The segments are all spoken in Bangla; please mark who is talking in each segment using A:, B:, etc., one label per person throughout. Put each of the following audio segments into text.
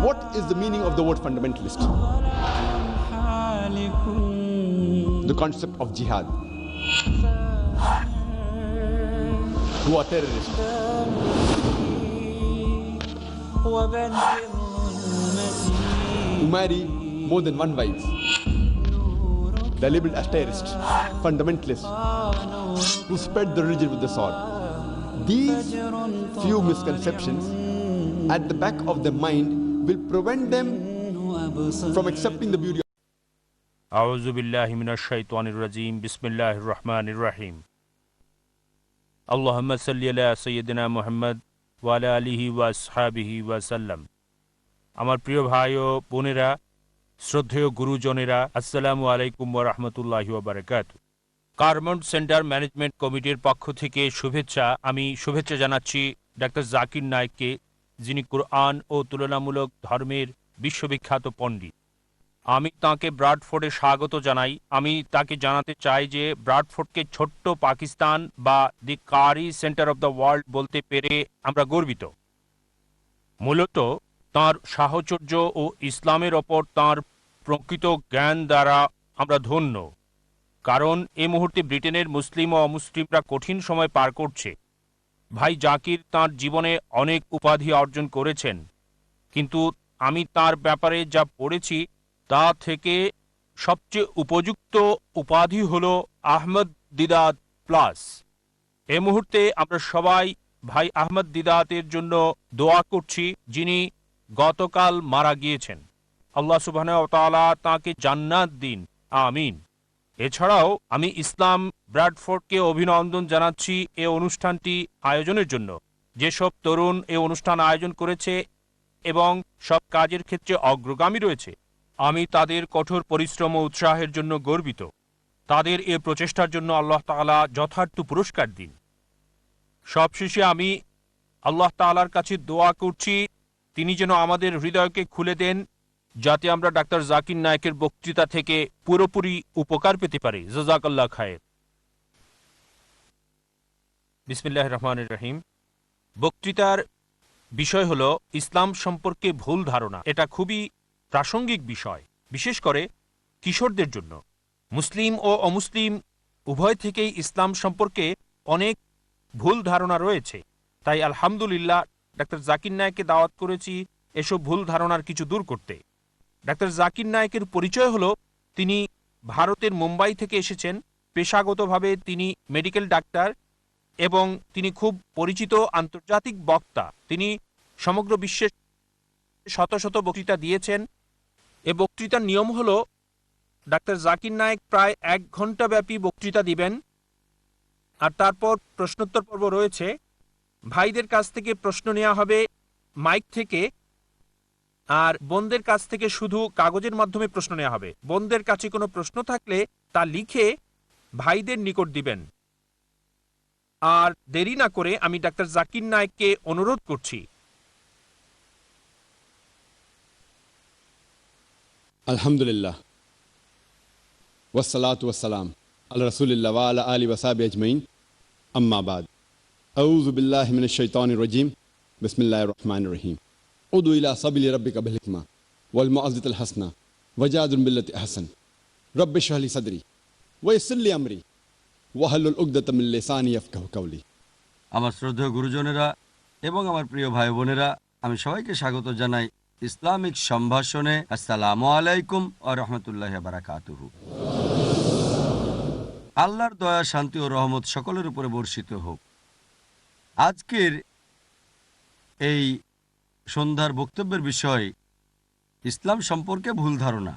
A: What is the meaning of the word fundamentalist? The concept of jihad. Who are terrorists? Who marry more than one wife. They are labeled as terrorists, fundamentalists, who spread the religion with the sword. These few misconceptions at the back of their mind will prevent them from accepting the beauty of
B: আউযু বিল্লাহি মিনাশ শাইতানির রাজীম বিসমিল্লাহির রহমানির রহিম আল্লাহুম্মা সাল্লি আলা সাইয়্যিদিনা মুহাম্মদ ওয়া আলা আলিহি ওয়া আসহাবিহি ওয়া সাল্লাম। আমার প্রিয় ভাই ও বোনেরা, শ্রদ্ধেয় গুরুজনেরা, আসসালামু আলাইকুম ওয়া রাহমাতুল্লাহি ওয়া বারাকাতুহু। কারমন্ড সেন্টার ম্যানেজমেন্ট কমিটির পক্ষ থেকে আমি শুভেচ্ছা জানাচ্ছি ডাক্তার জাকির নায়েককে, যিনি কুরআন ও তুলনামূলক ধর্মের বিশ্ববিখ্যাত পণ্ডিত। আমি তাকে ব্রাডফোর্ডে স্বাগত জানাই। আমি তাকে জানাতে চাই যে ব্রাডফোর্ডকে ছোট্ট পাকিস্তান বা দি কারি সেন্টার অব দ্য ওয়ার্ল্ড বলতে পেরে আমরা গর্বিত। মূলত তাঁর সাহচর্য ও ইসলামের ওপর তাঁর প্রকৃত জ্ঞান দ্বারা আমরা ধন্য, কারণ এ মুহূর্তে ব্রিটেনের মুসলিম ও অমুসলিমরা কঠিন সময় পার করছে। ভাই জাকির তাঁর জীবনে অনেক উপাধি অর্জন করেছেন, কিন্তু আমি তার ব্যাপারে যা পড়েছি তা থেকে সবচেয়ে উপযুক্ত উপাধি হল আহমদ দিদাত প্লাস। এ মুহূর্তে আমরা সবাই ভাই আহমদ দিদাতের জন্য দোয়া করছি, যিনি গতকাল মারা গিয়েছেন। আল্লাহ সুবহানাহু ওয়া তাআলা তাঁকে জান্নাত দিন, আমিন। এছাড়াও আমি ইসলাম ব্র্যাডফোর্ডকে অভিনন্দন জানাচ্ছি এ অনুষ্ঠানটি আয়োজনের জন্য। যেসব তরুণ এ অনুষ্ঠান আয়োজন করেছে এবং সব কাজের ক্ষেত্রে অগ্রগামী রয়েছে, আমি তাদের কঠোর পরিশ্রম ও উৎসাহের জন্য গর্বিত। তাদের এ প্রচেষ্টার জন্য আল্লাহ তাআলা যথার্থ পুরস্কার দিন। সবশেষে আমি আল্লাহ তাআলার কাছে দোয়া করছি, তিনি যেন আমাদের হৃদয়কে খুলে দেন, যাতে আমরা ডাক্তার জাকির নায়েকের বক্তৃতা থেকে পুরোপুরি উপকার পেতে পারি। জাযাকাল্লাহ খায়ের। বিসমিল্লাহির রহমানির রহিম। বক্তৃতার বিষয় হলো ইসলাম সম্পর্কে ভুল ধারণা। এটা খুবই প্রাসঙ্গিক বিষয়, বিশেষ করে কিশোরদের জন্য। মুসলিম ও অমুসলিম উভয় থেকেই ইসলাম সম্পর্কে অনেক ভুল ধারণা রয়েছে। তাই আলহামদুলিল্লাহ ডাক্তার জাকির নায়েককে দাওয়াত করেছি এসব ভুল ধারণার কিছু দূর করতে। ডাক্তার জাকির নায়েকের পরিচয় হলো, তিনি ভারতের মুম্বাই থেকে এসেছেন। পেশাগতভাবে তিনি মেডিকেল ডাক্তার এবং তিনি খুব পরিচিত আন্তর্জাতিক বক্তা। তিনি সমগ্র বিশ্বে শত শত বক্তৃতা দিয়েছেন। এ বক্তৃতার নিয়ম হলো, ডাক্তার জাকির নায়েক প্রায় 1 ঘন্টা ব্যাপী বক্তৃতা দিবেন, আর তারপর প্রশ্নোত্তর পর্ব রয়েছে। ভাইদের কাছ থেকে প্রশ্ন নেওয়া হবে মাইক থেকে, আর বোনদের কাছ থেকে শুধু কাগজের মাধ্যমে প্রশ্ন নেওয়া হবে। বোনদের কাছে কোনো প্রশ্ন থাকলে তা লিখে ভাইদের নিকট দিবেন। আর দেরি না করে আমি ডাক্তার জাকির নায়েককে অনুরোধ করছি।
A: Alhamdulillah. Wassalatu wassalam ala rasulillah wa ala alihi wa sahbihi ajmain. Amma ba'd. A'udhu billahi minash shaitanir rajim. Bismillahir rahmanir rahim. Udu ila sabili rabbika bil hikma wal mau'izatil hasana wajadil billati ahsan. Rabbi shrah li sadri wa yassir li amri wahlul 'uqdatam min lisani yafqahu qawli.
C: আমার শ্রদ্ধেয় গুরুজনেরা এবং আমার প্রিয় ভাই বোনেরা, আমি সবাইকে স্বাগত জানাই ইসলামিক সম্ভাষণে। আসসালামু আলাইকুম ওয়া রাহমাতুল্লাহি ওয়া বারাকাতুহু। আল্লাহর দয়া, শান্তি ও রহমত সকলের উপরে বর্ষিত হোক। আজকের এই সন্ধ্যার বক্তব্যের বিষয় ইসলাম সম্পর্কে ভুল ধারণা।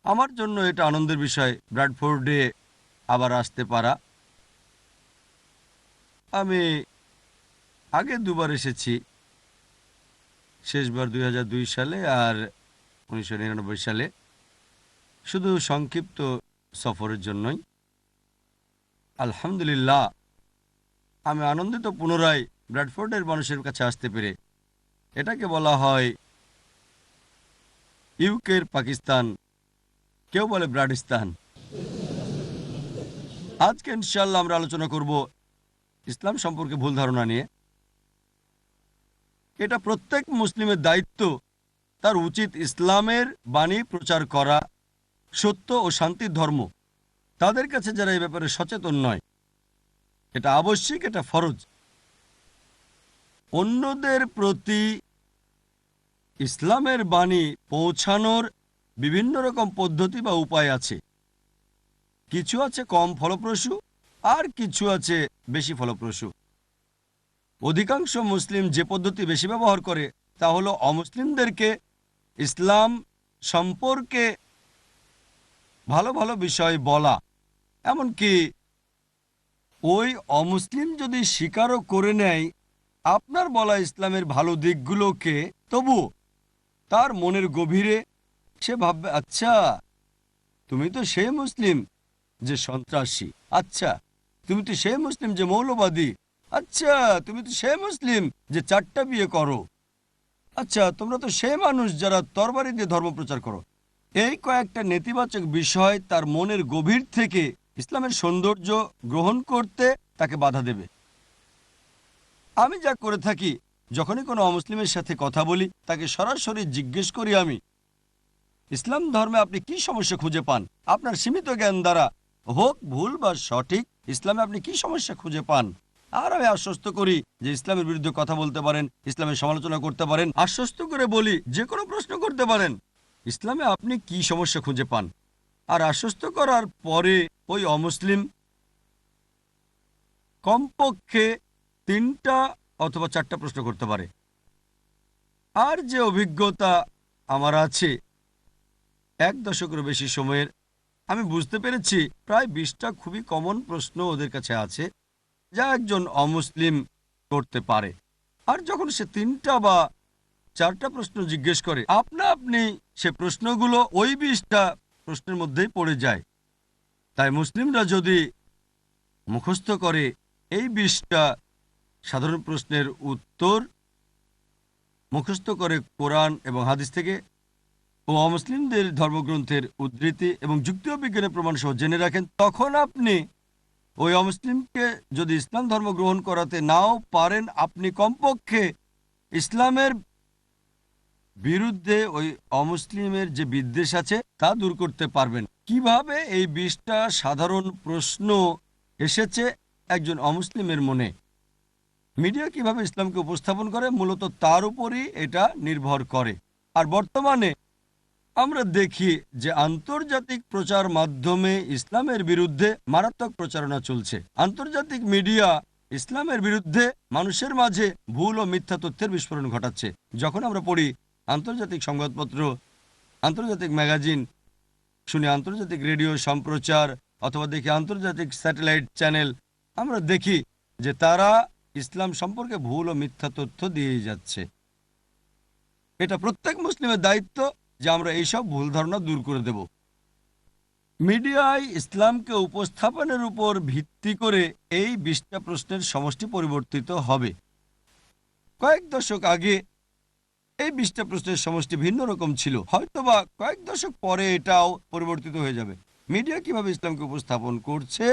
C: আমার জন্য এটা আনন্দের বিষয় ব্র্যাডফোর্ডে আবার আসতে পারা। আমি আগে দুবার এসেছি, শেষবার 2002 সালে আর 1999 সালে, শুধু সংক্ষিপ্ত সফরের জন্যই। আলহামদুলিল্লাহ, আমি আনন্দিত পুনরায় ব্র্যাডফোর্ডের মানুষের কাছে আসতে পেরে। এটাকে বলা হয় ইউকের পাকিস্তান, কেউ বলে ব্রাডিস্তান। আজকে ইনশাআল্লাহ আমরা আলোচনা করব ইসলাম সম্পর্কে ভুল ধারণা নিয়ে। এটা প্রত্যেক মুসলিমের দায়িত্ব তার উচিত ইসলামের বাণী প্রচার করা, সত্য ও শান্তির ধর্ম। তাদের কাছে যারা এই ব্যাপারে সচেতন নয়, এটা আবশ্যিক, এটা ফরজ। অন্যদের প্রতি ইসলামের বাণী পৌঁছানোর বিভিন্ন রকম পদ্ধতি বা উপায় আছে। কিছু আছে কম ফলপ্রসূ, আর কিছু আছে বেশি ফলপ্রসূ। অধিকাংশ মুসলিম যে পদ্ধতি বেশি ব্যবহার করে তা হলো অমুসলিমদেরকে ইসলাম সম্পর্কে ভালো ভালো বিষয় বলা। এমনকি ওই অমুসলিম যদি স্বীকারও করে নেয় আপনার বলা ইসলামের ভালো দিকগুলোকে, তবু তার মনের গভীরে সে ভাববে, আচ্ছা তুমি তো সেই মুসলিম যে সন্ত্রাসী, আচ্ছা তুমি তো সেই মুসলিম যে মৌলবাদী, আচ্ছা তুমি তো সেই মুসলিম যে 4টা বিয়ে করো, আচ্ছা তোমরা তো সেই মানুষ যারা তরবারি দিয়ে ধর্ম প্রচার করো। এই কয়েকটা নেতিবাচক বিষয় তার মনের গভীর থেকে ইসলামের সৌন্দর্য গ্রহণ করতে তাকে বাধা দেবে। আমি যা করে থাকি, যখনই কোনো অমুসলিমের সাথে কথা বলি তাকে সরাসরি জিজ্ঞেস করি, আমি ইসলাম ধর্মে আপনি কি সমস্যা খুঁজে পান? আপনার সীমিত জ্ঞান দ্বারা, হোক ভুল বা সঠিক, ইসলামে আপনি কি সমস্যা খুঁজে পান? আর আমি আশ্বস্ত করি যে ইসলামের বিরুদ্ধে কথা বলতে পারেন, ইসলামের সমালোচনা করতে পারেন, আশ্বস্ত করে বলি যে কোনো প্রশ্ন করতে পারেন, ইসলামে আপনি কি সমস্যা খুঁজে পান। আর আশ্বস্ত করার পরে ওই অমুসলিম কমপক্ষে 3টা অথবা 4টা প্রশ্ন করতে পারে। আর যে অভিজ্ঞতা আমার আছে 1 দশকেরও বেশি সময়ের, আমি বুঝতে পেরেছি প্রায় 20টা খুবই কমন প্রশ্ন ওদের কাছে আছে যা একজন অমুসলিম করতে পারে। আর যখন সে 3টা বা 4টা প্রশ্ন জিজ্ঞেস করে, আপনা আপনি সে প্রশ্নগুলো ওই 20টা প্রশ্নের মধ্যেই পড়ে যায়। তাই মুসলিমরা যদি মুখস্থ করে এই 20টা সাধারণ প্রশ্নের উত্তর, মুখস্থ করে কোরআন এবং হাদিস থেকে ও অমুসলিমদের ধর্মগ্রন্থের উদ্ধৃতি এবং যুক্তি ও বিজ্ঞানের প্রমাণ সহ জেনে রাখেন, তখন আপনি ওই অমুসলিমকে যদি ইসলাম ধর্ম গ্রহণ করাতে নাও পারেন, আপনি কমপক্ষে ইসলামের বিরুদ্ধে ওই অমুসলিমের যে বিদ্বেষ আছে তা দূর করতে পারবেন। কিভাবে এই 20টা সাধারণ প্রশ্ন এসেছে একজন অমুসলিমের মনে, মিডিয়া কিভাবে ইসলামকে উপস্থাপন করে, মূলত তার উপরই এটা নির্ভর করে। আর বর্তমানে আমরা দেখি যে আন্তর্জাতিক প্রচার মাধ্যমে ইসলামের বিরুদ্ধে মারাত্মক প্রচারণা চলছে। আন্তর্জাতিক মিডিয়া ইসলামের বিরুদ্ধে মানুষের মাঝে ভুল ও মিথ্যা তথ্যের বিস্ফোরণ ঘটাচ্ছে। যখন আমরা পড়ি আন্তর্জাতিক সংবাদপত্র, আন্তর্জাতিক ম্যাগাজিন, শুনি আন্তর্জাতিক রেডিও সম্প্রচার, অথবা দেখি আন্তর্জাতিক স্যাটেলাইট চ্যানেল, আমরা দেখি যে তারা ইসলাম সম্পর্কে ভুল ও মিথ্যা তথ্য দিয়েই যাচ্ছে। এটা প্রত্যেক মুসলিমের দায়িত্ব যে আমরা এইসব ভুল ধারণা দূর করে দেব। মিডিয়ায় ইসলামকে উপস্থাপনের উপর ভিত্তি করে এই 20টা প্রশ্নের সমষ্টি পরিবর্তিত হবে। কয়েক দশক আগে এই 20টা প্রশ্নের সমষ্টি ভিন্ন রকম ছিল, হয়তোবা কয়েক দশক পরে এটাও পরিবর্তিত হয়ে যাবে। মিডিয়া কিভাবে ইসলামকে উপস্থাপন করছে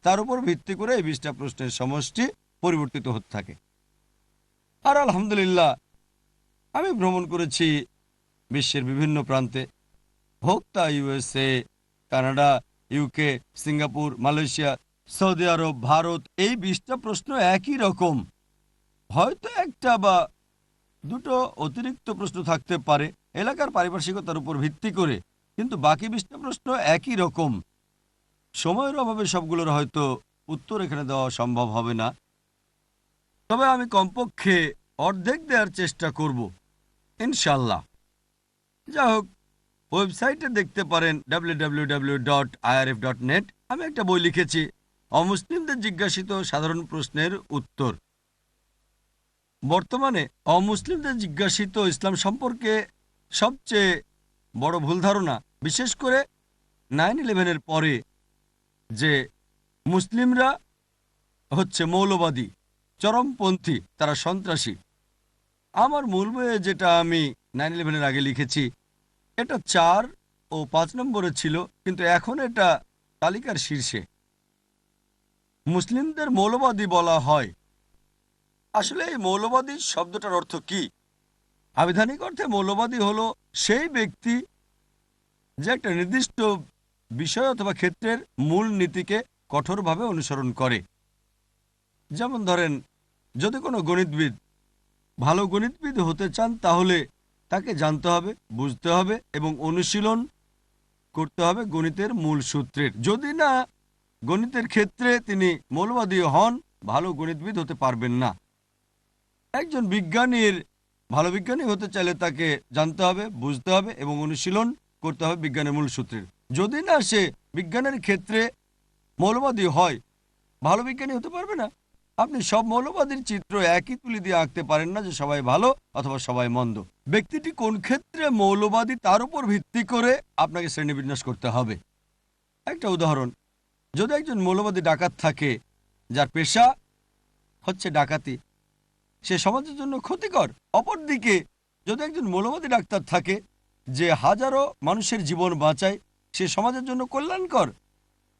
C: তার উপর ভিত্তি করে এই 20টা প্রশ্নের সমষ্টি পরিবর্তিত হতে থাকে। আর আলহামদুলিল্লাহ, আমি ভ্রমণ করেছি বিশ্বের বিভিন্ন প্রান্তে, হোক তা USA, Canada, UK, Singapore, Malaysia, Saudi Arab, Bharat. এই 20টা প্রশ্ন একই রকম, হয়তো একটা বা দুটো অতিরিক্ত প্রশ্ন থাকতে পারে এলাকার পারিপার্শ্বিকতার উপর ভিত্তি করে, কিন্তু বাকি 20টা প্রশ্ন একই রকম। সময়ের অভাবে সবগুলোর হয়তো উত্তর এখানে দেওয়া সম্ভব হবে না, তবে আমি কমপক্ষে অর্ধেক দেওয়ার চেষ্টা করব ইনশাল্লাহ। যা হোক, ওয়েবসাইটে দেখতে পারেন www.irf.net। আমি একটা বই লিখেছি, অমুসলিমদের জিজ্ঞাসিত সাধারণ প্রশ্নের উত্তর। বর্তমানে অমুসলিমদের জিজ্ঞাসিত ইসলাম সম্পর্কে সবচেয়ে বড় ভুল ধারণা, বিশেষ করে 9/11-এর পরে, যে মুসলিমরা হচ্ছে মৌলবাদী, চরমপন্থী, তারা সন্ত্রাসী। আমার মূল বইয়ে যেটা আমি 9/11-এর আগে লিখেছি, এটা 4 ও 5 নম্বরে ছিল, কিন্তু এখন এটা তালিকার শীর্ষে। মুসলিমদের মৌলবাদী বলা হয়। আসলে এই মৌলবাদী শব্দটার অর্থ কি? আবিধানিক অর্থে মৌলবাদী হলো সেই ব্যক্তি যে একটা নির্দিষ্ট বিষয় অথবা ক্ষেত্রের মূল নীতিকে কঠোরভাবে অনুসরণ করে। যেমন ধরেন, যদি কোনো গণিতবিদ ভালো গণিতবিদ হতে চান তাহলে তাকে জানতে হবে, বুঝতে হবে এবং অনুশীলন করতে হবে গণিতের মূল সূত্রের। যদি না গণিতের ক্ষেত্রে তিনি মৌলবাদী হন, ভালো গণিতবিদ হতে পারবেন না। একজন ভালো বিজ্ঞানী হতে চাইলে তাকে জানতে হবে, বুঝতে হবে এবং অনুশীলন করতে হবে বিজ্ঞানের মূল সূত্রের। যদি না সে বিজ্ঞানের ক্ষেত্রে মৌলবাদী হয়, ভালো বিজ্ঞানী হতে পারবে না। আপনি সব মৌলবাদীর চিত্র একই তুলি দিয়ে আঁকতে পারেন না যে সবাই ভালো অথবা সবাই মন্দ। ব্যক্তিটি কোন ক্ষেত্রে মৌলবাদী তার উপর ভিত্তি করে আপনাকে শ্রেণীবিন্যাস করতে হবে। একটা উদাহরণ, যদি একজন মৌলবাদী ডাকাত থাকে যার পেশা হচ্ছে ডাকাতি, সে সমাজের জন্য ক্ষতিকর। অপরদিকে যদি একজন মৌলবাদী ডাক্তার থাকে যে হাজারো মানুষের জীবন বাঁচায়, সে সমাজের জন্য কল্যাণকর।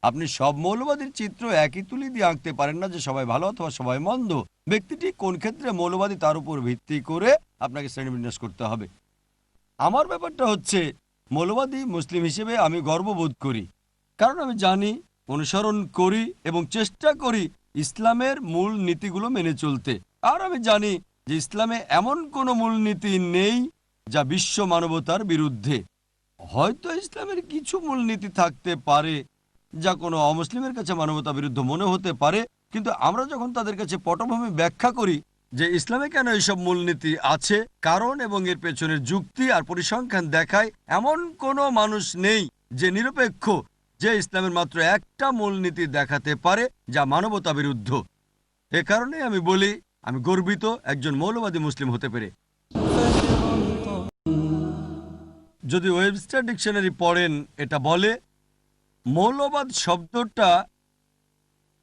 C: আপনি সব মৌলবাদীর চিত্র একই তুলি দিয়ে আঁকতে পারেন না যে সবাই ভালো অথবা সবাই মন্দ। ব্যক্তিটি কোন ক্ষেত্রে মৌলবাদী তার উপর ভিত্তি করে আপনাকে শ্রেণীবিন্যাস করতে হবে। আমার ব্যাপারটা হচ্ছে, মৌলবাদী মুসলিম হিসেবে আমি গর্ববোধ করি, কারণ আমি জানি, অনুসরণ করি এবং চেষ্টা করি ইসলামের মূল নীতিগুলো মেনে চলতে। আর আমি জানি যে ইসলামে এমন কোনো মূলনীতি নেই যা বিশ্ব মানবতার বিরুদ্ধে। হয়তো ইসলামের কিছু মূলনীতি থাকতে পারে যা কোনো অমুসলিমের কাছে মানবতা বিরুদ্ধ মনে হতে পারে, কিন্তু আমরা যখন তাদের কাছে পটভূমি ব্যাখ্যা করি যে ইসলামে কেন এইসব মূলনীতি আছে, কারণ এবং এর পেছনের যুক্তি আর পরিসংখ্যান দেখায়, এমন কোনো মানুষ নেই যে নিরপেক্ষ যে ইসলামের মাত্র একটা মূলনীতি দেখাতে পারে যা মানবতা বিরুদ্ধ। এ কারণে আমি বলি আমি গর্বিত একজন মৌলবাদী মুসলিম হতে পেরে। যদি ওয়েবস্টার ডিকশনারি পড়েন, এটা বলে মৌলবাদ শব্দটা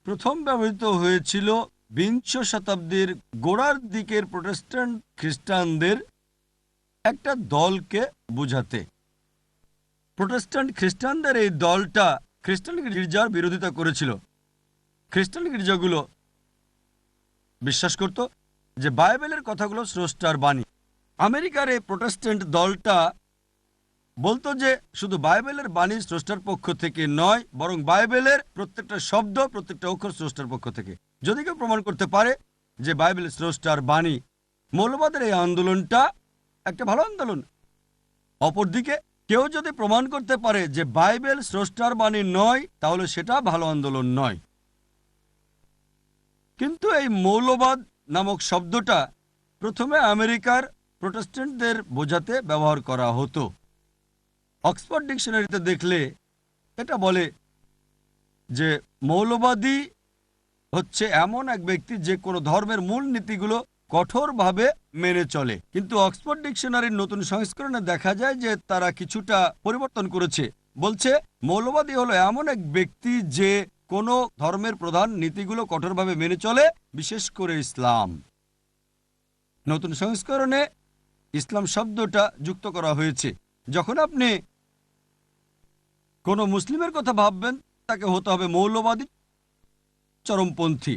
C: প্রথম ব্যবহৃত হয়েছিল বিংশ শতাব্দীর গোড়ার দিকের প্রোটেস্ট্যান্ট খ্রিস্টানদের একটা দলকে বোঝাতে। প্রোটেস্ট্যান্ট খ্রিস্টানদের এই দলটা খ্রিস্টান গির্জার বিরোধিতা করেছিল। খ্রিস্টান গির্জাগুলো বিশ্বাস করত যে বাইবেলের কথাগুলো স্রষ্টার বাণী। আমেরিকার এই প্রোটেস্ট্যান্ট দলটা বলতো যে শুধু বাইবেলের বাণী স্রষ্টার পক্ষ থেকে নয়, বরং বাইবেলের প্রত্যেকটা শব্দ, প্রত্যেকটা অক্ষর স্রষ্টার পক্ষ থেকে। যদি কেউ প্রমাণ করতে পারে যে বাইবেল স্রষ্টার বাণী, মৌলবাদের এই আন্দোলনটা একটা ভালো আন্দোলন। অপরদিকে কেউ যদি প্রমাণ করতে পারে যে বাইবেল স্রষ্টার বাণী নয়, তাহলে সেটা ভালো আন্দোলন নয়। কিন্তু এই মৌলবাদ নামক শব্দটা প্রথমে আমেরিকার প্রোটেস্ট্যান্টদের বোঝাতে ব্যবহার করা হতো। অক্সফোর্ড ডিকশনারিতে দেখলে এটা বলে যে মৌলবাদী হচ্ছে এমন এক ব্যক্তি যে কোনো ধর্মের মূল নীতিগুলো কঠোরভাবে মেনে চলে। কিন্তু অক্সফোর্ড ডিকশনারির নতুন সংস্করণে দেখা যায় যে তারা কিছুটা পরিবর্তন করেছে। বলছে মৌলবাদী হলো এমন এক ব্যক্তি যে কোনো ধর্মের প্রধান নীতিগুলো কঠোরভাবে মেনে চলে, বিশেষ করে ইসলাম। নতুন সংস্করণে ইসলাম শব্দটা যুক্ত করা হয়েছে। যখন আপনি কোনো মুসলিমের কথা ভাববেন, তাকে হতে হবে মৌলবাদী, চরমপন্থী।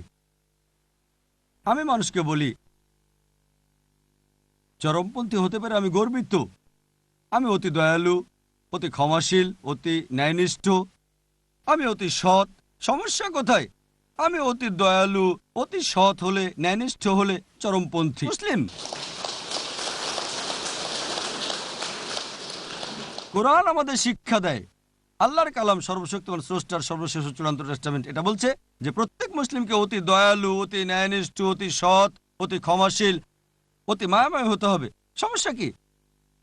C: আমি মানুষকে বলি চরমপন্থী হতে পারে আমি গর্বিত। আমি অতি দয়ালু, অতি ক্ষমাশীল, অতি ন্যায়নিষ্ঠ, আমি অতি সৎ। সমস্যা কোথায়? আমি অতি দয়ালু, অতি সৎ হলে, ন্যায়নিষ্ঠ হলে চরমপন্থী মুসলিম। কোরআন আমাদের শিক্ষা দেয়, আল্লাহর কালাম সর্বশক্তিমান স্রষ্টার সর্বশেষ চূড়ান্ত টেস্টামেন্ট, এটা বলছে যে প্রত্যেক মুসলিমকে অতি দয়ালু, অতি ন্যায়নিষ্ঠ, অতি সৎ, অতি ক্ষমাশীল, অতি মায়াময় হতে হবে। সমস্যা কি?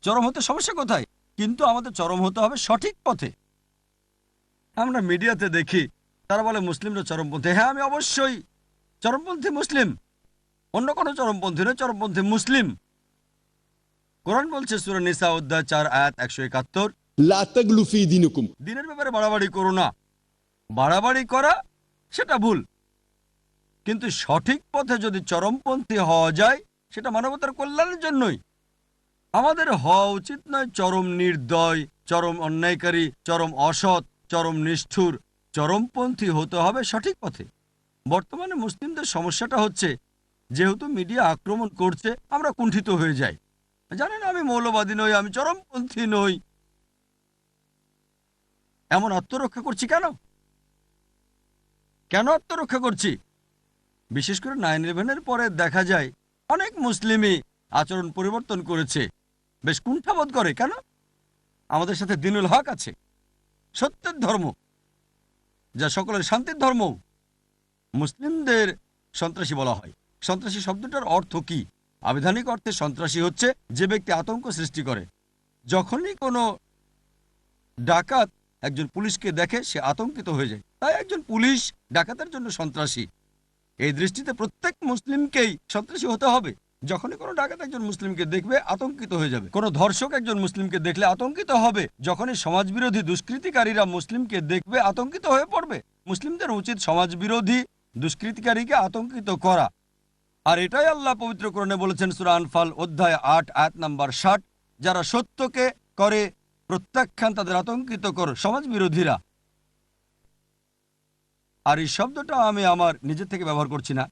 C: চরম হতে সমস্যা কোথায়? কিন্তু আমাদের চরম হতে হবে সঠিক পথে। আমরা মিডিয়াতে দেখি তারা বলে মুসলিমরা চরমপন্থী। হ্যাঁ, আমি অবশ্যই চরমপন্থী মুসলিম, অন্য কোনো চরমপন্থী নয়, চরমপন্থী মুসলিম। কোরআন বলছে সূরা নিসা অধ্যায় 4 আয়াত 171,
A: লা তাগলু ফি দীনিকুম,
C: দিনের ব্যাপারে বাড়াবাড়ি করো না। বাড়াবাড়ি করা সেটা ভুল, কিন্তু সঠিক পথে যদি চরমপন্থী হওয়া যায় সেটা মানবতার কল্যাণের জন্যই। আমাদের হওয়া উচিত নয় চরম নির্দয়, চরম অন্যায়কারী, চরম অসৎ, চরম নিষ্ঠুর। চরমপন্থী হতে হবে সঠিক পথে। বর্তমানে মুসলিমদের সমস্যাটা হচ্ছে যেহেতু মিডিয়া আক্রমণ করছে, আমরা কুণ্ঠিত হয়ে যাই। জানেন আমি মৌলবাদী নই, আমি চরমপন্থী নই, এমন আত্মরক্ষা করছি কেন? কেন আত্মরক্ষা করছি? বিশেষ করে 9/11-এর পরে দেখা যায় অনেক মুসলিমই আচরণ পরিবর্তন করেছে, বেশ কুণ্ঠাবোধ করে। কেন? আমাদের সাথে দিনুল হক আছে, সত্যের ধর্ম, যা সকলের শান্তির ধর্ম। মুসলিমদের সন্ত্রাসী বলা হয়। সন্ত্রাসী শব্দটার অর্থ কি? আবিধানিক অর্থে সন্ত্রাসী হচ্ছে যে ব্যক্তি আতঙ্ক সৃষ্টি করে। যখনই কোনো ডাকাত একজন পুলিশকে দেখে সে আতঙ্কিত হয়ে যায়, তাই একজন পুলিশ ডাকাতের জন্য সন্ত্রাসী। এই দৃষ্টিতে প্রত্যেক মুসলিমকেই সন্ত্রাসী হতে হবে। যখনই কোনো ডাকাত একজন মুসলিমকে দেখবে আতঙ্কিত হয়ে যাবে। কোনো ধর্ষক একজন মুসলিমকে দেখলে আতঙ্কিত হবে। যখনই সমাজবিরোধী দুষ্কৃতিকারীরা মুসলিমকে দেখবে আতঙ্কিত হয়ে পড়বে। মুসলিমদের উচিত সমাজবিরোধী দুষ্কৃতিকারীকে আতঙ্কিত করা। আর এটাই আল্লাহ পবিত্র কোরআনে বলেছেন সূরা আনফাল অধ্যায় 8 আয়াত নাম্বার 60, যারা সত্যকে করে প্রত্যাখ্যান তাদের আতঙ্কিত কর সমাজবিরোধীরা। আর এই শব্দটা আমি আমার নিজের থেকে ব্যবহার করছি না।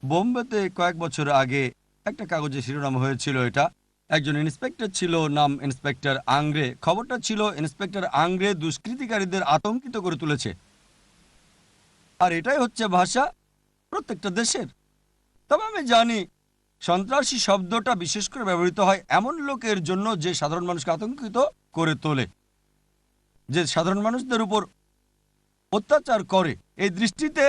C: বোম্বেতে কয়েক বছর আগে একটা কাগজে শিরোনাম হয়েছিল এটা। একজন ইন্সপেক্টর ছিল, নাম ইন্সপেক্টর আংগ্রে। খবরটা ছিল ইন্সপেক্টর আংগ্রে দুষ্কৃতিকারীদের আতঙ্কিত করে তুলেছে। আর এটাই হচ্ছে ভাষা প্রত্যেকটা দেশের। তবে আমি জানি সন্ত্রাসী শব্দটা বিশেষ করে ব্যবহৃত হয় এমন লোকের জন্য যে সাধারণ মানুষকে আতঙ্কিত করে তোলে, যে সাধারণ মানুষদের উপর অত্যাচার করে। এই দৃষ্টিতে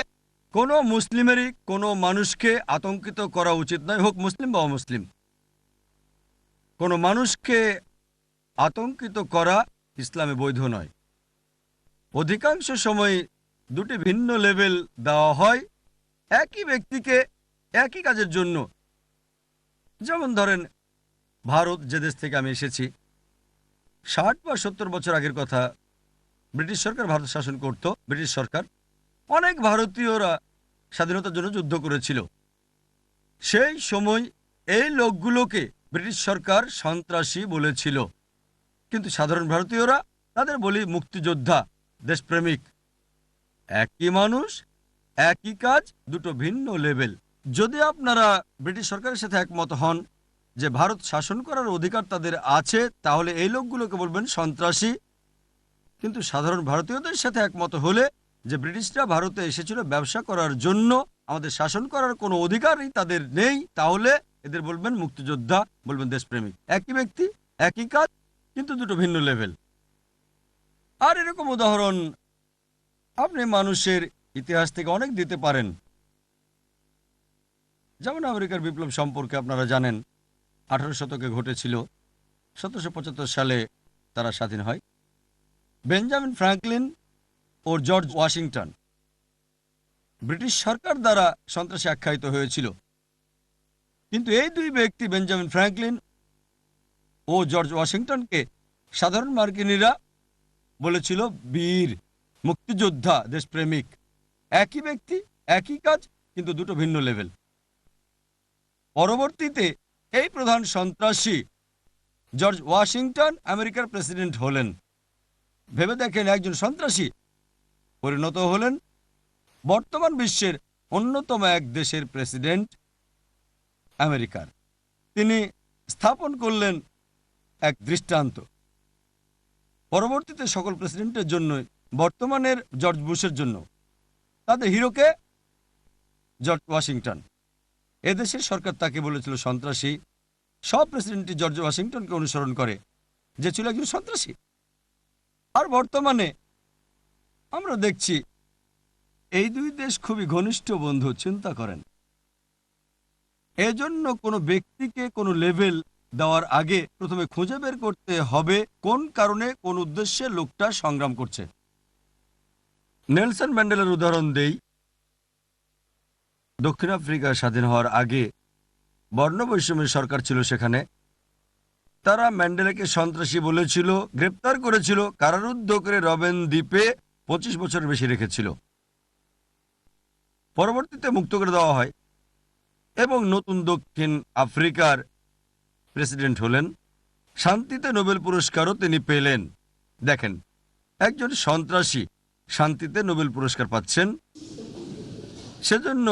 C: কোনো মুসলিমেরই কোনো মানুষকে আতঙ্কিত করা উচিত নয়, হোক মুসলিম বা অমুসলিম। কোনো মানুষকে আতঙ্কিত করা ইসলামে বৈধ নয়। অধিকাংশ সময় দুটি ভিন্ন লেভেল দেওয়া হয় একই ব্যক্তিকে একই কাজের জন্য। যেমন ধরেন ভারত, যে দেশ থেকে আমি এসেছি, 60 বা 70 বছর আগের কথা, ব্রিটিশ সরকার ভারত শাসন করত। ব্রিটিশ সরকার, অনেক ভারতীয়রা স্বাধীনতার জন্য যুদ্ধ করেছিল। সেই সময় এই লোকগুলোকে ব্রিটিশ সরকার সন্ত্রাসী বলেছিল, কিন্তু সাধারণ ভারতীয়রা তাদের বলি মুক্তিযোদ্ধা, দেশপ্রেমিক। একই মানুষ, একই কাজ, দুটো ভিন্ন লেভেল। যদি আপনারা ব্রিটিশ সরকারের সাথে একমত হন যে ভারত শাসন করার অধিকার তাদের আছে, তাহলে এই লোকগুলোকে বলবেন সন্ত্রাসী। কিন্তু সাধারণ ভারতীয়দের সাথে একমত হলে যে ব্রিটিশরা ভারতে এসেছিল ব্যবসা করার জন্য, আমাদের শাসন করার কোনো অধিকারই তাদের নেই, তাহলে এদের বলবেন মুক্তিযোদ্ধা, বলবেন দেশপ্রেমিক। একই ব্যক্তি, একই কাজ, কিন্তু দুটো ভিন্ন লেভেল। আর এরকম উদাহরণ আপনি মানুষের ইতিহাস থেকে অনেক দিতে পারেন। যেমন আমেরিকার বিপ্লব সম্পর্কে আপনারা জানেন, 18 শতকে ঘটেছিল। 1775 সালে তারা স্বাধীন হয়। বেঞ্জামিন ফ্রাঙ্কলিন ও জর্জ ওয়াশিংটন ব্রিটিশ সরকার দ্বারা সন্ত্রাসী আখ্যায়িত হয়েছিল, কিন্তু এই দুই ব্যক্তি, বেঞ্জামিন ফ্রাঙ্কলিন ও জর্জ ওয়াশিংটনকে সাধারণ মার্কিনীরা বলেছিল বীর, মুক্তিযোদ্ধা, দেশপ্রেমিক। একই ব্যক্তি, একই কাজ, কিন্তু দুটো ভিন্ন লেভেল। পরবর্তীতে এই প্রধান সন্ত্রাসী জর্জ ওয়াশিংটন আমেরিকার প্রেসিডেন্ট হলেন। ভেবে দেখেন, একজন সন্ত্রাসী পরিণত হলেন বর্তমান বিশ্বের অন্যতম এক দেশের প্রেসিডেন্ট, আমেরিকার। তিনি স্থাপন করলেন এক দৃষ্টান্ত। পরবর্তীতে সকল প্রেসিডেন্টের জন্য, বর্তমানের জর্জ বুশের জন্য, তাদের হিরোকে জর্জ ওয়াশিংটন। এদেশের সরকার তাকে বলেছিল সন্ত্রাসী। সব প্রেসিডেন্টই জর্জ ওয়াশিংটনকে অনুসরণ করে, যে ছিল একজন সন্ত্রাসী। আর বর্তমানে আমরা দেখছি এই দুই দেশ খুবই ঘনিষ্ঠ বন্ধু। চিন্তা করেন, এজন্য কোনো ব্যক্তিকে কোনো লেভেল দেওয়ার আগে প্রথমে খুঁজে বের করতে হবে কোন কারণে, কোন উদ্দেশ্যে লোকটা সংগ্রাম করছে। নেলসন ম্যান্ডেলার উদাহরণ দেই। দক্ষিণ আফ্রিকা স্বাধীন হওয়ার আগে বর্ণবৈষম্যের সরকার ছিল সেখানে। তারা ম্যান্ডেলাকে সন্ত্রাসী বলেছিল, গ্রেপ্তার করেছিল, কারারুদ্ধ করে রবেন দ্বীপে 25 বছরের বেশি রেখেছিল। পরবর্তীতে মুক্ত করে দেওয়া হয় এবং নতুন দক্ষিণ আফ্রিকার প্রেসিডেন্ট হলেন। শান্তিতে নোবেল পুরস্কারও তিনি পেলেন। দেখেন, একজন সন্ত্রাসী শান্তিতে নোবেল পুরস্কার পাচ্ছেন। সেজন্য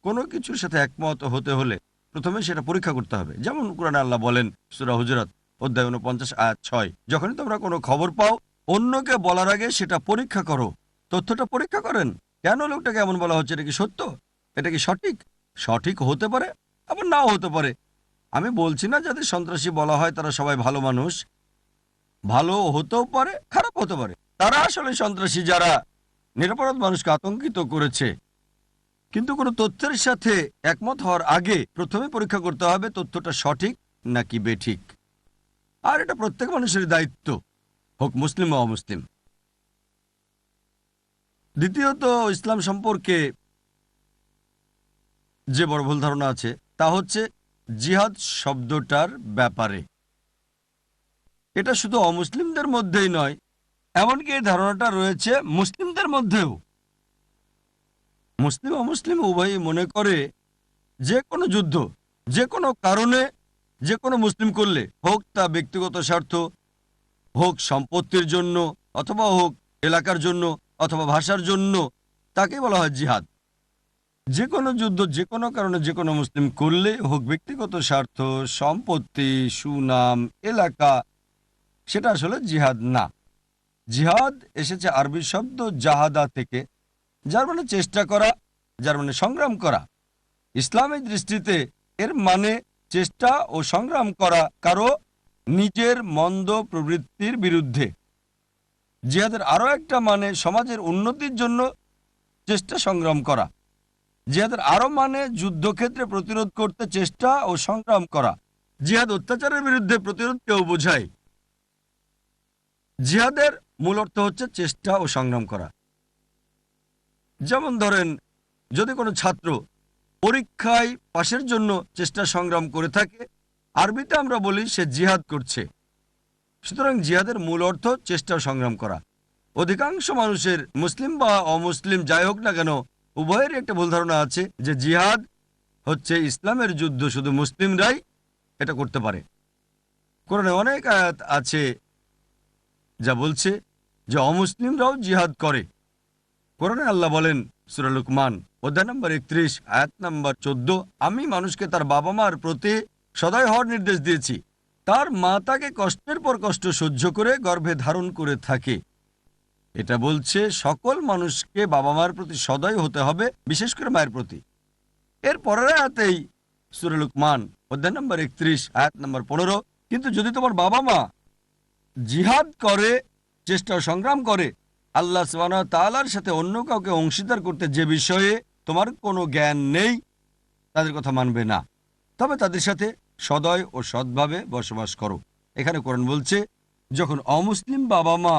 C: কোনো কিছুর সাথে একমত হতে হলে প্রথমে সেটা পরীক্ষা করতে হবে। যেমন কোরআনে আল্লাহ বলেন সূরা হুজুরাত অধ্যায় 49 আয়াত 6, যখনই তোমরা কোনো খবর পাও অন্যকে বলার আগে সেটা পরীক্ষা করো। তথ্যটা পরীক্ষা করেন, কেন লোকটাকে এমন বলা হচ্ছে, এটা কি সত্য, এটা কি সঠিক? সঠিক হতে পারে, আবার নাও হতে পারে। আমি বলছি না যাদের সন্ত্রাসী বলা হয় তারা সবাই ভালো মানুষ, ভালো হতেও পারে, খারাপ হতে পারে। তারা আসলে সন্ত্রাসী যারা নিরপরাধ মানুষকে আতঙ্কিত করেছে। কিন্তু কোনো তথ্যের সাথে একমত হওয়ার আগে প্রথমে পরীক্ষা করতে হবে তথ্যটা সঠিক নাকি বেঠিক। আর এটা প্রত্যেক মানুষের দায়িত্ব, হোক মুসলিম বা অমুসলিম। দ্বিতীয়ত, ইসলাম সম্পর্কে যে বড় ভুল ধারণা আছে তা হচ্ছে জিহাদ শব্দটার ব্যাপারে। এটা শুধু অমুসলিমদের মধ্যেই নয়, এমনকি এই ধারণাটা রয়েছে মুসলিমদের মধ্যেও। মুসলিম অমুসলিম উভয়ই মনে করে যে কোনো যুদ্ধ যে কোনো কারণে যে কোনো মুসলিম করলে, হোক তা ব্যক্তিগত স্বার্থ, হোক সম্পত্তির জন্য, অথবা হোক এলাকার জন্য, অথবা ভাষার জন্য, তাকেই বলা হয় জিহাদ। যে কোনো যুদ্ধ যে কোনো কারণে যে কোনো মুসলিম করলে, হোক ব্যক্তিগত স্বার্থ, সম্পত্তি, সুনাম, এলাকা, সেটা আসলে জিহাদ না। জিহাদ এসেছে আরবি শব্দ জাহাদা থেকে, যার মানে চেষ্টা করা, যার মানে সংগ্রাম করা। ইসলামের দৃষ্টিতে এর মানে চেষ্টা ও সংগ্রাম করা কারো নিজের মন্দ প্রবৃত্তির বিরুদ্ধে। জিহাদের আরও একটা মানে সমাজের উন্নতির জন্য চেষ্টা সংগ্রাম করা। জিহাদের আরও মানে যুদ্ধক্ষেত্রে প্রতিরোধ করতে চেষ্টা ও সংগ্রাম করা। জিহাদ অত্যাচারের বিরুদ্ধে প্রতিরোধকেও বোঝায়। জিহাদের মূল অর্থ হচ্ছে চেষ্টা ও সংগ্রাম করা। যেমন ধরেন, যদি কোনো ছাত্র পরীক্ষায় পাশের জন্য চেষ্টা সংগ্রাম করে থাকে, আরবিতে আমরা বলি সে জিহাদ করছে। সুতরাং জিহাদের মূল অর্থ চেষ্টা সংগ্রাম করা। অধিকাংশ মানুষের, মুসলিম বা অমুসলিম যাই হোক না কেন, উভয়েরই একটা ভুল ধারণা আছে যে জিহাদ হচ্ছে ইসলামের যুদ্ধ, শুধু মুসলিমরাই এটা করতে পারে। কোরআনে অনেক আয়াত আছে যা বলছে যে অমুসলিমরাও জিহাদ করে। কোরআনে আল্লাহ বলেন সূরা লুকমান অধ্যায় নম্বর 31 আয়াত নম্বর 14, আমি মানুষকে তার বাবা মার প্রতি সদয় হওয়ার নির্দেশ দিয়েছি। তার মা তাকে কষ্টের পর কষ্ট সহ্য করে গর্ভে ধারণ করে থাকে। এটা বলছে সকল মানুষকে বাবা মার প্রতি সদয় হতে হবে, বিশেষ করে মায়ের প্রতি। এর পরের আয়াতেই সূরা লুকমান অধ্যায় নম্বর 31 আয়াত নম্বর 15, কিন্তু যদি তোমার বাবা মা জিহাদ করে, চেষ্টা ও সংগ্রাম করে, আল্লাহ সুবহানাহু ওয়া তাআলার সাথে অন্য কাউকে অংশীদার করতে যে বিষয়ে তোমার কোনো জ্ঞান নেই, তাদের কথা মানবে না, তবে তাদের সাথে সদয় ও সৎভাবে বসবাস করো। এখানে কোরআন বলছে যখন অমুসলিম বাবা মা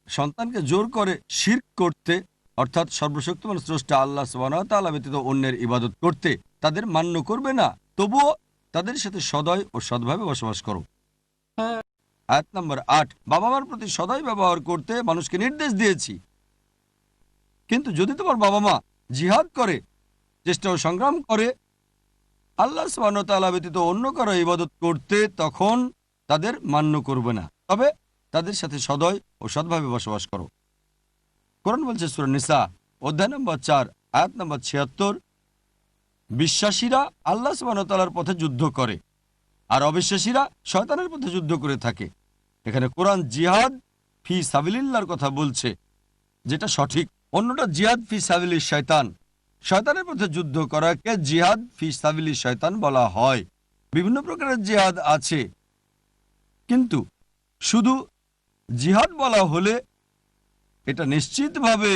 C: সন্তানকে জোর করে শিরক করতে, অর্থাৎ সর্বশক্তিমান স্রষ্টা আল্লাহ সুবহানাহু ওয়া তাআলা ব্যতীত অন্যের ইবাদত করতে, তাদের মান্য করবে না, তবুও তাদের সাথে সদয় ও সৎভাবে বসবাস করো। আয়াত নম্বর 8, বাবা মার প্রতি সদয় ব্যবহার করতে মানুষকে নির্দেশ দিয়েছি। কিন্তু যদি তোমার বাবা মা জিহাদ করে, চেষ্টা ও সংগ্রাম করে আল্লাহ সুবহানাহু ওয়া তাআলা ব্যতীত অন্য কারো ইবাদত করতে, তখন তাদের মান্য করবে না, তবে তাদের সাথে সদয় ও সৎভাবে বসবাস করো। কোরআন বলছে সূরা নিসা অধ্যায় নম্বর 4 আয়াত নম্বর 76, বিশ্বাসীরা আল্লাহ সুবহানাহু ওয়া তাআলার পথে যুদ্ধ করে আর অবিশ্বাসীরা শয়তানের পথে যুদ্ধ করে থাকে। এখানে কোরআন জিহাদ ফি সাবিলিল্লাহর কথা বলছে, যেটা সঠিক। অন্যটা জিহাদ ফি সাবিলিশ শয়তান। শয়তানের পথে যুদ্ধ করাকে জিহাদ ফি সাবিলিশ শয়তান বলা হয়। বিভিন্ন প্রকারের জিহাদ আছে, কিন্তু শুধু জিহাদ বলা হলে এটা নিশ্চিতভাবে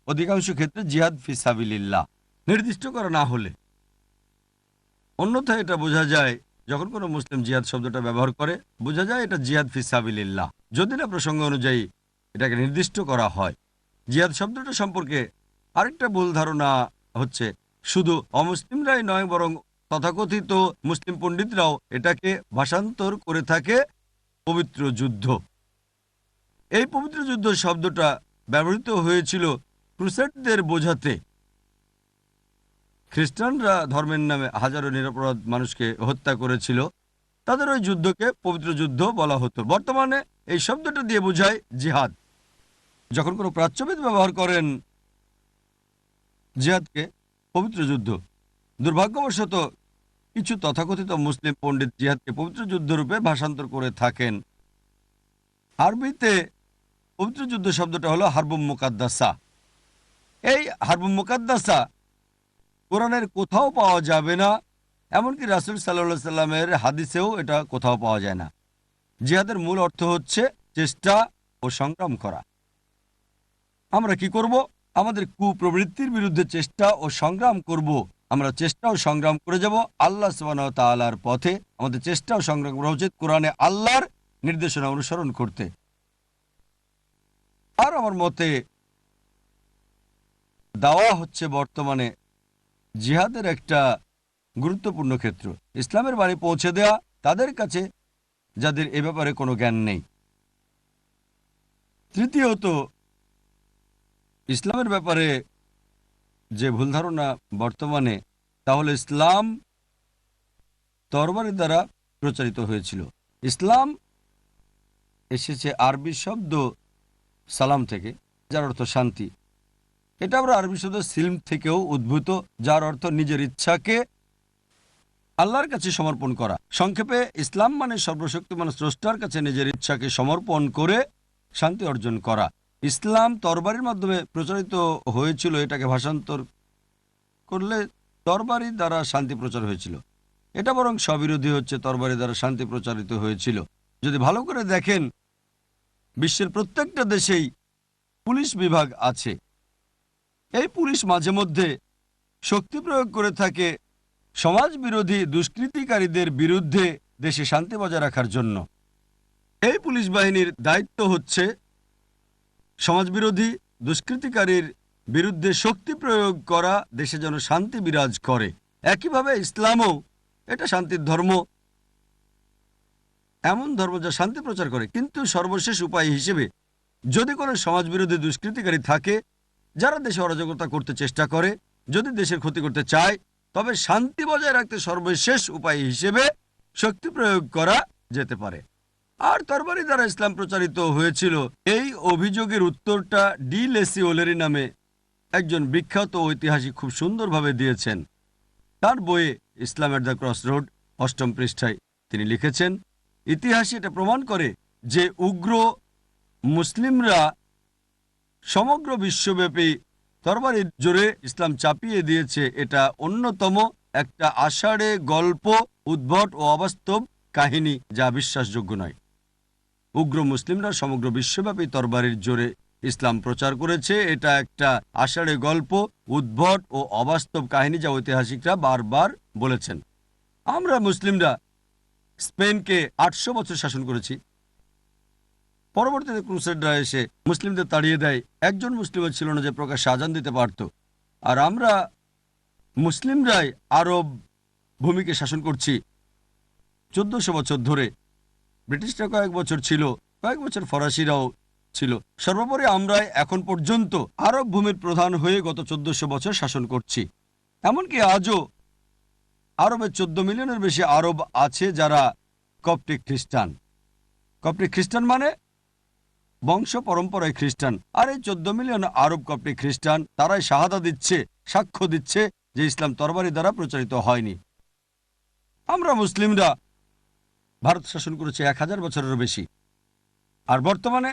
C: অধিকাংশ ক্ষেত্রে জিহাদ ফি সাবিলিল্লাহ, নির্দিষ্ট করা না হলে। অন্যথায় এটা বোঝা যায়, যখন কোনো মুসলিম জিহাদ শব্দটা ব্যবহার করে বোঝা যায় এটা জিহাদ ফি সাবিলিল্লাহ, যদি না প্রসঙ্গ অনুযায়ী এটাকে নির্দিষ্ট করা হয়। জিহাদ শব্দটা সম্পর্কে আরেকটা ভুল ধারণা হচ্ছে শুধু অমুসলিমরাই নয়, বরং তথাকথিত মুসলিম পণ্ডিতরাও এটাকে ভাষান্তর করে থাকে পবিত্র যুদ্ধ। এই পবিত্র যুদ্ধ শব্দটা ব্যবহৃত হয়েছিল ক্রুসেডদের বোঝাতে। খ্রিস্টানরা ধর্মের নামে হাজারো নিরপরাধ মানুষকে হত্যা করেছিল, তাদের ওই যুদ্ধকে পবিত্র যুদ্ধ বলা হতো। বর্তমানে এই শব্দটা দিয়ে বোঝায় জিহাদ। যখন কোনো প্রাচ্যবিদ ব্যবহার করেন জিহাদকে পবিত্র যুদ্ধ, দুর্ভাগ্যবশত কিছু তথাকথিত মুসলিম পণ্ডিত জিহাদকে পবিত্র যুদ্ধরূপে ভাষান্তর করে থাকেন। আরবিতে পবিত্র যুদ্ধ শব্দটা হলো হারবুম মুকাদ্দাসা। এই হারবুম মুকাদ্দাসা কোরআনের কোথাও পাওয়া যাবে না, এমনকি রাসূল সাল্লাল্লাহু সাল্লামের হাদিসেও এটা কোথাও পাওয়া যায় না। জিহাদের মূল অর্থ হচ্ছে চেষ্টা ও সংগ্রাম করা। আমরা কি করব? আমাদের কুপ্রবৃত্তির বিরুদ্ধে চেষ্টা ও সংগ্রাম করব। আমরা চেষ্টা ও সংগ্রাম করে যাব আল্লাহ সুবহানাহু ওয়া তাআলার পথে। আমাদের চেষ্টা ও সংগ্রাম করা উচিত কোরআনে আল্লাহর নির্দেশনা অনুসরণ করতে। আর আমার মতে দাওয়া হচ্ছে বর্তমানে জিহাদের একটা গুরুত্বপূর্ণ ক্ষেত্র। ইসলামের বাণী পৌঁছে দেয়া তাদের কাছে যাদের এ ব্যাপারে কোনো জ্ঞান নেই। তৃতীয়ত, ইসলামের ব্যাপারে যে ভুল ধারণা বর্তমানে, তাহলে ইসলাম তরবারির দ্বারা প্রচারিত হয়েছিল। ইসলাম এসেছে আরবি শব্দ সালাম থেকে, যার অর্থ শান্তি। এটা আমরা আরবি শব্দ সিলম থেকেও উদ্ভূত, যার অর্থ নিজের ইচ্ছাকে আল্লাহর কাছে সমর্পণ করা। সংক্ষেপে ইসলাম মানে সর্বশক্তিমান স্রষ্টার কাছে নিজের ইচ্ছাকে সমর্পণ করে শান্তি অর্জন করা। ইসলাম তরবারির মাধ্যমে প্রচারিত হয়েছিল, এটাকে ভাষান্তর করলে তরবারির দ্বারা শান্তি প্রচার হয়েছিল। এটা বরং স্ববিরোধী হচ্ছে, তরবারি দ্বারা শান্তি প্রচারিত হয়েছিল। যদি ভালো করে দেখেন, বিশ্বের প্রত্যেকটা দেশেই পুলিশ বিভাগ আছে। এই পুলিশ মাঝে মধ্যে শক্তি প্রয়োগ করে থাকে সমাজ বিরোধী দুষ্কৃতিকারীদের বিরুদ্ধে দেশে শান্তি বজায় রাখার জন্য। এই পুলিশ বাহিনীর দায়িত্ব হচ্ছে সমাজবিরোধী দুষ্কৃতিকারীর বিরুদ্ধে শক্তি প্রয়োগ করা, দেশে যেন শান্তি বিরাজ করে। একইভাবে ইসলামও এটা শান্তির ধর্ম, এমন ধর্ম যা শান্তি প্রচার করে। কিন্তু সর্বশেষ উপায় হিসেবে যদি কোনো সমাজবিরোধী দুষ্কৃতিকারী থাকে যারা দেশে অরাজকতা করতে চেষ্টা করে, যদি দেশের ক্ষতি করতে চায়, তবে শান্তি বজায় রাখতে সর্বশেষ উপায় হিসেবে শক্তি প্রয়োগ করা যেতে পারে। আর তরবারি দ্বারা ইসলাম প্রচারিত হয়েছিল, এই অভিযোগের উত্তরটা ডি লেসি ওলেরি নামে একজন বিখ্যাত ঐতিহাসিক খুব সুন্দরভাবে দিয়েছেন। তার বইয়ে ইসলাম এট দ্য ক্রস রোড ৮ম পৃষ্ঠায় তিনি লিখেছেন, ইতিহাসে এটা প্রমাণ করে যে উগ্র মুসলিমরা সমগ্র বিশ্বব্যাপী তরবারির জোরে ইসলাম চাপিয়ে দিয়েছে। এটা অন্যতম একটা আষাঢ়ে গল্প, উদ্ভট ও অবাস্তব কাহিনী, যা বিশ্বাসযোগ্য নয়। উগ্র মুসলিমরা সমগ্র বিশ্বব্যাপী তরবারির জোরে ইসলাম প্রচার করেছে। এটা একটা আষাঢ়ে গল্প, উদ্ভট ও অবাস্তব কাহিনী, যা ঐতিহাসিকরা বারবার বলেছেন। আমরা মুসলিমরা স্পেনকে ৮০০ বছর শাসন করেছি। পরবর্তীতে ক্রুসেডরা এসে মুসলিমদের তাড়িয়ে দেয়। একজন মুসলিমও ছিল না যে প্রকাশ্যে আজান দিতে পারত। আর আমরা মুসলিমরাই আরব ভূমিকে শাসন করছি ১৪০০ বছর ধরে। ব্রিটিশরা কয়েক বছর ছিল, কয়েক বছর ফরাসিরাও ছিল। সর্বোপরি আমরাই এখন পর্যন্ত আরব ভূমির প্রধান হয়ে গত ১৪০০ বছর শাসন করছি। এমনকি আজও আরবে ১৪ মিলিয়নের বেশি আরব আছে যারা কপ্টিক খ্রিস্টান। কপ্টিক খ্রিস্টান মানে বংশ পরম্পরায় খ্রিস্টান। আর এই ১৪ মিলিয়ন আরব কপ্টিক খ্রিস্টান, তারাই শাহাদা দিচ্ছে, সাক্ষ্য দিচ্ছে যে ইসলাম তরবারি দ্বারা প্রচারিত হয়নি। আমরা মুসলিমরা ভারত শাসন করেছে ১০০০ বছরেরও বেশি। আর বর্তমানে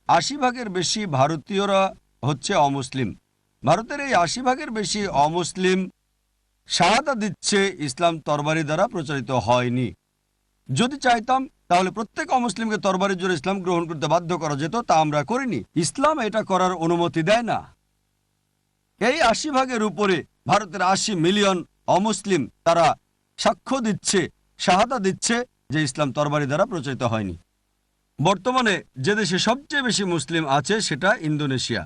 C: ৮০ ভাগের বেশি ভারতীয়রা হচ্ছে অমুসলিম। ভারতের এই ৮০ ভাগের বেশি অমুসলিম শাহাদা দিচ্ছে ইসলাম তরবারি দ্বারা প্রচারিত হয়নি। যদি চাইতাম তাহলে প্রত্যেক অমুসলিমকে তরবারির জোরে ইসলাম গ্রহণ করতে বাধ্য করা যেত, তা আমরা করিনি। ইসলাম এটা করার অনুমতি দেয় না। এই ৮০ ভাগের উপরে ভারতের ৮০ মিলিয়ন অমুসলিম, তারা সাক্ষ্য দিচ্ছে, শাহাদা দিচ্ছে যে ইসলাম তরবারি দ্বারা প্রচারিত হয়নি। বর্তমানে যে দেশে সবচেয়ে বেশি মুসলিম আছে সেটা ইন্দোনেশিয়া।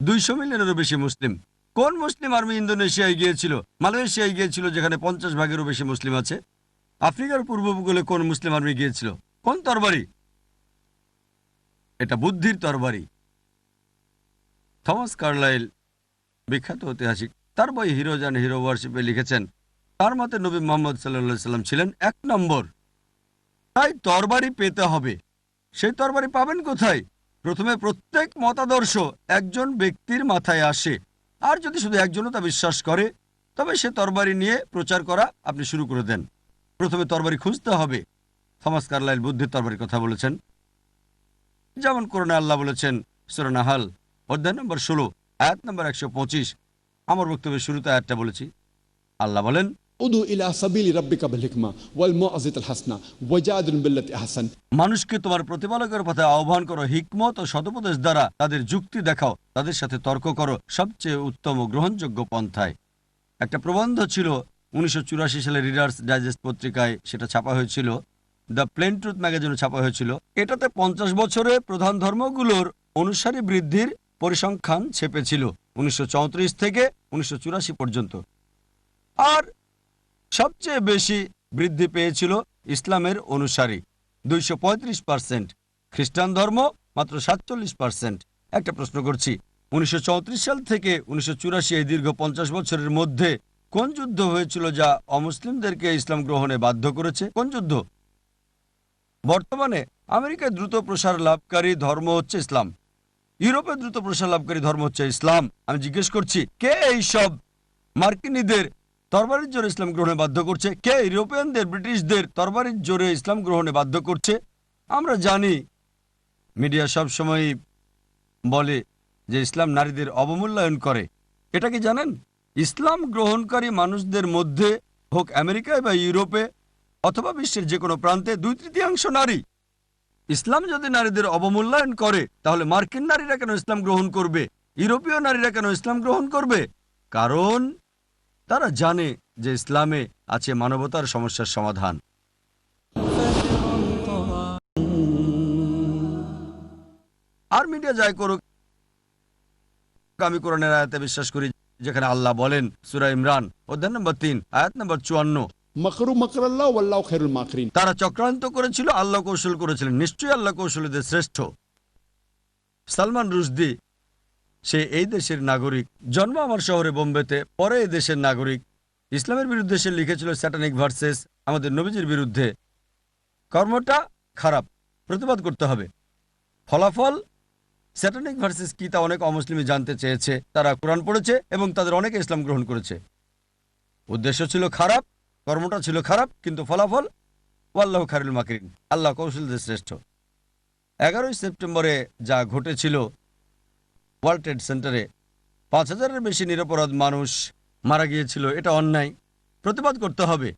C: ২০০ মিলিয়নেরও বেশি মুসলিম। কোন মুসলিম আর্মি ইন্দোনেশিয়ায় গিয়েছিল? মালয়েশিয়ায় গিয়েছিল, যেখানে ৫০ ভাগেরও বেশি মুসলিম আছে। আফ্রিকার পূর্ব উপকূলে কোন মুসলিম আর্মি গিয়েছিল? কোন তরবারি? এটা বুদ্ধির তরবারি। থমাস কার্লাইল, বিখ্যাত ঐতিহাসিক, তার বই হিরোজ অ্যান্ড হিরো ওয়ারশিপে লিখেছেন, তার মতে নবী মুহাম্মদ সাল্লাল্লাহু আলাইহি সাল্লাম ছিলেন ১ নম্বর। তাই তরবারি পেতে হবে। সেই তরবারি পাবেন কোথায়? প্রথমে প্রত্যেক মতাদর্শ একজন ব্যক্তির মাথায় আসে, আর যদি শুধু একজনও তা বিশ্বাস করে, তবে সে তরবারি নিয়ে প্রচার করা আপনি শুরু করে দেন। প্রথমে তরবারি খুঁজতে হবে। থমাস কার্লাইল বুদ্ধির তরবারির কথা বলেছেন, যেমন কোরআনে আল্লাহ বলেছেন সূরা নাহাল অধ্যায় নম্বর 16 আয়াত নম্বর 125। আমার বক্তব্যের শুরুতে আয়াতটা বলেছি। আল্লাহ বলেন,
A: উদু ইলা সাবিলি রাব্বিকা বিল হিকমা ওয়াল মুআযিতাল হাসানা ওয়াজাদিল বিল্লাতি আহসান।
C: মানুষকে তোমার প্রতিপালকের পথে আহ্বান করো, হিকমত ও সদুপদেশ দ্বারা তাদের যুক্তি দেখাও, তাদের সাথে তর্ক করো সবচেয়ে উত্তম ও গ্রহণযোগ্য পন্থায়। একটা প্রবন্ধ ছিল 1984 সালে রিডার্স ডাইজেস্ট পত্রিকায়, সেটা ছাপা হয়েছিল। দ্য প্লেন ট্রুথ ম্যাগাজিনে ছাপা হয়েছিল। এটাতে 50 বছরে প্রধান ধর্মগুলোর অনুসারী বৃদ্ধির পরিসংখ্যান ছেপেছিল 1934 থেকে 1984 পর্যন্ত। আর সবচেয়ে বেশি বৃদ্ধি পেয়েছিল ইসলামের অনুসারী 235%, খ্রিস্টান ধর্ম মাত্র 47%। একটা প্রশ্ন করছি, 1934 সাল থেকে 1984 এই দীর্ঘ 50 বছরের মধ্যে কোন যুদ্ধ হয়েছিল যা অমুসলিমদেরকে ইসলাম গ্রহণে বাধ্য করেছে? কোন যুদ্ধ? বর্তমানে আমেরিকায় দ্রুত প্রসার লাভকারী ধর্ম হচ্ছে ইসলাম, ইউরোপে দ্রুত প্রসার লাভকারী ধর্ম হচ্ছে ইসলাম। আমি জিজ্ঞেস করছি, কে এই সব মার্কিনীদের তরবারির জোরে ইসলাম গ্রহণে বাধ্য করছে? কে ইউরোপিয়ানদের, ব্রিটিশদের তরবারির জোরে ইসলাম গ্রহণে বাধ্য করছে? আমরা জানি মিডিয়া সব সময় বলে যে ইসলাম নারীদের অবমূল্যায়ন করে। এটা কি জানেন? ইসলাম গ্রহণকারী মানুষদের মধ্যে, হোক আমেরিকায় বা ইউরোপে অথবা বিশ্বের যে কোনো প্রান্তে, 2/3 নারী। ইসলাম যদি নারীদের অবমূল্যায়ন করে, তাহলে মার্কিন নারীরা কেন ইসলাম গ্রহণ করবে? ইউরোপীয় নারীরা কেন ইসলাম গ্রহণ করবে? কারণ তারা জানে যে ইসলামে আছে মানবতার সমস্যার সমাধান। আর মিডিয়া যাই করুক, আমি কোরআনের আয়াতে বিশ্বাস করি যেখানে আল্লাহ বলেন সূরা ইমরান অধ্যায় নম্বর 3 আয়াত নম্বর 54,
A: মাকরু মাকরাল্লাহ ওয়াল্লাহু খায়রুল মাকিরিন।
C: তারা চক্রান্ত করেছিল, আল্লাহ কৌশল করেছিলেন, নিশ্চয়ই আল্লাহ কৌশলীদের শ্রেষ্ঠ। সালমান রুশদি, সে এই দেশের নাগরিক, জন্ম আমার শহরে বোম্বেতে, পরে এই দেশের নাগরিক। ইসলামের বিরুদ্ধে সে লিখেছিল স্যাটানিক ভার্সেস, আমাদের নবীজির বিরুদ্ধে। কর্মটা খারাপ, প্রতিবাদ করতে হবে। ফলাফল স্যাটানিক ভার্সেস কি তা অনেক অমুসলিমই জানতে চেয়েছে। তারা কোরআন পড়েছে এবং তাদের অনেকে ইসলাম গ্রহণ করেছে। উদ্দেশ্য ছিল খারাপ, কর্মটা ছিল খারাপ, কিন্তু ফলাফল ওয়াল্লাহু খায়রুল মাকিরিন, আল্লাহ কৌশলদের শ্রেষ্ঠ। 11ই সেপ্টেম্বরে যা ঘটেছিল ওয়ার্ল্ড ট্রেড সেন্টারে, 5000-এর বেশি নিরপরাধ মানুষ মারা গিয়েছিল। এটা অন্যায়, প্রতিবাদ করতে হবে।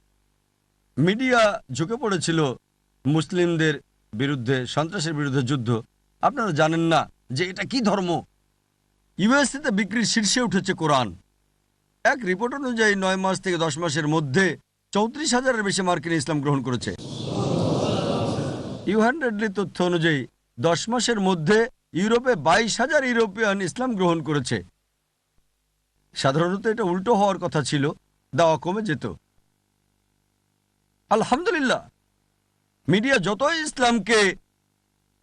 C: মিডিয়া ঝুঁকে পড়েছিল মুসলিমদের বিরুদ্ধে, সন্ত্রাসের বিরুদ্ধে যুদ্ধ। আপনারা জানেন না যে এটা কি ধর্ম। ইউএসএতে বিক্রির শীর্ষে উঠেছে কোরআন। এক রিপোর্ট অনুযায়ী 9 মাস থেকে 10 মাসের মধ্যে 34,000-এর বেশি মার্কিন ইসলাম গ্রহণ করেছে। ইউ100 তথ্য অনুযায়ী 10 মাসের মধ্যে ইউরোপে 22,000 ইউরোপিয়ান ইসলাম গ্রহণ করেছে। সাধারণত এটা উল্টো হওয়ার কথা ছিল, দাওয়া কমে যেত। আলহামদুলিল্লাহ, মিডিয়া যতই ইসলামকে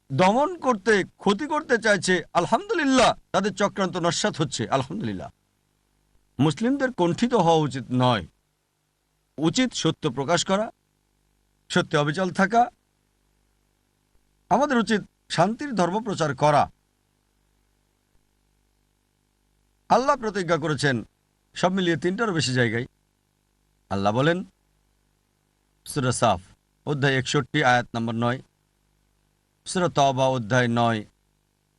C: দমন করতে, ক্ষতি করতে চাইছে, আলহামদুলিল্লাহ তাদের চক্রান্ত নস্যাৎ হচ্ছে। আলহামদুলিল্লাহ, মুসলিমদের কণ্ঠিত হওয়া উচিত নয়। উচিত সত্য প্রকাশ করা, সত্যে অবিচল থাকা। আমাদের উচিত শান্তির ধর্ম প্রচার করা। আল্লাহ প্রতিজ্ঞা করেছেন সব মিলিয়ে 3টারও বেশি জায়গায়। আল্লাহ বলেন সূরা সাফ অধ্যায় 61 আয়াত নম্বর 9, সূরা তাওবা অধ্যায় 9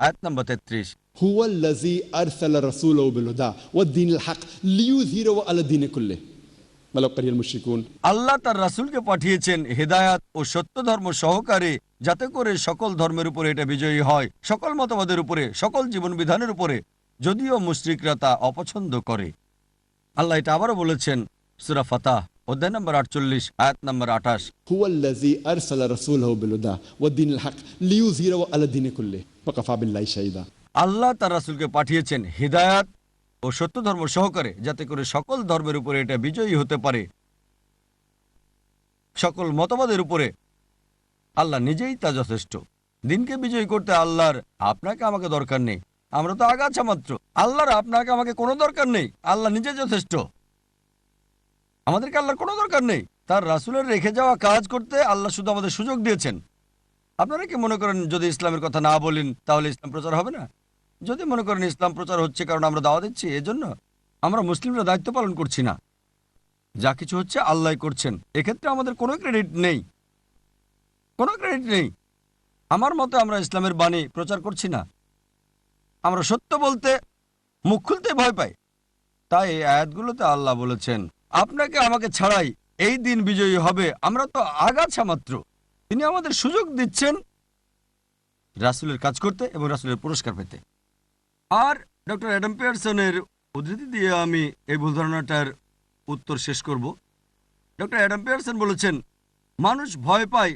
C: আয়াত নম্বর 33,
A: হুয়াল্লাযী আরসালা রাসূলাহু বিল হুদা ওয়াদ-দীনিল হক লিইয়ুযহিরাহু আলা দীনি কুল্লিহি ওয়ালাউ কারিহাল মুশরিকুন।
C: আল্লাহ তার রাসূলকে পাঠিয়েছেন হেদায়াত ও সত্য ধর্ম সহকারে, যাতে করে সকল ধর্মের উপরে এটা বিজয়ী হয়, সকল মতবাদের উপরে, সকল জীবন বিধানের উপরে, যদিও মুশরিকরা তা অপছন্দ করে। আল্লাহ এটা আবারও বলেছেন সূরা ফাতাহ অধ্যায় নম্বর 48 আয়াত নম্বর 28,
A: হুয়াল্লাযী আরসালা রাসূলাহু বিল হুদা ওয়াদ-দীনিল হক লিইয়ুযহিরাহু আলা দীনি কুল্লিহি ওয়া কাফা বিল্লাহি শাহীদা।
C: আল্লাহ তার রাসূলকে পাঠিয়েছেন হিদায়াত ও সত্য ধর্ম সহকারে, যাতে করে সকল ধর্মের উপরে এটা বিজয়ী হতে পারে, সকল মতবাদের উপরে। আল্লাহ নিজেই তা যথেষ্ট। দিনকে বিজয়ী করতে আল্লাহর আপনাকে আমাকে দরকার নেই, আমরা তো আগাছা মাত্র। আল্লাহর আপনাকে আমাকে কোনো দরকার নেই, আল্লাহ নিজে যথেষ্ট। আমাদেরকে আল্লাহর কোনো দরকার নেই। তার রাসূলের রেখে যাওয়া কাজ করতে আল্লাহ শুধু আমাদের সুযোগ দিয়েছেন। আপনারা কি মনে করেন যদি ইসলামের কথা না বলেন তাহলে ইসলাম প্রচার হবে না? যদি মনে করেন ইসলাম প্রচার হচ্ছে কারণ আমরা দাওয়া দিচ্ছি, এজন্য আমরা মুসলিমরা দায়িত্ব পালন করছি না, যা কিছু হচ্ছে আল্লাহ করছেন, এক্ষেত্রে আমাদের কোনো ক্রেডিট নেই, কোনো ক্রেডিট নেই। আমার মতে আমরা ইসলামের বাণী প্রচার করছি না, আমরা সত্য বলতে মুখ খুলতে ভয় পাই। তাই এই আয়াতগুলোতে আল্লাহ বলেছেন আপনাকে আমাকে ছাড়াই এই দিন বিজয়ী হবে। আমরা তো আগাছা মাত্র, তিনি আমাদের সুযোগ দিচ্ছেন রাসূলের কাজ করতে এবং রাসূলের পুরস্কার পেতে। আর ডক্টর অ্যাডাম পিয়ারসনের উদ্ধৃতি দিয়ে আমি এই ভুল ধারণাটার উত্তর শেষ করব। ডক্টর অ্যাডাম পিয়ারসন বলেছেন মানুষ ভয় পায়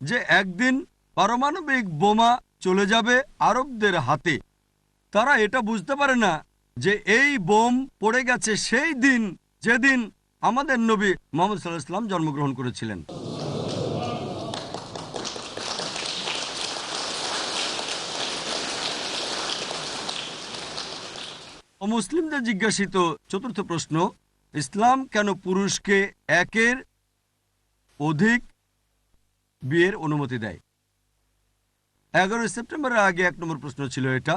C: যে একদিন পারমাণবিক বোমা চলে যাবে আরবদের হাতে। তারা এটা বুঝতে পারে না যে এই বোম পড়ে গেছে সেই দিন যেদিন আমাদের নবী মুহাম্মদ সাল্লাল্লাহু আলাইহি ওয়াসাল্লাম জন্মগ্রহণ করেছিলেন। মুসলিমদের জিজ্ঞাসিত চতুর্থ প্রশ্ন, ইসলাম কেন পুরুষকে একের অধিক বিয়ের অনুমতি দেয়? 11 সেপ্টেম্বরের আগে 1 নম্বর প্রশ্ন ছিল এটা,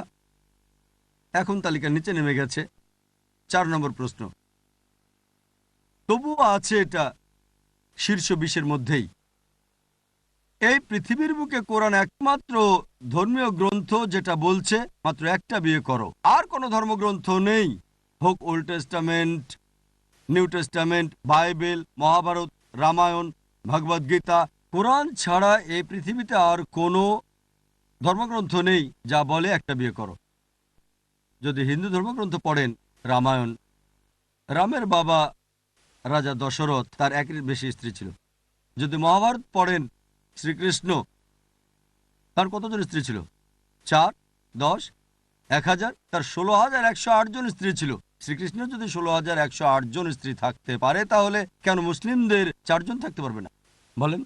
C: এখন তালিকার নিচে নেমে গেছে 4 নম্বর প্রশ্ন। তবুও আছে এটা শীর্ষ 20-এর মধ্যেই। এই পৃথিবীর বুকে কোরআন একমাত্র ধর্মীয় গ্রন্থ যেটা বলছে মাত্র একটা বিয়ে করো, আর কোনো ধর্মগ্রন্থ নেই, হোক Old Testament, New Testament, Bible, Mahabharata, Ramayana, Bhagavad Gita, Quran ছাড়া এই পৃথিবীতে আর কোনো ধর্মগ্রন্থ নেই যা বলে একটা বিয়ে করো। যদি হিন্দু ধর্মগ্রন্থ পড়েন রামায়ণ, রামের বাবা রাজা দশরথ, তার একের বেশি স্ত্রী ছিল। যদি মহাভারত পড়েন শ্রীকৃষ্ণ, তার কতজন স্ত্রী ছিল? 4, 10, 1000, তার 16,108 জন স্ত্রী ছিল। শ্রীকৃষ্ণের যদি 16,108 জন স্ত্রী থাকতে পারে, তাহলে কেন মুসলিমদের 4 জন থাকতে পারবে না বলেন?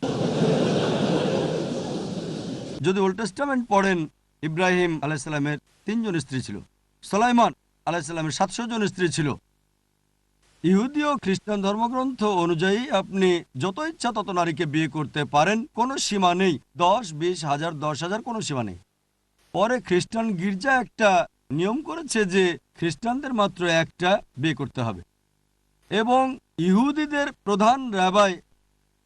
C: যদি ওল্ড টেস্টামেন্ট পড়েন, ইব্রাহিম আলাইহিস সালামের 3 জন স্ত্রী ছিল, সুলাইমান আলাইহিস সালামের 700 জন স্ত্রী ছিল। ইহুদি ও খ্রিস্টান ধর্মগ্রন্থ অনুযায়ী আপনি যত ইচ্ছা তত নারীকে বিয়ে করতে পারেন, কোনো সীমা নেই। 10, 20, 1000, 10,000 কোনো সীমা নেই। পরে খ্রিস্টান গির্জা একটা নিয়ম করেছে যে খ্রিস্টানদের মাত্র একটা বিয়ে করতে হবে, এবং ইহুদিদের প্রধান রাবাই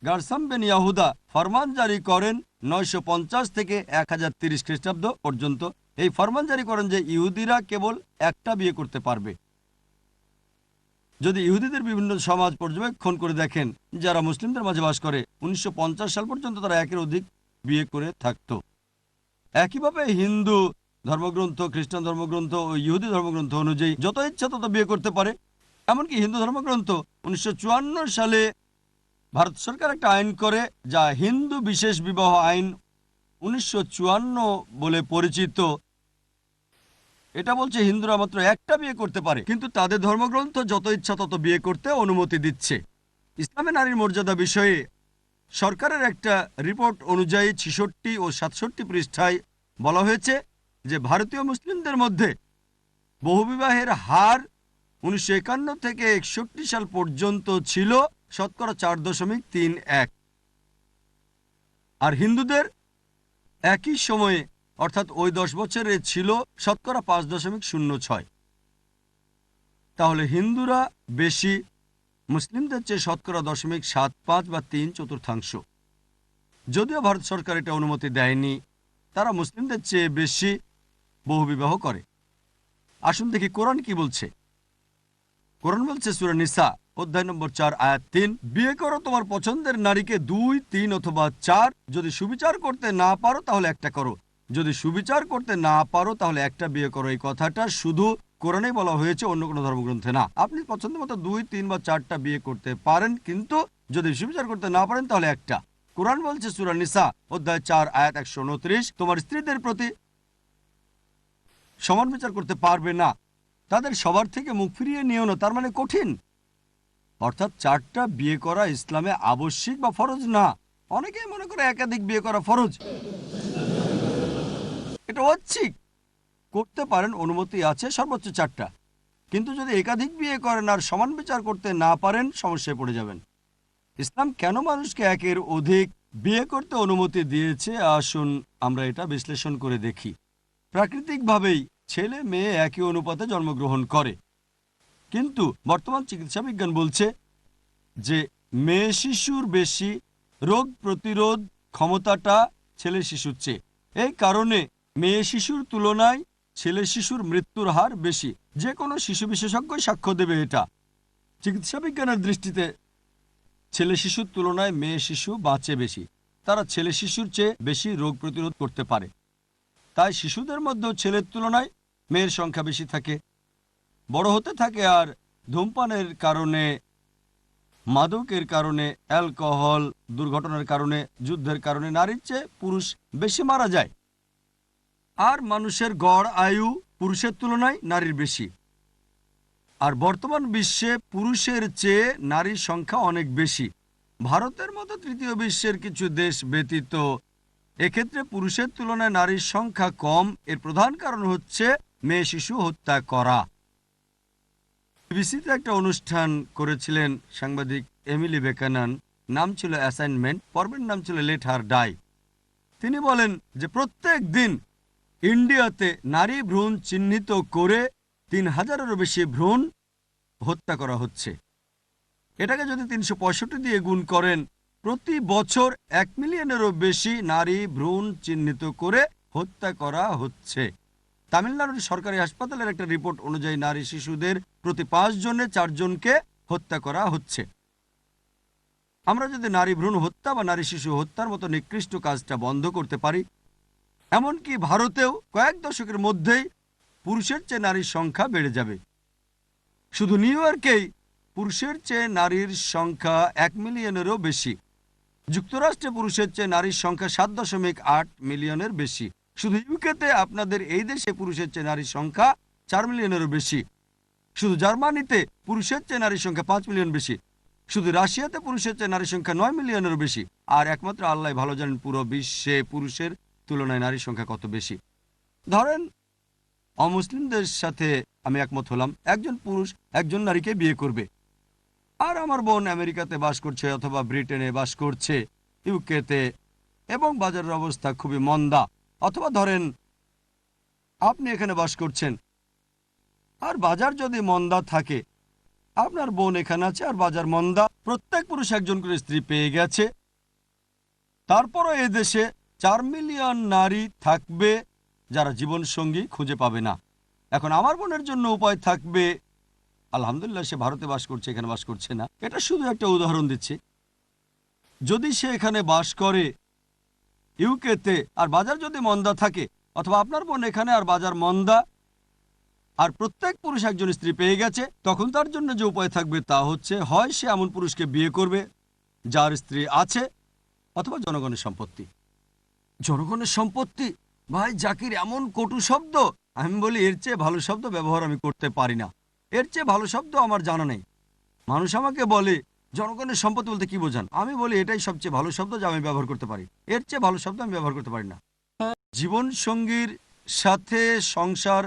C: গারসাম বেন ইয়াহুদা ফরমান জারি করেন 950 থেকে 1030 খ্রিস্টাব্দ পর্যন্ত। এই ফরমান জারি করেন যে ইহুদিরা কেবল একটা বিয়ে করতে পারবে। যদি ইহুদিদের বিভিন্ন সমাজ পর্যবেক্ষণ করে দেখেন যারা মুসলিমদের মাঝে বাস করে, 1950 সাল পর্যন্ত তারা একের অধিক বিয়ে করে থাকত। একইভাবে হিন্দু ধর্মগ্রন্থ, খ্রিস্টান ধর্মগ্রন্থ ও ইহুদি ধর্মগ্রন্থ অনুযায়ী যত ইচ্ছা তত বিয়ে করতে পারে। এমনকি হিন্দু ধর্মগ্রন্থ 1954 সালে ভারত সরকার একটা আইন করে, যা হিন্দু বিশেষ বিবাহ আইন 1954 বলে পরিচিত। এটা বলছে হিন্দুরা মাত্র একটা বিয়ে করতে পারে, কিন্তু তাদের ধর্মগ্রন্থ যত ইচ্ছা তত বিয়ে করতে অনুমতি দিচ্ছে। ইসলামে নারীর মর্যাদা বিষয়ে সরকারের একটা রিপোর্ট অনুযায়ী 66 ও 67 পৃষ্ঠায় বলা হয়েছে যে ভারতীয় মুসলিমদের মধ্যে বহুবিবাহের হার 1951 থেকে 61 সাল পর্যন্ত ছিল 4.31%, আর হিন্দুদের একই সময়ে অর্থাৎ ওই 10 বছরে ছিল 5.06%। তাহলে হিন্দুরা বেশি মুসলিমদের চেয়ে 0.75 বা 3/4। যদিও ভারত সরকার এটা অনুমতি দেয়নি, তারা মুসলিমদের চেয়ে বেশি বহুবিবাহ করে। আসুন দেখি কোরআন কি বলছে। কোরআন বলছে সূরা নিসা অধ্যায় নম্বর 4 আয়াত 3, বিয়ে করো তোমার পছন্দের নারীকে 2, 3 অথবা 4। যদি সুবিচার করতে না পারো তাহলে একটা করো। যদি সুবিচার করতে না পারো তাহলে একটা বিয়ে করো। এই কথাটা শুধু কোরআনে বলা হয়েছে, অন্য কোনো ধর্মগ্রন্থে না। আপনি পছন্দ মতো 2, 3 বা 4টা বিয়ে করতে পারেন, কিন্তু যদি সুবিচার করতে না পারেন তাহলে একটা। কোরআন বলছে সূরা নিসা অধ্যায় 4 আয়াত 129, তোমার স্ত্রীদের প্রতি সমান বিচার করতে পারবে না, তাদের সবার থেকে মুখ ফিরিয়ে নিও না। তার মানে কঠিন, অর্থাৎ 4টা বিয়ে করা ইসলামে আবশ্যিক বা ফরজ না। অনেকেই মনে করে একাধিক বিয়ে করা ফরজ। এটা ঐচ্ছিক, করতে পারেন, অনুমতি আছে সর্বোচ্চ 4টা। কিন্তু যদি একাধিক বিয়ে করেন আর সমান বিচার করতে না পারেন, সমস্যায় পড়ে যাবেন। ইসলাম কেন মানুষকে একের অধিক বিয়ে করতে অনুমতি দিয়েছে, আসুন আমরা এটা বিশ্লেষণ করে দেখি। প্রাকৃতিকভাবেই ছেলে মেয়ে একই অনুপাতে জন্মগ্রহণ করে, কিন্তু বর্তমান চিকিৎসা বিজ্ঞান বলছে যে মেয়ে শিশুর বেশি রোগ প্রতিরোধ ক্ষমতাটা ছেলে শিশুর চেয়ে। এই কারণে মেয়ে শিশুর তুলনায় ছেলে শিশুর মৃত্যুর হার বেশি। যে কোনো শিশু বিশেষজ্ঞই সাক্ষ্য দেবে এটা। চিকিৎসা বিজ্ঞানের দৃষ্টিতে ছেলে শিশুর তুলনায় মেয়ে শিশু বাঁচে বেশি। তারা ছেলে শিশুর চেয়ে বেশি রোগ প্রতিরোধ করতে পারে। তাই শিশুদের মধ্যেও ছেলের তুলনায় মেয়ের সংখ্যা বেশি থাকে, বড় হতে থাকে। আর ধূমপানের কারণে, মাদকের কারণে, অ্যালকোহল, দুর্ঘটনার কারণে, যুদ্ধের কারণে নারীর চেয়ে পুরুষ বেশি মারা যায়। আর মানুষের গড় আয়ু পুরুষের তুলনায় নারীর বেশি। আর বর্তমান বিশ্বে পুরুষের চেয়ে নারীর সংখ্যা অনেক বেশি। ভারতের মতো তৃতীয় বিশ্বের কিছু দেশ ব্যতীত এক্ষেত্রে পুরুষের তুলনায় নারীর সংখ্যা কম। এর প্রধান কারণ হচ্ছে মেয়ে শিশু হত্যা করা। বিবিসিতে একটা অনুষ্ঠান করেছিলেন সাংবাদিক এমিলি বেকানান, নাম ছিল অ্যাসাইনমেন্ট, পর্বের নাম ছিল লেট হার ডাই। তিনি বলেন যে প্রত্যেক দিন ইন্ডিয়াতে নারী ভ্রূণ চিহ্নিত করে ৩,০০০-এরও বেশি ভ্রূণ হত্যা করা হচ্ছে। এটাকে যদি ৩৬৫ দিয়ে গুণ করেন, প্রতি বছর ১ মিলিয়নেরও বেশি নারী ভ্রূণ চিহ্নিত করে হত্যা করা হচ্ছে। তামিলনাড়ুর সরকারি হাসপাতালের একটা রিপোর্ট অনুযায়ী নারী শিশুদের প্রতি ৫ জনে ৪ জনকে হত্যা করা হচ্ছে। আমরা যদি নারী ভ্রূণ হত্যা বা নারী শিশু হত্যার মতো নিকৃষ্ট কাজটা বন্ধ করতে পারি, এমনকি ভারতেও কয়েক দশকের মধ্যেই পুরুষের চেয়ে নারীর সংখ্যা বেড়ে যাবে। শুধু নিউ ইয়র্কেই পুরুষের চেয়ে নারীর সংখ্যা ১ মিলিয়নেরও বেশি। যুক্তরাষ্ট্রে পুরুষের চেয়ে নারীর সংখ্যা ৭.৮ মিলিয়নের বেশি। শুধু ইউকেতে, আপনাদের এই দেশে পুরুষের চেয়ে নারীর সংখ্যা ৪ মিলিয়নেরও বেশি। শুধু জার্মানিতে পুরুষের চেয়ে নারীর সংখ্যা ৫ মিলিয়ন বেশি। শুধু রাশিয়াতে পুরুষের চেয়ে নারীর সংখ্যা ৯ মিলিয়নেরও বেশি। আর একমাত্র আল্লাহ ভালো জানেন পুরো বিশ্বে পুরুষের তুলনায় নারীর সংখ্যা কত বেশি। ধরেন অমুসলিমদের সাথে আমি একমত হলাম, একজন পুরুষ একজন নারীকে বিয়ে করবে। আর আমার বোন আমেরিকাতে বাস করছে অথবা ব্রিটেনে বাস করছে, ইউকেতে, এবং বাজারের অবস্থা খুবই মন্দা। অথবা ধরেন আপনি এখানে বাস করছেন, আর বাজার যদি মন্দা থাকে, আপনার বোন এখানে আছে আর বাজার মন্দা, প্রত্যেক পুরুষ একজন করে স্ত্রী পেয়ে গেছে, তারপরও এই দেশে ৪ মিলিয়ন নারী থাকবে যারা জীবনসঙ্গী খুঁজে পাবে না। এখন আমার বোনের জন্য উপায় থাকবে, আলহামদুলিল্লাহ সে ভারতে বাস করছে, এখানে বাস করছে না, এটা শুধু একটা উদাহরণ দিচ্ছি। যদি সে এখানে বাস করে ইউকেতে, আর বাজার যদি মন্দা থাকে, অথবা আপনার বোন এখানে আর বাজার মন্দা, আর প্রত্যেক পুরুষ একজন স্ত্রী পেয়ে গেছে, তখন তার জন্য যে উপায় থাকবে তা হচ্ছে হয় সে এমন পুরুষকে বিয়ে করবে যার স্ত্রী আছে, অথবা জনগণের সম্পত্তি। জনগণের সম্পত্তি, ভাই জাকির, এমন কটু শব্দ! আমি বলি এর চেয়ে ভালো শব্দ ব্যবহার আমি করতে পারি না। এর চেয়ে ভালো শব্দ আমার জানা নেই। মানুষ আমাকে বলে জনগণের সম্পত্তি বলতে কি বোঝান? আমি বলি এটাই সবচেয়ে ভালো শব্দ যা আমি ব্যবহার করতে পারি। এর চেয়ে ভালো শব্দ আমি ব্যবহার করতে পারি না। জীবন সঙ্গীর সাথে সংসার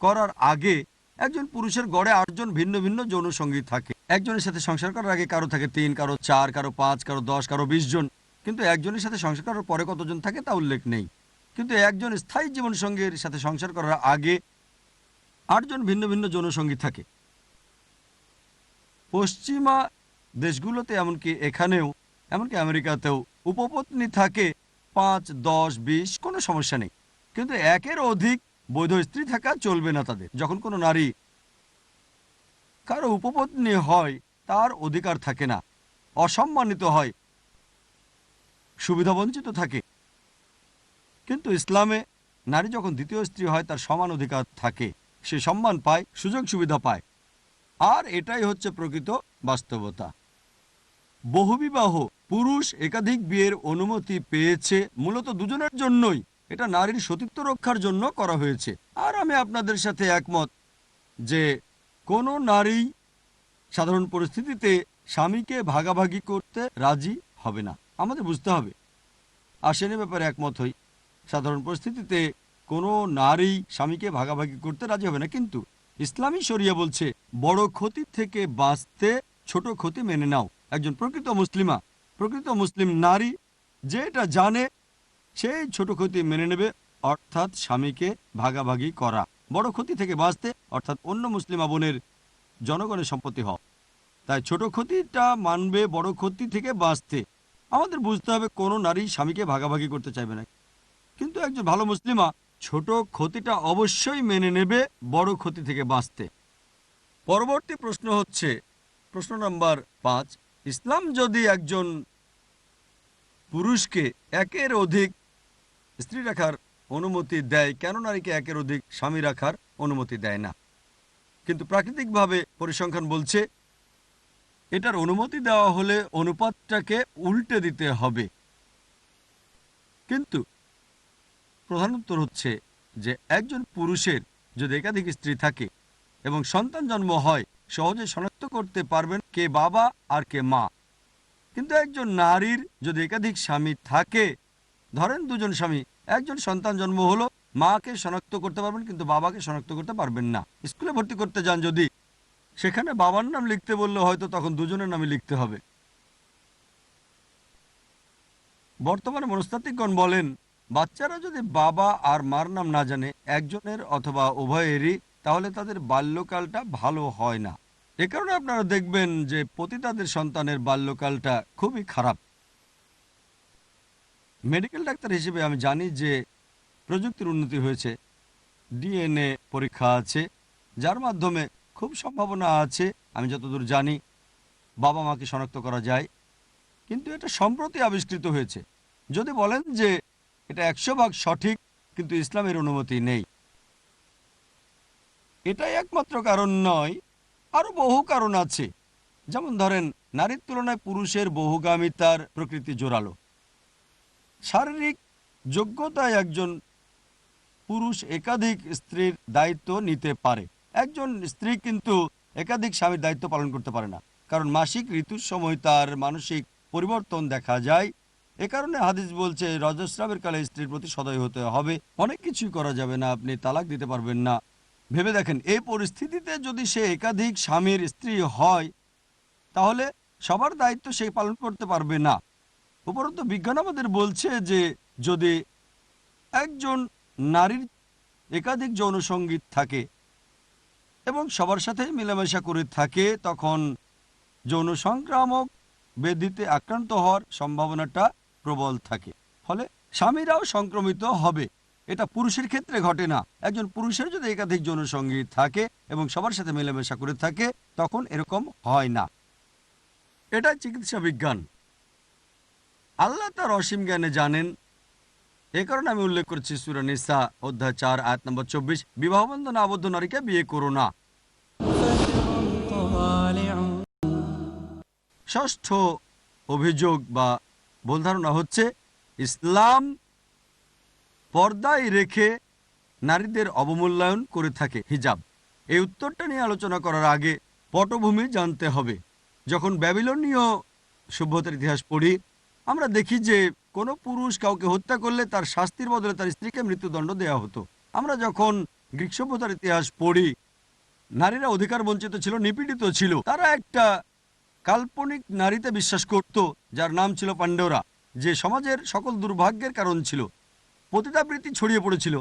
C: করার আগে একজন পুরুষের গড়ে ৮ জন ভিন্ন ভিন্ন যৌন সঙ্গী থাকে। একজনের সাথে সংসার করার আগে কারো থাকে ৩, কারো ৪, কারো ৫, কারো ১০, কারো ২০ জন। কিন্তু একজনের সাথে সংসার করার পরে কতজন থাকে তা উল্লেখ নেই। কিন্তু একজন স্থায়ী জীবন সঙ্গীর সাথে সংসার করার আগে ৮ জন ভিন্ন ভিন্ন যৌন সঙ্গী থাকে। পশ্চিমা দেশগুলোতে, এমনকি এখানেও, এমনকি আমেরিকাতেও উপপত্নী থাকে ৫, ১০, ২০, কোনো সমস্যা নেই। কিন্তু একের অধিক বৈধ স্ত্রী থাকা চলবে না তাদের। যখন কোনো নারী কারো উপপত্নী হয়, তার অধিকার থাকে না, অসম্মানিত হয়, সুবিধাবঞ্চিত থাকে। কিন্তু ইসলামে নারী যখন দ্বিতীয় স্ত্রী হয় তার সমান অধিকার থাকে, সে সম্মান পায়, সুযোগ সুবিধা পায়। আর এটাই হচ্ছে প্রকৃত বাস্তবতা। বহুবিবাহ, পুরুষ একাধিক বিয়ের অনুমতি পেয়েছে মূলত দুজনের জন্যই। এটা নারীর সতীত্ব রক্ষার জন্য করা হয়েছে। আর আমি আপনাদের সাথে একমত যে কোনো নারী সাধারণ পরিস্থিতিতে স্বামীকে ভাগাভাগি করতে রাজি হবে না। আমাদের বুঝতে হবে। আসেন এ ব্যাপারে একমত হই। সাধারণ পরিস্থিতিতে কোনো নারী স্বামীকে ভাগাভাগি করতে রাজি হবে না। কিন্তু ইসলামী শরিয়া বলছে বড় ক্ষতি থেকে বাঁচতে ছোট ক্ষতি মেনে নাও। একজন প্রকৃত মুসলিমা, প্রকৃত মুসলিম নারী যে এটা জানে, সেই ছোট ক্ষতি মেনে নেবে, অর্থাৎ স্বামীকে ভাগাভাগি করা। বড় ক্ষতি থেকে বাঁচতে, অর্থাৎ অন্য মুসলিমা বোনের জনগণের সম্পত্তি হওয়া। তাই ছোট ক্ষতিটা মানবে বড় ক্ষতি থেকে বাঁচতে। আমাদের বুঝতে হবে কোনো নারী স্বামীকে ভাগাভাগি করতে চাইবে না, কিন্তু একজন ভালো মুসলিমা ছোট ক্ষতিটা অবশ্যই মেনে নেবে বড় ক্ষতি থেকে বাঁচতে। পরবর্তী প্রশ্ন হচ্ছে প্রশ্ন নাম্বার 5, ইসলাম যদি একজন পুরুষকে একের অধিক স্ত্রী রাখার অনুমতি দেয়, কেন নারীকে একের অধিক স্বামী রাখার অনুমতি দেয় না? কিন্তু প্রাকৃতিকভাবে পরিসংখ্যান বলছে এটার অনুমতি দেওয়া হলে অনুপাতটাকে উল্টে দিতে হবে। কিন্তু প্রধান উত্তর হচ্ছে যে একজন পুরুষের যদি একাধিক স্ত্রী থাকে এবং সন্তান জন্ম হয়, সহজে শনাক্ত করতে পারবেন কে বাবা আর কে মা। কিন্তু একজন নারীর যদি একাধিক স্বামী থাকে, ধরেন দুজন স্বামী, একজন সন্তান জন্ম হলো, মাকে শনাক্ত করতে পারবেন কিন্তু বাবাকে শনাক্ত করতে পারবেন না। স্কুলে ভর্তি করতে যান যদি, সেখানে বাবার নাম লিখতে বললে হয়তো তখন দুজনের নামে লিখতে হবে। বর্তমানে মনস্তাত্ত্বিকগণ বলেন বাচ্চারা যদি বাবা আর মার নাম না জানে, একজনের অথবা উভয়েরই, তাহলে তাদের বাল্যকালটা ভালো হয় না। এ কারণে আপনারা দেখবেন যে পতিতাদের সন্তানের বাল্যকালটা খুবই খারাপ। মেডিকেল ডাক্তার হিসেবে আমি জানি যে প্রযুক্তির উন্নতি হয়েছে, ডিএনএ পরীক্ষা আছে, যার মাধ্যমে খুব সম্ভাবনা আছে, আমি যতদূর জানি, বাবা মাকে শনাক্ত করা যায়। কিন্তু এটা সম্প্রতি আবিষ্কৃত হয়েছে। যদি বলেন যে এটা 100% সঠিক, কিন্তু ইসলামের অনুমতি নেই, এটাই একমাত্র কারণ নয়, আরও বহু কারণ আছে। যেমন ধরেন নারীর তুলনায় পুরুষের বহুগামিতার প্রকৃতি জোরালো। শারীরিক যোগ্যতায় একজন পুরুষ একাধিক স্ত্রীর দায়িত্ব নিতে পারে, একজন স্ত্রী কিন্তু একাধিক স্বামীর দায়িত্ব পালন করতে পারে না, কারণ মাসিক ঋতুর সময় তার মানসিক পরিবর্তন দেখা যায়। এ কারণে হাদিস বলছে রজস্রাবের কালে স্ত্রীর প্রতি সদয় হতে হবে। অনেক কিছুই করা যাবে না, আপনি তালাক দিতে পারবেন না। ভেবে দেখেন এই পরিস্থিতিতে যদি সে একাধিক স্বামীর স্ত্রী হয়, তাহলে সবার দায়িত্ব সে পালন করতে পারবে না। উপরন্তু বিজ্ঞান আমাদের বলছে যে যদি একজন নারীর একাধিক যৌনসঙ্গী থাকে এবং সবার সাথে মেলামেশা করে থাকে, তখন যৌন সংক্রামক ব্যাধিতে আক্রান্ত হওয়ার সম্ভাবনাটা প্রবল থাকে। ফলে স্বামীরাও সংক্রমিত হবে। এটা পুরুষের ক্ষেত্রে ঘটে না। একজন পুরুষের যদি একাধিক যৌনসঙ্গী থাকে এবং সবার সাথে মেলামেশা করে থাকে, তখন এরকম হয় না। এটা চিকিৎসা বিজ্ঞান। আল্লাহ তার অসীম জ্ঞানে জানেন। এ কারণে আমি উল্লেখ করছি সূরা নিসা অধ্যায় 4 আয়াত নম্বর 24, বিবাহ বন্ধনে আবদ্ধ নারীকে বিয়ে করো না। ষষ্ঠ অভিযোগ বা ভুল ধারণা হচ্ছে ইসলাম পর্দায় রেখে নারীদের অবমূল্যায়ন করে থাকে, হিজাব। এই উত্তরটা নিয়ে আলোচনা করার আগে পটভূমি জানতে হবে। যখন ব্যাবিলনীয় সভ্যতার ইতিহাস পড়ি, আমরা দেখি যে কোনো পুরুষ কাউকে হত্যা করলে তার শাস্তির বদলে তার স্ত্রীকে মৃত্যুদণ্ড দেওয়া হতো। আমরা যখন গ্রিক সভ্যতার ইতিহাস পড়ি, নারীরা অধিকার বঞ্চিত ছিল, নিপীড়িত ছিল। তারা একটা কাল্পনিক নারীতে বিশ্বাস করত যার নাম ছিল পান্ডোরা, যে সমাজের সকল দুর্ভাগ্যের কারণ ছিল। পতিতাবৃত্তি ছড়িয়ে পড়েছিল।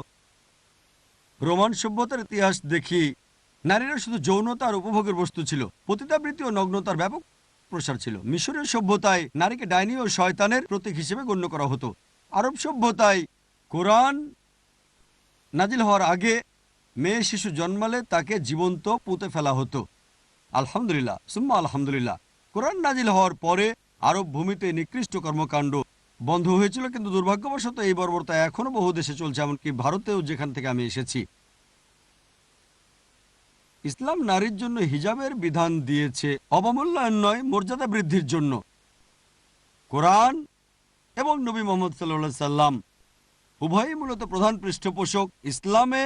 C: রোমান সভ্যতার ইতিহাস দেখি নারীরা শুধু যৌনতা আর উপভোগের বস্তু ছিল। পতিতাবৃত্তি ও নগ্নতার ব্যাপক প্রসার ছিল। মিশরীয় সভ্যতায় নারীকে ডাইনি ও শয়তানের প্রতীক হিসেবে গণ্য করা হতো। আরব সভ্যতায় কোরআন নাজিল হওয়ার আগে মেয়ে শিশু জন্মালে তাকে জীবন্ত পুঁতে ফেলা হতো। আলহামদুলিল্লাহ সুম্মা আলহামদুলিল্লাহ, কোরআন নাজিল হওয়ার পরে আরব ভূমিতে নিকৃষ্ট কর্মকাণ্ড বন্ধ হয়েছিল, কিন্তু দুর্ভাগ্যবশত এই বর্বরতা এখনো বহু দেশে চলছে, এমনকি ভারতেও, যেখান থেকে আমি এসেছি। ইসলাম নারীর জন্য হিজাবের বিধান দিয়েছে অবমূল্যায়ন নয়, মর্যাদা বৃদ্ধির জন্য। কোরআন এবং নবী মুহাম্মদ সাল্লাল্লাহু আলাইহি সাল্লাম উভয়ই মূলত প্রধান পৃষ্ঠপোষক ইসলামে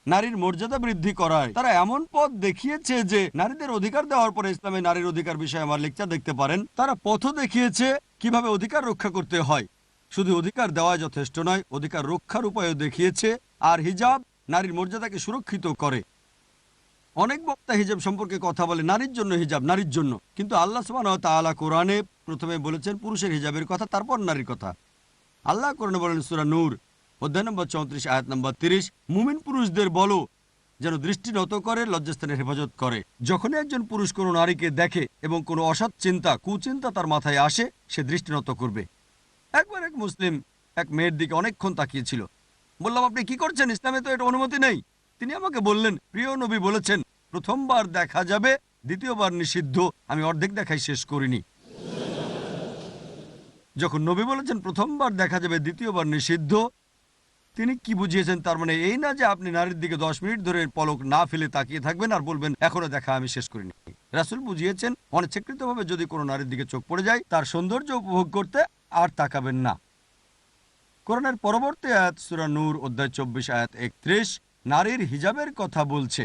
C: নারীর মর্যাদা বৃদ্ধি করায়। তারা এমন পথ দেখিয়েছে যে নারীদের অধিকার দেওয়ার পরে ইসলামে নারীর অধিকার বিষয়ে আমার লেকচার দেখতে পারেন। তারা পথও দেখিয়েছে কিভাবে অধিকার রক্ষা করতে হয়। শুধু অধিকার দেওয়া যথেষ্ট নয়, অধিকার রক্ষার উপায়ও দেখিয়েছে। আর হিজাব নারীর মর্যাদাকে সুরক্ষিত করে। অনেক বক্তা হিজাব সম্পর্কে কথা বলে, নারীর জন্য হিজাব, নারীর জন্য, কিন্তু আল্লাহ সুবহানাহু ওয়া তাআলা কোরআনে প্রথমে বলেছেন পুরুষের হিজাবের কথা, তারপর নারীর কথা। আল্লাহ কোরআনে বলেন সূরা নূর অধ্যায় নম্বর 34 আয়াত নম্বর 30, মুমিন পুরুষদের বলো যেন দৃষ্টি নত করে, লজ্জাস্থানের হেফাজত করে। যখনই একজন পুরুষ কোনো নারীকে দেখে এবং কোনো অসৎ চিন্তা, কুচিন্তা তার মাথায় আসে, সে দৃষ্টি নত করবে। একবার এক মুসলিম এক মেয়ের দিকে অনেকক্ষণ তাকিয়েছিল। বললাম, আপনি কি করছেন? ইসলামে তো এটা অনুমতি নেই। তিনি আমাকে বললেন, প্রিয় নবী বলেছেন প্রথমবার দেখা যাবে, দ্বিতীয়বার নিষিদ্ধ। আমি অর্ধেক দেখাই শেষ করিনি। যখন নবী বলেছেন প্রথমবার দেখা যাবে, দ্বিতীয়বার নিষিদ্ধ, তিনি কি বুঝিয়েছেন? তার মানে এই না যে আপনি নারীর দিকে 10 মিনিট ধরে পলক না ফেলে তাকিয়ে থাকবেন আর বলবেন এখনো দেখা আমি শেষ করিনি। রাসূল বুঝিয়েছেন অনিচ্ছাকৃতভাবে যদি কোনো নারীর দিকে চোখ পড়ে যায়, তার সৌন্দর্য উপভোগ করতে আর তাকাবেন না। কোরআনের পরবর্তী আয়াত সূরা নূর অধ্যায় 24 আয়াত 31 নারীর হিজাবের কথা বলছে।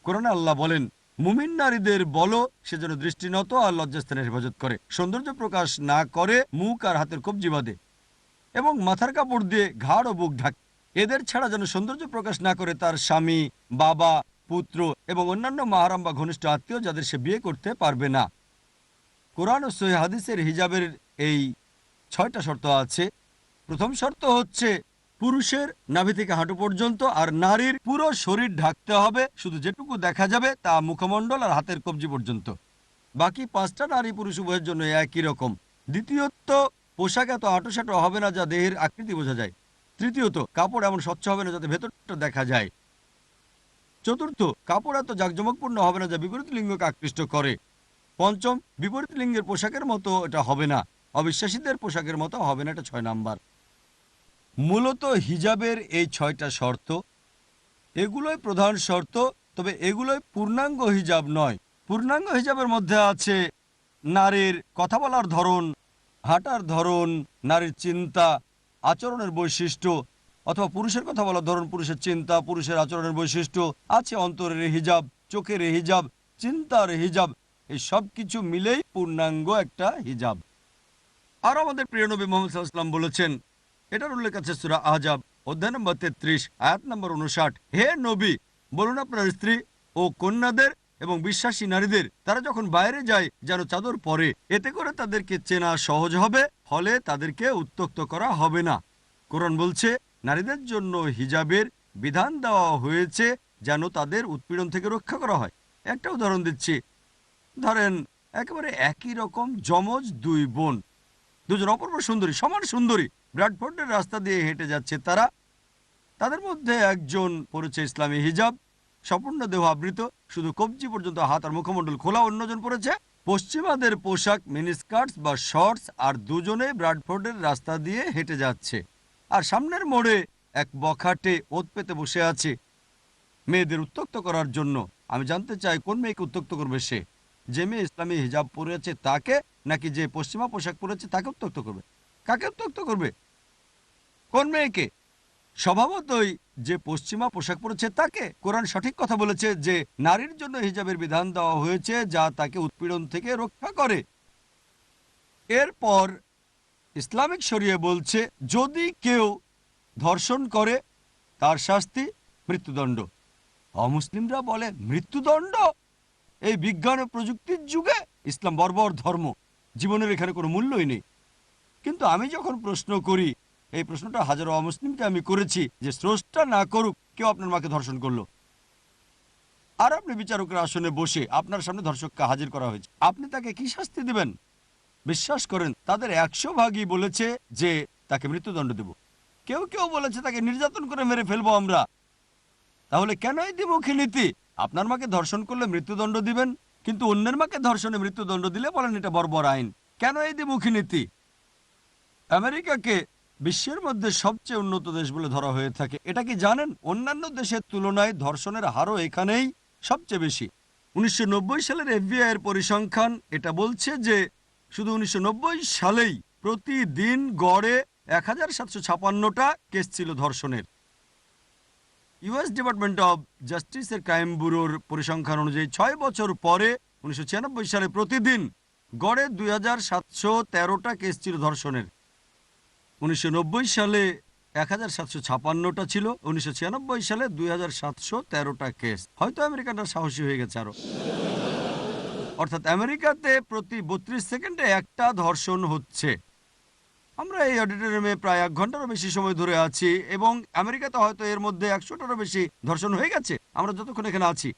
C: কোরআনে আল্লাহ বলেন, মুমিন নারীদের বলো সে যেন দৃষ্টিনত আর লজ্জাস্থানের হেফাজত করে, সৌন্দর্য প্রকাশ না করে, মুখ আর হাতের কবজি বাঁধে এবং মাথার কাপড় দিয়ে ঘাড় ও বুক ঢাকে। এদের ছাড়া যেন সৌন্দর্য প্রকাশ না করে তার স্বামী, বাবা, পুত্র এবং অন্যান্য মাহারাম বা ঘনিষ্ঠ আত্মীয় যাদের সে বিয়ে করতে পারবে না। কোরআন ও সহিহ হাদিসের হিজাবের এই 6টা শর্ত আছে। প্রথম শর্ত হচ্ছে পুরুষের নাভি থেকে হাঁটু পর্যন্ত আর নারীর পুরো শরীর ঢাকতে হবে, শুধু যেটুকু দেখা যাবে তা মুখমণ্ডল আর হাতের কবজি পর্যন্ত। বাকি 5টা নারী পুরুষ উভয়ের জন্য একই রকম। দ্বিতীয়ত, পোশাক এত আঁটোসাঁটো হবে না যা দেহের আকৃতি বোঝা যায়। তৃতীয়ত, কাপড় এমন স্বচ্ছ হবে না যাতে ভেতরটা দেখা যায়। চতুর্থ, কাপড় এত জাঁকজমকপূর্ণ হবে না যা বিপরীত লিঙ্গকে আকৃষ্ট করে। পঞ্চম, বিপরীত লিঙ্গের পোশাকের মতো এটা হবে না, অবিশ্বাসীদের পোশাকের মতো হবে না। এটা 6 নাম্বার। মূলত হিজাবের এই 6টা শর্ত, এগুলোই প্রধান শর্ত, তবে এগুলোই পূর্ণাঙ্গ হিজাব নয়। পূর্ণাঙ্গ হিজাবের মধ্যে আছে নারীর কথা বলার ধরন, হাঁটার ধরন, নারীর চিন্তা, আচরণের বৈশিষ্ট্য, অথবা পুরুষের কথা বলার ধরন, পুরুষের চিন্তা, পুরুষের আচরণের বৈশিষ্ট্য। আছে অন্তরের হিজাব, চোখের হিজাব, চিন্তার হিজাব। এই সব কিছু মিলেই পূর্ণাঙ্গ একটা হিজাব। আর আমাদের প্রিয় নবী মুহাম্মদ সাল্লাল্লাহু আলাইহি ওয়াসাল্লাম বলেছেন, এটার উল্লেখ আছে সূরা আহজাব অধ্যায় নম্বর 33 আয়াত নম্বর 59, হে নবী, বলুন আপনার স্ত্রী ও কন্যাদের এবং বিশ্বাসী নারীদের তারা যখন বাইরে যায় যেন চাদর পরে, এতে করে তাদেরকে চেনা সহজ হবে, ফলে তাদেরকে উত্ত্যক্ত করা হবে না। কোরআন বলছে নারীদের জন্য হিজাবের বিধান দেওয়া হয়েছে যেন তাদের উৎপীড়ন থেকে রক্ষা করা হয়। একটা উদাহরণ দিচ্ছি। ধরেন একেবারে একই রকম জমজ 2 বোন, দুজন অপূর্ব সুন্দরী, সমান সুন্দরী, ব্র্যাডফোর্ডের রাস্তা দিয়ে হেঁটে যাচ্ছে। তাদের মধ্যে একজন পরেছে ইসলামী হিজাব, সম্পূর্ণ দেহ আবৃত, শুধু কবজি পর্যন্ত হাত আর মুখমণ্ডল খোলা। অন্যজন পরেছে পশ্চিমাদের পোশাক, মিনিস্কার্টস বা শর্টস, আর দুজনে ব্র্যাডফোর্ডের রাস্তা দিয়ে হেঁটে যাচ্ছে। আর সামনের মোড়ে এক বখাটে ওত পেতে বসে আছে মেয়েদের উত্ত্যক্ত করার জন্য। আমি জানতে চাই কোন মেয়েকে উত্ত্যক্ত করবে সে? যে মেয়ে ইসলামী হিজাব পরেছে তাকে, নাকি যে পশ্চিমা পোশাক পরেছে তাকে উত্ত্যক্ত করবে? কাকে উত্ত্যক্ত করবে? কোন মেয়েকে? স্বভাবতই যে পশ্চিমা পোশাক পরেছে তাকে। কোরআন সঠিক কথা বলেছে যে নারীর জন্য হিজাবের বিধান দেওয়া হয়েছে যা তাকে উৎপীড়ন থেকে রক্ষা করে। এরপর ইসলামিক শরিয়া বলছে যদি কেউ ধর্ষণ করে তার শাস্তি মৃত্যুদণ্ড। অমুসলিমরা বলে মৃত্যুদণ্ড? এই বিজ্ঞান ও প্রযুক্তির যুগে ইসলাম বর্বর ধর্ম, জীবনের এখানে কোনো মূল্যই নেই। কিন্তু আমি যখন প্রশ্ন করি, এই প্রশ্নটা হাজারো অমুসলিমকে আমি করেছি যে স্রষ্টা না করুক কেউ আপনার মাকে ধর্ষণ করলো, আর আপনি বিচারকের আসনে বসে আপনার সামনে ধর্ষককে হাজির করা হয়েছে, আপনি তাকে কি শাস্তি দিবেন? বিশ্বাস করেন তাদের 100 ভাগই বলেছে যে তাকে মৃত্যুদণ্ড দেব। কেউ কেউ বলেছে তাকে নির্যাতন করে মেরে ফেলবো আমরা। তাহলে কেন এই দ্বিমুখী নীতি? আপনার মাকে ধর্ষণ করলে মৃত্যুদণ্ড দিবেন, কিন্তু অন্যের মাকে ধর্ষণে মৃত্যুদণ্ড দিলে বলেন এটা বর্বর আইন। কেন এই দ্বিমুখী নীতি? আমেরিকাকে বিশ্বের মধ্যে সবচেয়ে উন্নত দেশ বলে ধরা হয়ে থাকে। এটা কি জানেন? অন্যান্য দেশের তুলনায় ধর্ষণের হারও এখানেই সবচেয়ে বেশি। 1990 সালের FBI এর পরিসংখ্যান এটা বলছে যে শুধু 1990 সালেই প্রতিদিন গড়ে 1756টা কেস ছিল ধর্ষণের। US ডিপার্টমেন্ট অব জাস্টিসের ক্রাইম ব্যুরোর পরিসংখ্যান অনুযায়ী 6 বছর পরে 1996 সালে প্রতিদিন গড়ে 2713টা কেস ছিল ধর্ষণের। 1990 সালে 1756টা ছিল, 1996 সালে 2713টা কেস। হয়তো আমেরিকানরা সাহসী হয়ে গেছে আরো। অর্থাৎ আমেরিকাতে প্রতি 32 সেকেন্ডে একটা ধর্ষণ হচ্ছে। আমরা এই অডিটোরিয়ামে প্রায় 1 ঘন্টারও বেশি সময় ধরে আছি এবং আমেরিকাতে হয়তো এর মধ্যে 100টারও বেশি ধর্ষণ হয়ে গেছে। আমরা যতক্ষণ এখানে আছি,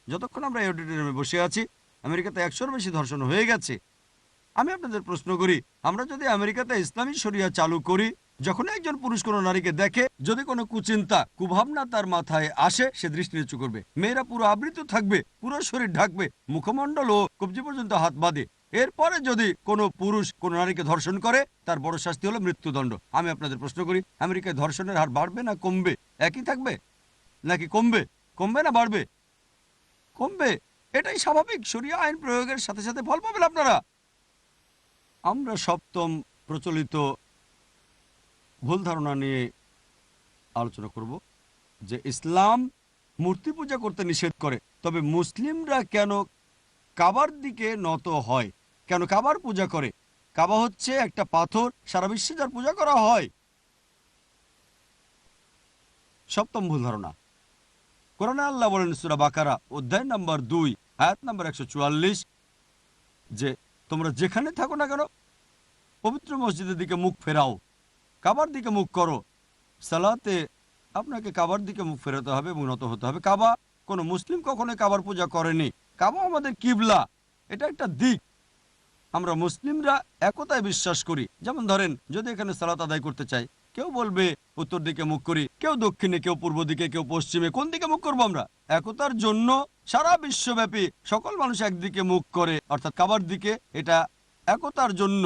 C: যতক্ষণ আমরা এই অডিটোরিয়ামে বসে আছি, আমেরিকাতে 100-র বেশি ধর্ষণ হয়ে গেছে। আমি আপনাদের প্রশ্ন করি, আমরা যদি আমেরিকাতে ইসলামী শরিয়া চালু করি, যখন একজন পুরুষ কোনো নারীকে দেখে, যদি কোনো কুচিন্তা কুভাবনা তার মাথায় আসে, সে দৃষ্টি নিচু করবে। মেয়েরা পুরো আবৃত থাকবে, পুরো শরীর ঢাকবে, মুখমণ্ডল ও কবজি পর্যন্ত হাত বাঁধে। এরপরে যদি কোনো পুরুষ কোনো নারীকে ধর্ষণ করে, তার বড় শাস্তি হলো মৃত্যুদণ্ড। আমি আপনাদের প্রশ্ন করি, আমেরিকায় ধর্ষণের হার বাড়বে না কমবে? একই থাকবে নাকি কমবে? কমবে না বাড়বে? কমবে। এটাই স্বাভাবিক। শরিয়া আইন প্রয়োগের সাথে সাথে ফল পাবেন আপনারা। আমরা সপ্তম প্রচলিত ভুল ধারণা নিয়ে আলোচনা করব যে ইসলাম মূর্তি পূজা করতে নিষেধ করে, তবে মুসলিমরা কেন কাবার দিকে নত হয়, কেন কাবার পূজা করে? কাবা হচ্ছে একটা পাথর, সারা বিশ্বে যার পূজা করা হয়। সপ্তম ভুল ধারণা। কোরআনে আল্লাহ বলেন সূরা বাকারা অধ্যায় নম্বর 2 আয়াত নম্বর 144 যে তোমরা যেখানে থাকো না কেন পবিত্র মসজিদের দিকে মুখ ফেরাও, কাবার দিকে মুখ করো। সালাতে আপনাকে কাবার দিকে মুখ ফেরাতে হবে এবং নত হতে হবে। কাবা কোনো মুসলিম কখনো কাবার পূজা করেনি। কাবা আমাদের কিবলা, এটা একটা দিক। আমরা মুসলিমরা একতায় বিশ্বাস করি। যেমন ধরেন, যদি এখানে সালাত আদায় করতে চাই, কেউ বলবে উত্তর দিকে মুখ করি, কেউ দক্ষিণে, কেউ পূর্ব দিকে, কেউ পশ্চিমে। কোন দিকে মুখ করবো আমরা? একতার জন্য সারা বিশ্বব্যাপী সকল মানুষ একদিকে মুখ করে, অর্থাৎ কাবার দিকে। এটা একতার জন্য।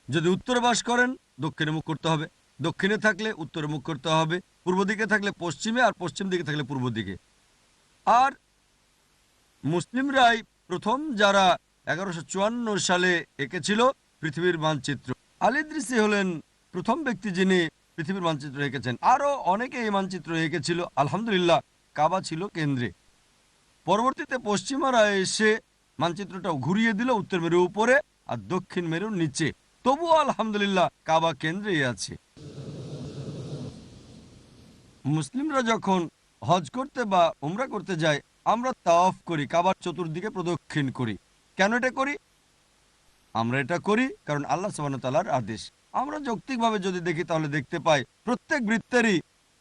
C: যদি উত্তরে বাস করেন, দক্ষিণে মুখ করতে হবে। দক্ষিণে থাকলে উত্তরে মুখ করতে হবে। পূর্ব দিকে থাকলে পশ্চিমে, আর পশ্চিম দিকে থাকলে পূর্ব দিকে। আর মুসলিমরাই প্রথম যারা 1154 সালে এঁকেছিল পৃথিবীর মানচিত্র। আল ইদ্রিসি হলেন প্রথম ব্যক্তি যিনি পৃথিবীর মানচিত্র এঁকেছেন। আরও অনেকে এই মানচিত্র এঁকেছিল। আলহামদুলিল্লাহ, কাবা ছিল কেন্দ্রে। পরবর্তীতে পশ্চিমারা এসে মানচিত্রটা ঘুরিয়ে দিল উত্তর মেরু উপরে আর দক্ষিণ মেরুর নিচে। তবুও আলহামদুলিল্লাহ কাবা কেন্দ্রেই আছে। মুসলিমরা যখন হজ করতে বা উমরা করতে যায়, আমরা তাওয়াফ করি, কাবার চতুর্দিকে প্রদক্ষিণ করি। কেন এটা করি? আমরা এটা করি কারণ আল্লাহ সুবহানাহু ওয়া তাআলার আদেশ। আমরা যৌক্তিকভাবে যদি দেখি তাহলে দেখতে পাই প্রত্যেক বৃত্তেরই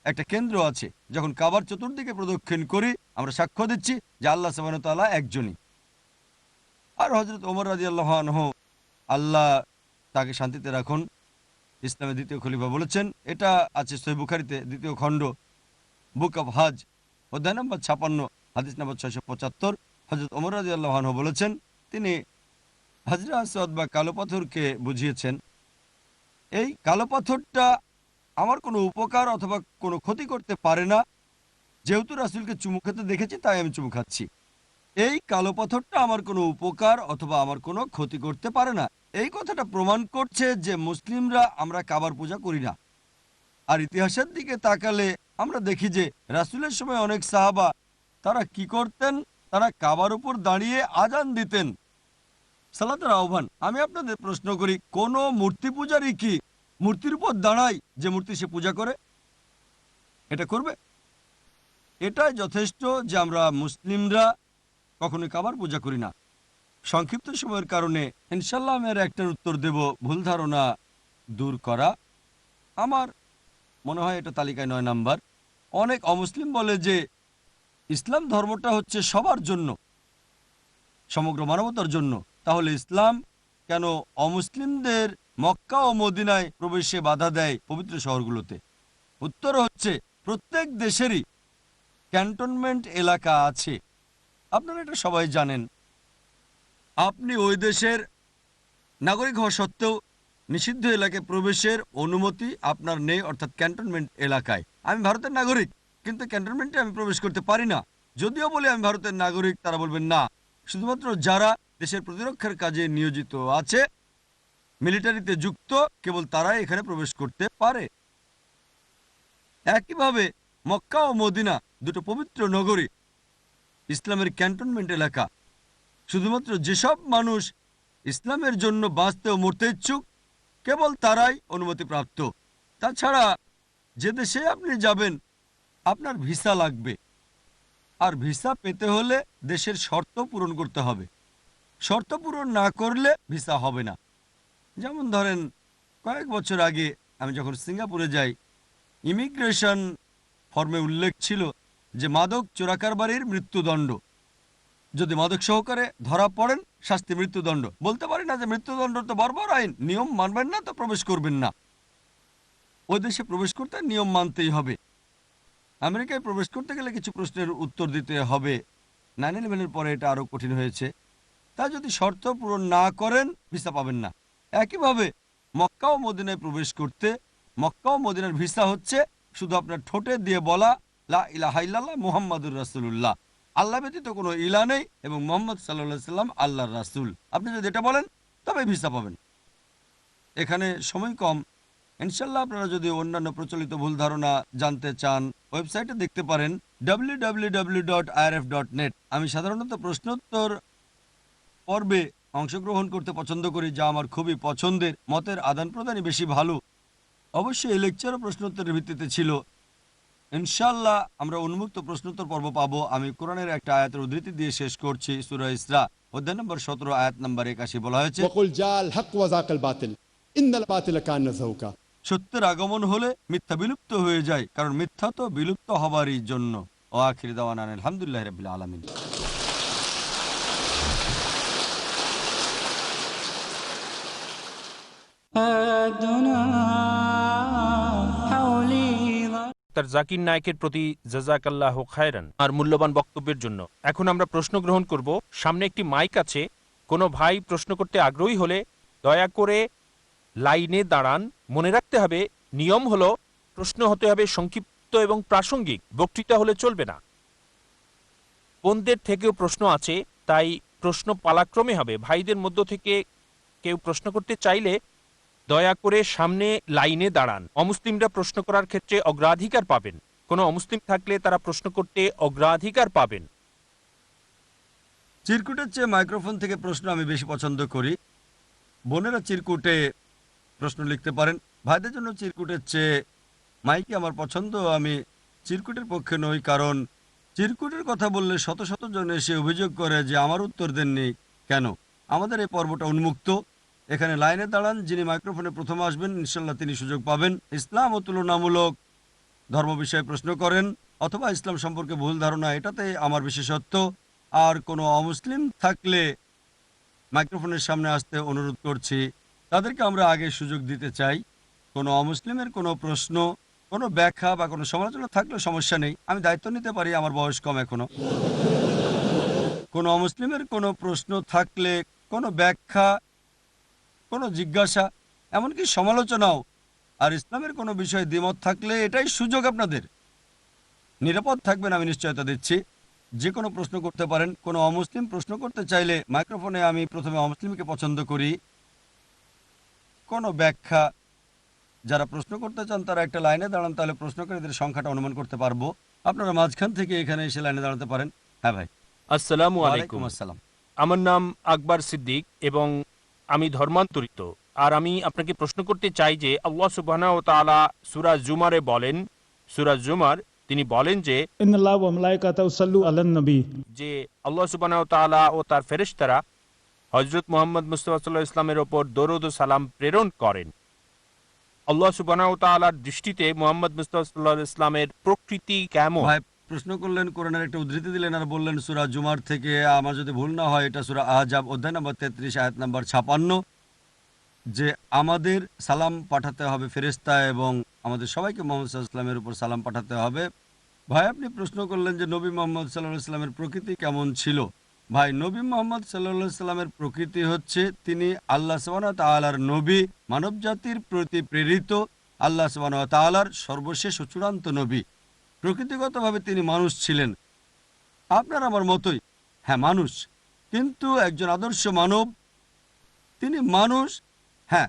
C: একটা কেন্দ্র আছে। যখন কাবার চতুর্দিকে প্রদক্ষিণ করি, আমরা সাক্ষ্য দিচ্ছি যে আল্লাহ সুবহানাহু ওয়া তাআলা একজনই। আর হযরত ওমর রাদিয়াল্লাহু আনহু, আল্লাহ তাকে শান্তিতে রাখুন, ইসলামের দ্বিতীয় খলিফা, বলেছেন, এটা আছে সহিহ বুখারীতে 2য় খণ্ড, বুক অফ হজ, অধ্যায় নম্বর 56, হাদিস নম্বর 675। হযরত ওমর রাদিয়াল্লাহু আনহু বলেছেন, তিনি হাজরা আসওয়াদ বা কালো পাথরকে বুঝিয়েছেন, এই কালো পাথরটা আমার কোনো উপকার অথবা কোনো ক্ষতি করতে পারে না। যেহেতু রাসূলকে চুমু খেতে দেখেছি, তাই আমি চুমু খাচ্ছি। এই কালো পাথরটা আমার কোনো উপকার অথবা আমার কোনো ক্ষতি করতে পারে না। এই কথাটা প্রমাণ করছে যে মুসলিমরা আমরা কাবার পূজা করি না। আর ইতিহাসের দিকে তাকালে আমরা দেখি যে রাসূলের সময় অনেক সাহাবা তারা কি করতেন? তারা কাবার উপর দাঁড়িয়ে আজান দিতেন, সালাতের আহ্বান। আমি আপনাদের প্রশ্ন করি, কোন মূর্তি পূজারই কি মূর্তির উপর দাঁড়ায় যে মূর্তি সে পূজা করে? এটা করবে? এটাই যথেষ্ট যে আমরা মুসলিমরা কখনোই কাবার পূজা করি না। সংক্ষিপ্ত সময়ের কারণে ইনশাল্লাহ আমি একটার উত্তর দেব, ভুল ধারণা দূর করা। আমার মনে হয় এটা তালিকায় 9 নাম্বার। অনেক অমুসলিম বলে যে ইসলাম ধর্মটা হচ্ছে সবার জন্য, সমগ্র মানবতার জন্য। তাহলে ইসলাম কেন অমুসলিমদের মক্কা ও মদিনায় প্রবেশে বাধা দেয় পবিত্র শহরগুলোতে? উত্তর হচ্ছে প্রত্যেক দেশেরই ক্যান্টনমেন্ট এলাকা আছে। আপনারা এটা সবাই জানেন। আপনি ওই দেশের নাগরিক হওয়া সত্ত্বেও নিষিদ্ধ এলাকায় প্রবেশের অনুমতি আপনার নেই, অর্থাৎ ক্যান্টনমেন্ট এলাকায়। আমি ভারতের নাগরিক, কিন্তু ক্যান্টনমেন্টে আমি প্রবেশ করতে পারি না। যদিও বলি আমি ভারতের নাগরিক, তারা বলবেন না, শুধুমাত্র যারা দেশের প্রতিরক্ষার কাজে নিয়োজিত আছে, মিলিটারিতে যুক্ত, কেবল তারাই এখানে প্রবেশ করতে পারে। একইভাবে মক্কা ও মদিনা দুটো পবিত্র নগরী, ইসলামের ক্যান্টনমেন্ট এলাকা। শুধুমাত্র যেসব মানুষ ইসলামের জন্য বাঁচতে ও মরতে ইচ্ছুক, কেবল তারাই অনুমতিপ্রাপ্ত। তাছাড়া যে দেশে আপনি যাবেন আপনার ভিসা লাগবে, আর ভিসা পেতে হলে দেশের শর্ত পূরণ করতে হবে। শর্ত পূরণ না করলে ভিসা হবে না। যেমন ধরেন, কয়েক বছর আগে আমি যখন সিঙ্গাপুরে যাই, ইমিগ্রেশন ফর্মে উল্লেখ ছিল যে মাদক চোরাকারবারির মৃত্যুদণ্ড। যদি মাদক সহকারে ধরা পড়েন শাস্তি মৃত্যুদণ্ড। বলতে পারি না যে মৃত্যুদণ্ড তো বর্বর আইন, নিয়ম মানবেন না তো প্রবেশ করবেন না। ওই দেশে প্রবেশ করতে নিয়ম মানতেই হবে। আমেরিকায় প্রবেশ করতে গেলে কিছু প্রশ্নের উত্তর দিতে হবে। 9/11-এর পরে এটা আরও কঠিন হয়েছে। তা যদি শর্ত পূরণ না করেন ভিসা পাবেন না। একইভাবে মক্কা ও মদিনায় প্রবেশ করতে মক্কা ও মদিনার ভিসা হচ্ছে শুধু আপনার ঠোঁটে দিয়ে বলা লা ইলাহা ইল্লাল্লাহ মুহাম্মাদুর রাসূলুল্লাহ, আল্লাহ ব্যতীত কোনো ইলা নেই এবং মুহাম্মদ সাল্লাল্লাহু আলাইহি সাল্লাম আল্লাহর রাসূল। আপনি যদি এটা বলেন তবে ভিসা পাবেন। এখানে সময় কম। ইনশাল্লাহ আপনারা যদি অন্যান্য প্রচলিত ভুল ধারণা জানতে চান ওয়েবসাইটে দেখতে পারেন www.irf.net। আমি সাধারণত প্রশ্নোত্তর পর্বে অংশগ্রহণ করতে পছন্দ করি, যা আমার খুবই পছন্দের। মতের আদান প্রদানই বেশি ভালো। অবশ্যই এই লেকচারও প্রশ্নোত্তরের ভিত্তিতে ছিল। ইনশাল্লাহ আমরা উন্মুক্ত প্রশ্নোত্তর পর্ব পাবো। আমি কোরআনের একটা আয়াতের উদ্ধৃতি দিয়ে শেষ করছি। সূরা ইসরা অধ্যায় নম্বর 17 আয়াত নম্বর 81 বলা হয়েছে,
A: ওয়াকুল জাল হক ওয়া যাকাল বাতিল ইন্নাল বাতিলা কানা যাহুকা।
C: সত্যের আগমন হলে মিথ্যা বিলুপ্ত হয়ে যায়, কারণ মিথ্যা তো বিলুপ্ত হবারই জন্য। ও আখির দাওয়ানা আলহামদুলিল্লাহি রাব্বিল আলামিন।
B: ডাক্তার জাকির নায়েকের প্রতি জাযাকাল্লাহু খায়রান আর মূল্যবান বক্তব্যের জন্য। এখন আমরা প্রশ্ন গ্রহণ করব। সামনে একটি মাইক আছে। কোনো ভাই প্রশ্ন করতে আগ্রহী হলে দয়া করে লাইনে দাঁড়ান। মনে রাখতে হবে নিয়ম হলো প্রশ্ন হতে হবে সংক্ষিপ্ত এবং প্রাসঙ্গিক, বক্তৃতা হলে চলবে না। বোনদের থেকেও প্রশ্ন আছে, তাই প্রশ্ন পালাক্রমে হবে। ভাইদের মধ্য থেকে কেউ প্রশ্ন করতে চাইলে দয়া করে সামনে লাইনে দাঁড়ান। অমুসলিমরা প্রশ্ন করার ক্ষেত্রে অগ্রাধিকার পাবেন। কোনো অমুসলিম থাকলে তারা প্রশ্ন করতে অগ্রাধিকার পাবেন।
C: চিরকুটের চেয়ে মাইক্রোফোন থেকে প্রশ্ন আমি বেশি পছন্দ করি। বোনেরা চিরকুটে প্রশ্ন লিখতে পারেন। ভাইদের জন্য চিরকুটের চেয়ে মাইকে আমার পছন্দ। আমি চিরকুটের পক্ষে নই, কারণ চিরকুটের কথা বললে শত শত জন এসে অভিযোগ করে যে আমার উত্তর দেননি কেন। আমাদের এই পর্বটা উন্মুক্ত। এখানে লাইনে দাঁড়ান। যিনি মাইক্রোফোনে প্রথম আসবেন ইনশাল্লাহ তিনি সুযোগ পাবেন। ইসলাম ও তুলনামূলক ধর্ম বিষয়ে প্রশ্ন করেন অথবা ইসলাম সম্পর্কে ভুল ধারণা, এটাতে আমার বিশেষত্ব। আর কোনো অমুসলিম থাকলে মাইক্রোফোনের সামনে আসতে অনুরোধ করছি। তাদেরকে আমরা আগে সুযোগ দিতে চাই। কোনো অমুসলিমের কোনো প্রশ্ন, কোনো ব্যাখ্যা বা কোনো সমালোচনা থাকলে সমস্যা নেই, আমি দায়িত্ব নিতে পারি, আমার বয়স কম এখনো। কোনো অমুসলিমের কোনো প্রশ্ন থাকলে, কোনো ব্যাখ্যা, কোনো জিজ্ঞাসা, এমনকি সমালোচনাও, আর ইসলামের কোনো বিষয়ে দ্বিমত থাকলে এটাই সুযোগ আপনাদের। নিরাপদ থাকবেন আমি নিশ্চয়তা দিচ্ছি। যে কোনো প্রশ্ন করতে পারেন। কোনো অমুসলিম প্রশ্ন করতে চাইলে মাইক্রোফোনে আমি প্রথমে অমুসলিমকে পছন্দ করি। কোনো ব্যাখ্যা, যারা প্রশ্ন করতে চান তারা একটা লাইনে দাঁড়ান, তাহলে প্রশ্নকারীদের সংখ্যাটা অনুমান করতে পারবো। আপনারা মাঝখান থেকে এখানে এসে লাইনে দাঁড়াতে পারেন। হ্যাঁ ভাই।
B: আসসালামু আলাইকুম।
C: ওয়ালাইকুম আসসালাম।
B: আমার নাম আকবর সিদ্দিক এবং আমি ধর্মান্তরিত। আর আমি আপনাকে প্রশ্ন করতে চাই যে আল্লাহ সুবহানাহু ওয়া তাআলা সূরা জুমারে বলেন, সূরা জুমার তিনি বলেন যে
D: ইন্নাল্লাহা ওয়া মালাইকাতাহু ইউসাল্লু আলান নবী,
B: যে আল্লাহ সুবহানাহু ওয়া তাআলা ও তার ফেরেশতারা হযরত মুহাম্মদ মুস্তাফা সাল্লাল্লাহু আলাইহি ওয়াসাল্লামের উপর দরুদ ও সালাম প্রেরণ করেন। আল্লাহ সুবহানাহু ওয়া তাআলার দৃষ্টিতে মুহাম্মদ মুস্তাফা সাল্লাল্লাহু আলাইহি ওয়াসাল্লামের প্রকৃতি কেমন?
C: ভাই প্রশ্ন করলেন, কোরআনের একটা উদ্ধৃতি দিলেন আর বললেন সূরা জুমার থেকে। আমার যদি ভুল না হয় এটা সূরা আহজাব অধ্যায় নম্বর 33 আয়াত নম্বর 56, যে আমাদের সালাম পাঠাতে হবে ফেরেশতা এবং আমাদের সবাইকে মুহাম্মদ সাল্লাল্লাহু আলাইহি ওয়াসাল্লামের উপর সালাম পাঠাতে হবে। ভাই আপনি প্রশ্ন করলেন যে নবী মুহাম্মদ সাল্লাল্লাহু আলাইহি ওয়াসাল্লামের প্রকৃতি কেমন ছিল। ভাই নবী মুহাম্মদ সাল্লাল্লাহু আলাইহি ওয়াসাল্লামের প্রকৃতি হচ্ছে তিনি আল্লাহ সুবহানাহু ওয়া তাআলার নবী, মানব জাতির প্রতি প্রেরিত আল্লাহ সুবহানাহু ওয়া তাআলার সর্বশেষ ও চূড়ান্ত নবী। প্রকৃতিগতভাবে তিনি মানুষ ছিলেন, আপনার আমার মতোই। হ্যাঁ মানুষ, কিন্তু একজন আদর্শ মানব। তিনি মানুষ, হ্যাঁ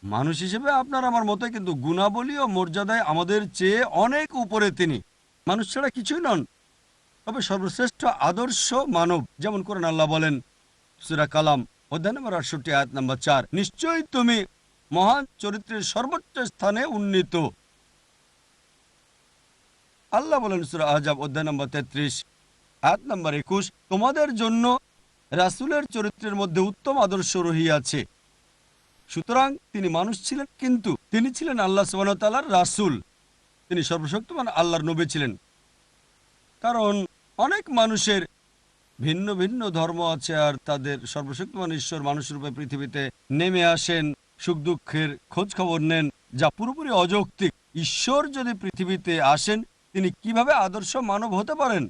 C: মানুষ হিসেবে আপনার আমার মতোই, কিন্তু গুণাবলী ও মর্যাদায় আমাদের চেয়ে অনেক উপরে তিনি। মানুষ ছাড়া কিছুই নন, তবে সর্বশ্রেষ্ঠ আদর্শ মানব। যেমন কোরআন আল্লাহ বলেন সূরা কালাম অধ্যায় নম্বর 68 আয়াত নম্বর 4, নিশ্চয়ই তুমি মহান চরিত্রের সর্বোচ্চ স্থানে উন্নীত। আল্লাহ বলেন সূরা আহজাব অধ্যায় নম্বর 33 আয়াত নম্বর 21, তোমাদের জন্য রাসূলের চরিত্রের মধ্যে উত্তম আদর্শ রহিয়াছে। সুতরাং তিনি মানুষ ছিলেন, কিন্তু তিনি ছিলেন আল্লাহ সুবহানাহু ওয়া তাআলার রাসূল। তিনি সর্বশক্তিমান আল্লাহর নবী ছিলেন। কারণ অনেক মানুষের ভিন্ন ভিন্ন ধর্ম আছে, আর তাদের সর্বশক্তিমান ঈশ্বর মানুষরূপে পৃথিবীতে নেমে আসেন, সুখ দুঃখের খোঁজ খবর নেন, যা পুরোপুরি অযৌক্তিক। ঈশ্বর যদি পৃথিবীতে আসেন, তিনি কিভাবে আদর্শ মানব হতে পারেন?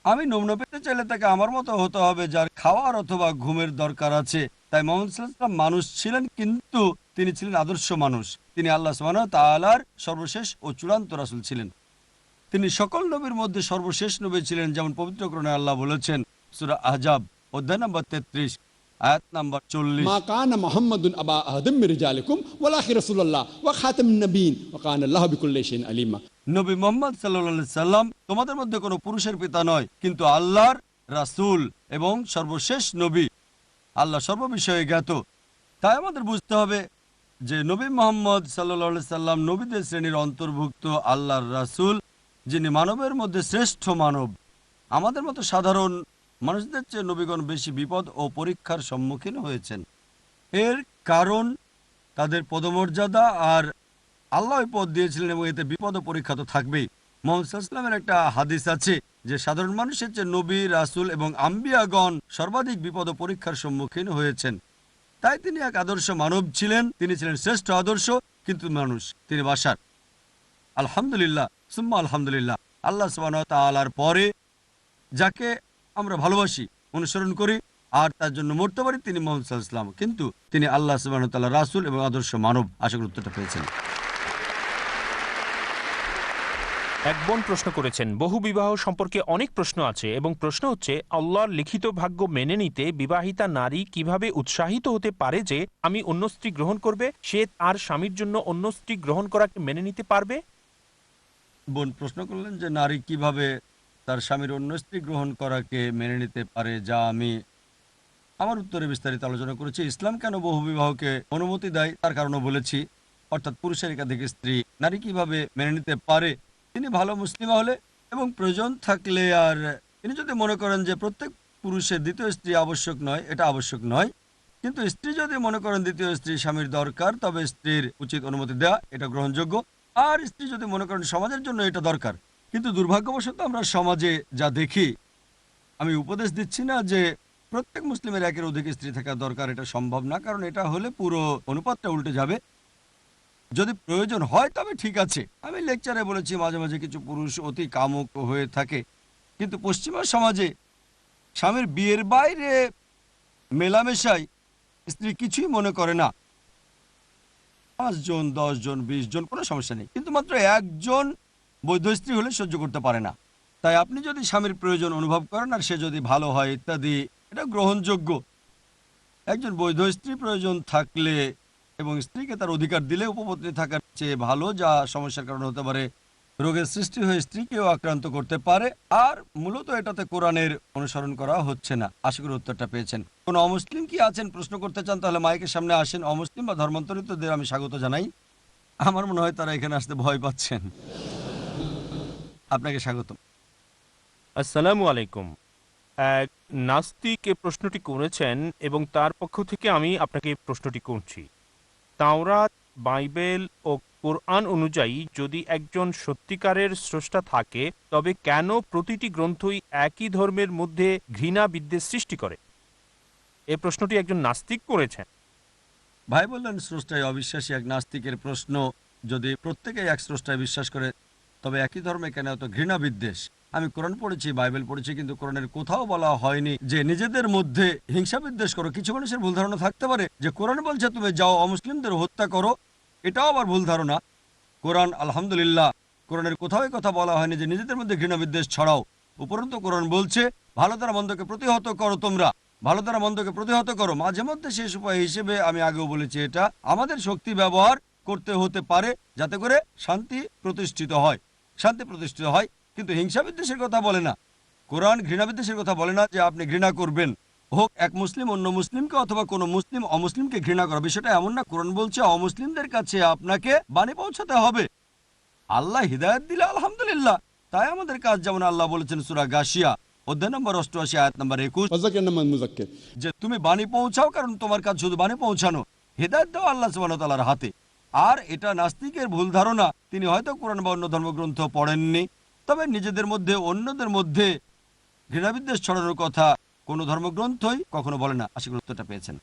C: আমি নমুনা পেতে চাইলে তাকে আমার মতো হতে হবে, যার খাওয়ার অথবা ঘুমের দরকার আছে। তাই মুহাম্মদ সাল্লাল্লাহু আলাইহি ওয়াসাল্লাম মানুষ ছিলেন, কিন্তু তিনি ছিলেন আদর্শ মানুষ। তিনি আল্লাহ সুবহানাহু ওয়া তাআলার সর্বশেষ ও চূড়ান্ত রাসূল ছিলেন। তিনি সকল নবীর মধ্যে সর্বশেষ নবী ছিলেন, যেমন পবিত্র কোরআনে আল্লাহ বলেছেন সূরা আহজাব অধ্যায় নম্বর 33 আয়াত নম্বর 40,
A: মা কানা মুহাম্মাদুন আবা আহাদিম মির রিজালিকুম ওয়ালাকি রাসূলুল্লাহ ওয়া খাতামুন নবিয়্যিন ওয়া কানা আল্লাহু বিকুল্লি শাইইন আলিমা।
C: নবী মুহাম্মদ সাল্লাল্লাহু আলাইহি সাল্লাম তোমাদের মধ্যে কোনো পুরুষের পিতা নয়, কিন্তু আল্লাহর রাসূল এবং সর্বশেষ নবী। আল্লাহ সর্ববিষয়ে জ্ঞাত। তাই আমাদের বুঝতে হবে যে নবী মুহাম্মদ সাল্লাল্লাহু আলাইহি সাল্লাম নবীদের শ্রেণীর অন্তর্ভুক্ত আল্লাহর রাসূল, যিনি মানবের মধ্যে শ্রেষ্ঠ মানব। আমাদের মতো সাধারণ মানুষদের চেয়ে নবীগণ বেশি বিপদ ও পরীক্ষার সম্মুখীন হয়েছেন। এর কারণ তাদের পদমর্যাদা, আর আল্লাহ ওই পদ দিয়েছিলেন এবং এতে বিপদ ও পরীক্ষা তো থাকবেই। মুহাম্মদ সাল্লাল্লাহু আলাইহি ওয়াসাল্লামের একটা হাদিস আছে যে সাধারণ মানুষের চেয়ে নবী, রাসূল এবং আম্বিয়াগণ সর্বাধিক বিপদ ও পরীক্ষার সম্মুখীন হয়েছেন। তাই তিনি এক আদর্শ মানব ছিলেন, তিনি ছিলেন শ্রেষ্ঠ আদর্শ, কিন্তু মানুষ। তিনি বাশার। আলহামদুলিল্লাহ সুম্মা আলহামদুলিল্লাহ, আল্লাহ সুবহানাহু ওয়া তাআলার পরে যাকে আমরা ভালোবাসি, অনুসরণ করি আর তার জন্য মরতে পারি, তিনি মুহাম্মদ সাল্লাল্লাহু আলাইহি ওয়াসাল্লাম। কিন্তু তিনি আল্লাহ সুবহানাহু ওয়া তাআলার রাসূল এবং আদর্শ মানব। আশা করি উত্তরটা পেয়েছেন।
B: এক বোন প্রশ্ন করেছেন, বহু বিবাহ সম্পর্কে অনেক প্রশ্ন আছে এবং প্রশ্ন হচ্ছে, আল্লাহর লিখিত ভাগ্য মেনে নিতে বিবাহিতা নারী কিভাবে উৎসাহিত হতে পারে যে আমি অন্য স্ত্রী গ্রহণ করবে, সে তার স্বামীর জন্য অন্য স্ত্রী গ্রহণ করাকে মেনে নিতে পারবে?
C: বোন প্রশ্ন করলেন যে নারী কিভাবে তার স্বামীর অন্য স্ত্রী গ্রহণ করাকে মেনে নিতে পারে, যা আমি আমার উত্তরে বিস্তারিত আলোচনা করেছি। ইসলাম কেন বহু বিবাহকে অনুমতি দেয় তার কারণও বলেছি, অর্থাৎ পুরুষের একাধিক স্ত্রী নারী কিভাবে মেনে নিতে পারে। তিনি ভালো মুসলিমা হলে এবং প্রয়োজন থাকলে, আর তিনি যদি মনে করেন যে প্রত্যেক পুরুষের দ্বিতীয় স্ত্রী আবশ্যক নয়, এটা আবশ্যক নয়, কিন্তু স্ত্রী যদি মনে করেন দ্বিতীয় স্ত্রী স্বামীর দরকার, তবে স্ত্রীর উচিত অনুমতি দেওয়া, এটা গ্রহণযোগ্য। আর স্ত্রী যদি মনে করেন সমাজের জন্য এটা দরকার। কিন্তু দুর্ভাগ্যবশত আমরা সমাজে যা দেখি, আমি উপদেশ দিচ্ছি না যে প্রত্যেক মুসলিমের একের অধিক স্ত্রী থাকা দরকার, এটা সম্ভব না, কারণ এটা হলে পুরো অনুপাতটা উল্টে যাবে। যদি প্রয়োজন হয় তবে ঠিক আছে। আমি লেকচারে বলেছি মাঝে মাঝে কিছু পুরুষ অতি কামুক হয়ে থাকে, কিন্তু পশ্চিমা সমাজে স্বামীর বিয়ের বাইরে মেলামেশায় স্ত্রী কিছুই মনে করে না। 5 জন 10 জন 20 জন কোনো সমস্যা নেই, কিন্তু মাত্র একজন বৈধ স্ত্রী হলে সহ্য করতে পারে না। তাই আপনি যদি স্বামীর প্রয়োজন অনুভব করেন আর সে যদি ভালো হয় ইত্যাদি, এটা গ্রহণযোগ্য। একজন বৈধ স্ত্রী প্রয়োজন থাকলে এবং স্ত্রীকে তার অধিকার দিলে উপপত্নী থাকার চেয়ে ভালো, যা সমস্যার কারণ হতে পারে রোগের সৃষ্টি হয়ে স্ত্রীকেও আক্রান্ত করতে পারে। আর মূলত এটাতে কোরআনের অনুসরণ করা হচ্ছে না। আশা করি উত্তরটা পেয়েছেন। কোন অমুসলিম কি আছেন প্রশ্ন করতে চান, তাহলে মাইকের সামনে আসেন। অমুসলিম বা ধর্মান্তরিতদের আমি স্বাগত জানাই। আমার মনে হয় তারা এখানে আসতে ভয় পাচ্ছেন। আপনাকে স্বাগত।
B: আসসালামু আলাইকুম। এক নাস্তিক এ প্রশ্নটি করেছেন এবং তার পক্ষ থেকে আমি আপনাকে প্রশ্নটি করছি। তাওরাত, বাইবেল ও কোরআন অনুযায়ী যদি একজন সত্যিকারের স্রষ্টা থাকে, তবে কেন প্রতিটি গ্রন্থই একই ধর্মের মধ্যে ঘৃণা বিদ্বেষ সৃষ্টি করে? এ প্রশ্নটি একজন নাস্তিক করেছেন।
C: ভাই বললেন স্রষ্টায় অবিশ্বাসী এক নাস্তিকের প্রশ্ন। যদি প্রত্যেকেই এক স্রষ্টায় বিশ্বাস করে, তবে একই ধর্মে কেন এত ঘৃণা বিদ্বেষ? আমি কোরআন পড়েছি, বাইবেল পড়েছি, কিন্তু কোরআনের কোথাও বলা হয়নি যে নিজেদের মধ্যে হিংসা বিদ্বেষ করো। কিছু মানুষের ভুল ধারণা থাকতে পারে যে কোরআন বলছে তুমি যাও অমুসলিমদের হত্যা করো, এটাও আবার ভুল ধারণা। কোরআন আলহামদুলিল্লাহ, কোরআনের কোথাও কথা বলা হয়নি যে নিজেদের মধ্যে ঘৃণা বিদ্বেষ ছড়াও। উপরন্তু কোরআন বলছে ভালো দ্বারা মন্দকে প্রতিহত করো, তোমরা ভালো দ্বারা মন্দকে প্রতিহত করো। মাঝে মধ্যে শেষ উপায় হিসেবে আমি আগেও বলেছি, এটা আমাদের শক্তি ব্যবহার করতে হতে পারে যাতে করে শান্তি প্রতিষ্ঠিত হয়, শান্তি প্রতিষ্ঠিত হয়। কিন্তু হিংসা বিদ্বেষের কথা বলে না। কোরআন ঘৃণা বিদ্বেষের কথা বলে না যে আপনি ঘৃণা করবেন, হোক এক মুসলিম অন্য মুসলিমকে অথবা কোনো মুসলিম অমুসলিমকে ঘৃণা করা। বিষয়টা এমন না। কোরআন বলছে অমুসলিমদের কাছে আপনাকে বাণী পৌঁছাতে হবে। আল্লাহ হিদায়াত দিলে আলহামদুলিল্লাহ। তাই আমাদের কাজ, যেমন আল্লাহ বলেছেন সূরা গাশিয়া অধ্যায় নম্বর 88 আয়াত নম্বর 21,
A: ওয়াযাক্কির নামান মুযাক্কির,
C: যে তুমি বাণী পৌঁছাও, কারণ তোমার কাজ শুধু বাণী পৌঁছানো। হেদায়েত দেওয়া আল্লাহ সুবহানাহু ওয়া তাআলার হাতে। আর এটা নাস্তিকের ভুল ধারণা, তিনি হয়তো কোরআন বা অন্য ধর্মগ্রন্থ পড়েননি, তবে নিজেদের মধ্যে অন্যদের মধ্যে ঘৃণাবিদ্বেষ ছড়ানোর কথা কোনো ধর্মগ্রন্থই কখনো বলে না। আশা করি উত্তরটা পেয়েছেন।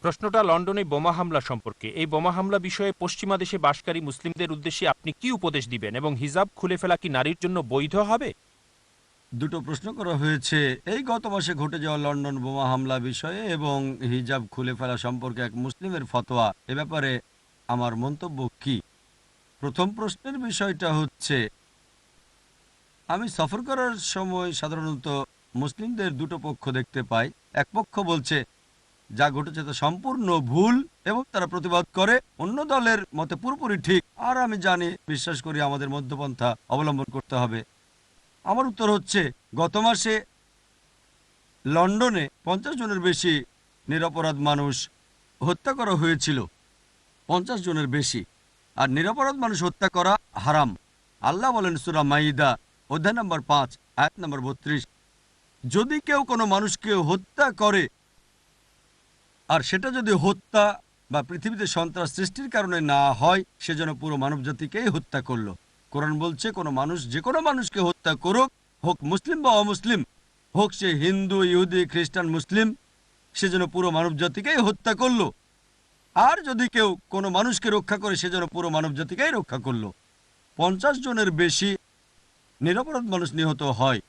B: প্রশ্নটা লন্ডনে বোমা হামলা সম্পর্কে। এই বোমা হামলা বিষয়ে পশ্চিমা দেশে বাসকারী মুসলিমদের উদ্দেশ্যে আপনি কি উপদেশ দিবেন, এবং হিজাব খুলে ফেলা কি নারীর জন্য বৈধ হবে?
C: দুটো প্রশ্ন করা হয়েছে। এই গত মাসে ঘটে যাওয়া লন্ডন বোমা হামলা বিষয়ে এবং হিজাব খুলে ফেলা সম্পর্কে এক মুসলিমের ফতোয়া, এ ব্যাপারে আমার মন্তব্য কি। প্রথম প্রশ্নের বিষয়টা হচ্ছে, আমি সফর করার সময় সাধারণত মুসলিমদের দুটো পক্ষ দেখতে পাই। এক পক্ষ বলছে যা ঘটেছে তা সম্পূর্ণ ভুল এবং তারা প্রতিবাদ করে, অন্য দলের মতে পুরোপুরি ঠিক। আর আমি জানি, বিশ্বাস করি আমাদের মধ্যপন্থা অবলম্বন করতে হবে। আমার উত্তর হচ্ছে, গত মাসে লন্ডনে 50 জনের বেশি নিরপরাধ মানুষ হত্যা করা হয়েছিল। 50 জনের বেশি। আর নিরপরাধ মানুষ হত্যা করা হারাম। আল্লাহ বলেন সূরা মাইদা অধ্যায় নম্বর 5 আয়াত নম্বর 32, যদি কেউ কোনো মানুষকে হত্যা করে, আর সেটা যদি হত্যা বা পৃথিবীতে সন্ত্রাস সৃষ্টির কারণে না হয়, সেজন্য পুরো মানবজাতিকেই হত্যা করলো। কোরআন বলছে কোনো মানুষ যে কোনো মানুষকে হত্যা করুক, হোক মুসলিম বা অমুসলিম, হোক সে হিন্দু, ইহুদি, খ্রিস্টান, মুসলিম, সেজন্য পুরো মানবজাতিকেই হত্যা করলো। আর যদি কেউ কোনো মানুষকে রক্ষা করে, সেজন্য পুরো মানবজাতিকেই রক্ষা করলো। 50 জনের বেশি নিরপরাধ মানুষ নিহত হয়,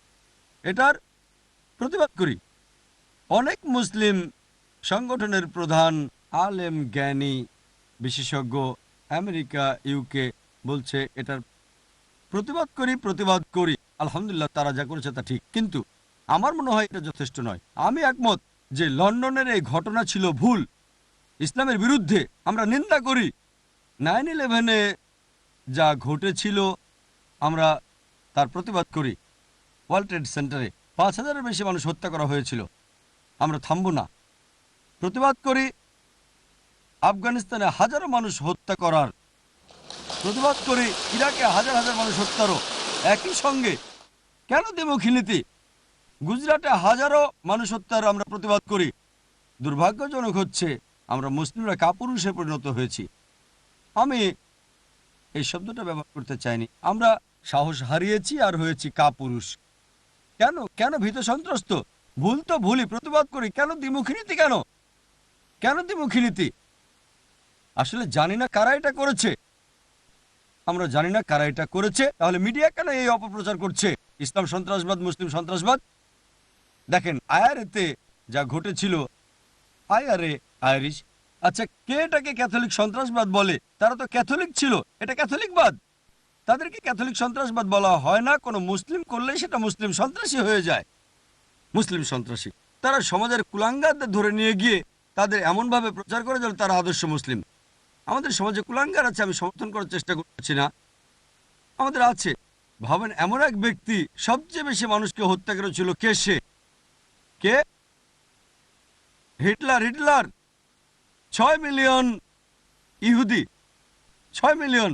C: এটার প্রতিবাদ করি। অনেক মুসলিম সংগঠনের প্রধান, আলেম, জ্ঞানী, বিশেষজ্ঞ আমেরিকা, ইউকে বলছে এটার প্রতিবাদ করি। আলহামদুলিল্লাহ, তারা যা করেছে তা ঠিক, কিন্তু আমার মনে হয় এটা যথেষ্ট নয়। আমি একমত যে লন্ডনের এই ঘটনা ছিল ভুল, ইসলামের বিরুদ্ধে। আমরা নিন্দা করি। 9/11-এ যা ঘটেছিল আমরা তার প্রতিবাদ করি। ওয়ার্ল্ড ট্রেড সেন্টারে 5,000-এর বেশি মানুষ হত্যা করা হয়েছিল। আমরা থামব না, প্রতিবাদ করি। আফগানিস্তানে হাজারো মানুষ হত্যা করার প্রতিবাদ করি। ইরাকে হাজার হাজার মানুষ হত্যারও। একই সঙ্গে কেন দ্বিমুখী নীতি? গুজরাটে হাজারো মানুষ হত্যার আমরা প্রতিবাদ করি। দুর্ভাগ্যজনক হচ্ছে আমরা মুসলিমরা কাপুরুষে পরিণত হয়েছি। আমি এই শব্দটা ব্যবহার করতে চাইনি। আমরা সাহস হারিয়েছি আর হয়েছি কাপুরুষ। কেন কেন ভীত সন্ত্রস্ত? ভুল তো ভুলই, প্রতিবাদ করি। কেন দ্বিমুখী নীতি? কেন দ্বিমুখী নীতি? আসলে জানি না কারা এটা করেছে। আমরা জানি না কারা এটা করেছে, তাহলে মিডিয়া কেন এই অপপ্রচার করছে? ইসলাম সন্ত্রাসবাদ, মুসলিম সন্ত্রাসবাদ। দেখেন আইআরএতে যা ঘটেছিল, আইআরএ আইরিশ, আচ্ছা কে এটাকে ক্যাথলিক সন্ত্রাসবাদ বলে? তারা তো ক্যাথলিক ছিল, এটা ক্যাথলিকবাদ। তাদেরকে ক্যাথলিক সন্ত্রাসবাদ বলা হয় না। কোনো মুসলিম করলেই সেটা মুসলিম সন্ত্রাসী হয়ে যায়। মুসলিম সন্ত্রাসী তারা সমাজের কুলাঙ্গারদের ধরে নিয়ে গিয়ে তাদের এমনভাবে প্রচার করে যেন তারা আদর্শ মুসলিম। আমাদের সমাজে কুলাঙ্গার আছে, আমি সমর্থন করার চেষ্টা করছি না, আমাদের আছে। ভাবেন এমন এক ব্যক্তি সবচেয়ে বেশি মানুষকে হত্যা করেছিল, কে সে? কে? হিটলার। 6 মিলিয়ন ইহুদি, 6 মিলিয়ন।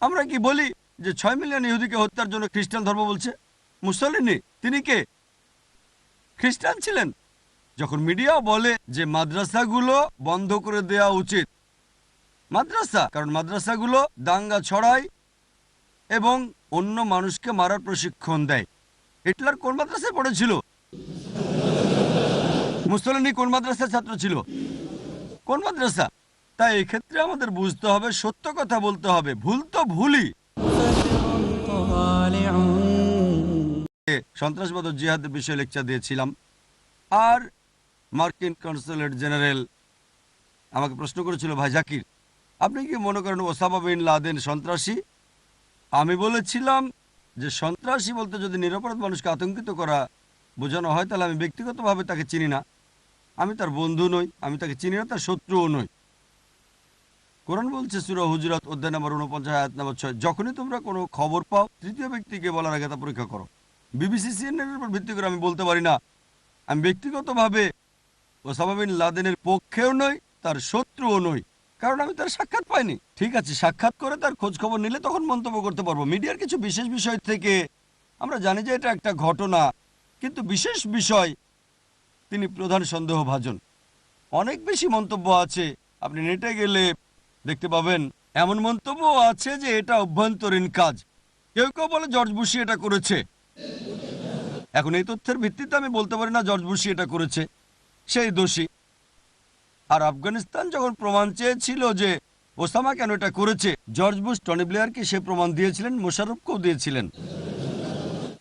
C: আমরা কি বলি যে 6 মিলিয়ন ইহুদিকে হত্যার জন্য খ্রিস্টান ধর্ম বলছে? মুসলিনি তিনি কে? খ্রিস্টান ছিলেন। যখন মিডিয়া বলে যে মাদ্রাসাগুলো বন্ধ করে দেওয়া উচিত, কারণ মাদ্রাসাগুলো দাঙ্গা ছড়ায় এবং অন্য মানুষকে মারার প্রশিক্ষণ দেয়। হিটলার কোন মাদ্রাসায় পড়েছিল? মুসলিনি কোন মাদ্রাসার ছাত্র ছিল? কোন মাদ্রাসা? তাই এক্ষেত্রে আমাদের বুঝতে হবে, সত্য কথা বলতে হবে। ভুল তো ভুলই। সন্ত্রাসবাদ ও জিহাদের বিষয়ে লেকচার দিয়েছিলাম, আর মার্কিন কনসুলেট জেনারেল আমাকে প্রশ্ন করেছিল, ভাই জাকির, আপনি কি মনে করেন ওসামা বিন লাদেন সন্ত্রাসী? আমি বলেছিলাম যে সন্ত্রাসী বলতে যদি নিরপরাধ মানুষকে আতঙ্কিত করা বোঝানো হয়, তাহলে আমি ব্যক্তিগতভাবে তাকে চিনি না, আমি তার বন্ধু নই, আমি তাকে চিনি না, তার শত্রুও নই। কোরআন বলছে সূরা হুজুরাত অধ্যায় নম্বর 49 আয়াত নম্বর 6, যখনই তোমরা কোনো খবর পাও তৃতীয় ব্যক্তিকে বলার আগে তা পরীক্ষা করো। বিবিসি, CNN এর উপর ভিত্তি করে আমি বলতে পারি না। আমি ব্যক্তিগতভাবে ওসামা বিন লাদেনের পক্ষেও নই, তার শত্রুও নই, কারণ আমি তার সাক্ষাৎ পাইনি। ঠিক আছে, সাক্ষাৎ করে তার খোঁজ খবর নিলে তখন মন্তব্য করতে পারবো। মিডিয়ার কিছু বিশেষ বিষয় থেকে আমরা জানি যে এটা একটা ঘটনা, কিন্তু বিশেষ বিষয় তিনি প্রধান সন্দেহভাজন। অনেক বেশি মন্তব্য আছে, আপনি নেটে গেলে দেখতে পাবেন। এমন মন্তব্য আছে যে এটা অভ্যন্তরীণ কাজ। কেউ কেউ বলে জর্জ বুশই এটা করেছে। এখন এই তথ্যের ভিত্তিতে আমি বলতে পারি না জর্জ বুশই এটা করেছে, সেই দোষী। আর আফগানিস্তান যখন প্রমাণ চেয়েছিল যে ওসামা কেন এটা করেছে, জর্জ বুশ টনি ব্লেয়ারকে সে প্রমাণ দিয়েছিলেন, মোশাররফকেও দিয়েছিলেন।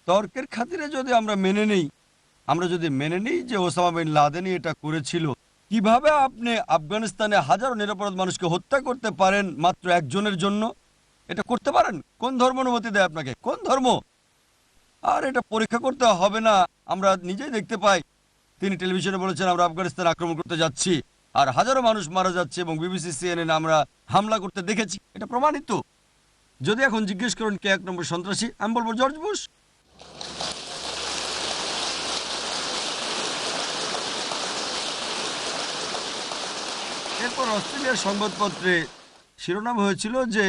C: তর্কের খাতিরে যদি আমরা যদি মেনে নিই যে ওসামা বিন লাদেনই এটা করেছিল, কিভাবে আপনি আফগানিস্তানে হাজারো নিরপরাধ মানুষকে হত্যা করতে পারেন মাত্র একজনের জন্য? এটা করতে পারেন? কোন ধর্ম অনুমতি দেয় আপনাকে? কোন ধর্ম? আর এটা পরীক্ষা করতে হবে না, আমরা নিজেই দেখতে পাই। তিনি টেলিভিশনে বলেছেন আমরা আফগানিস্তান আক্রমণ করতে যাচ্ছি, আর হাজারো মানুষ মারা যাচ্ছে, এবং বিবিসি CNN আমরা হামলা করতে দেখেছি, এটা প্রমাণিত। যদি এখন জিজ্ঞেস করেন কে 1 নম্বর সন্ত্রাসী, আমি বলবো জর্জ বুশ। এরপর অস্ট্রেলিয়ার সংবাদপত্রে শিরোনাম হয়েছিল যে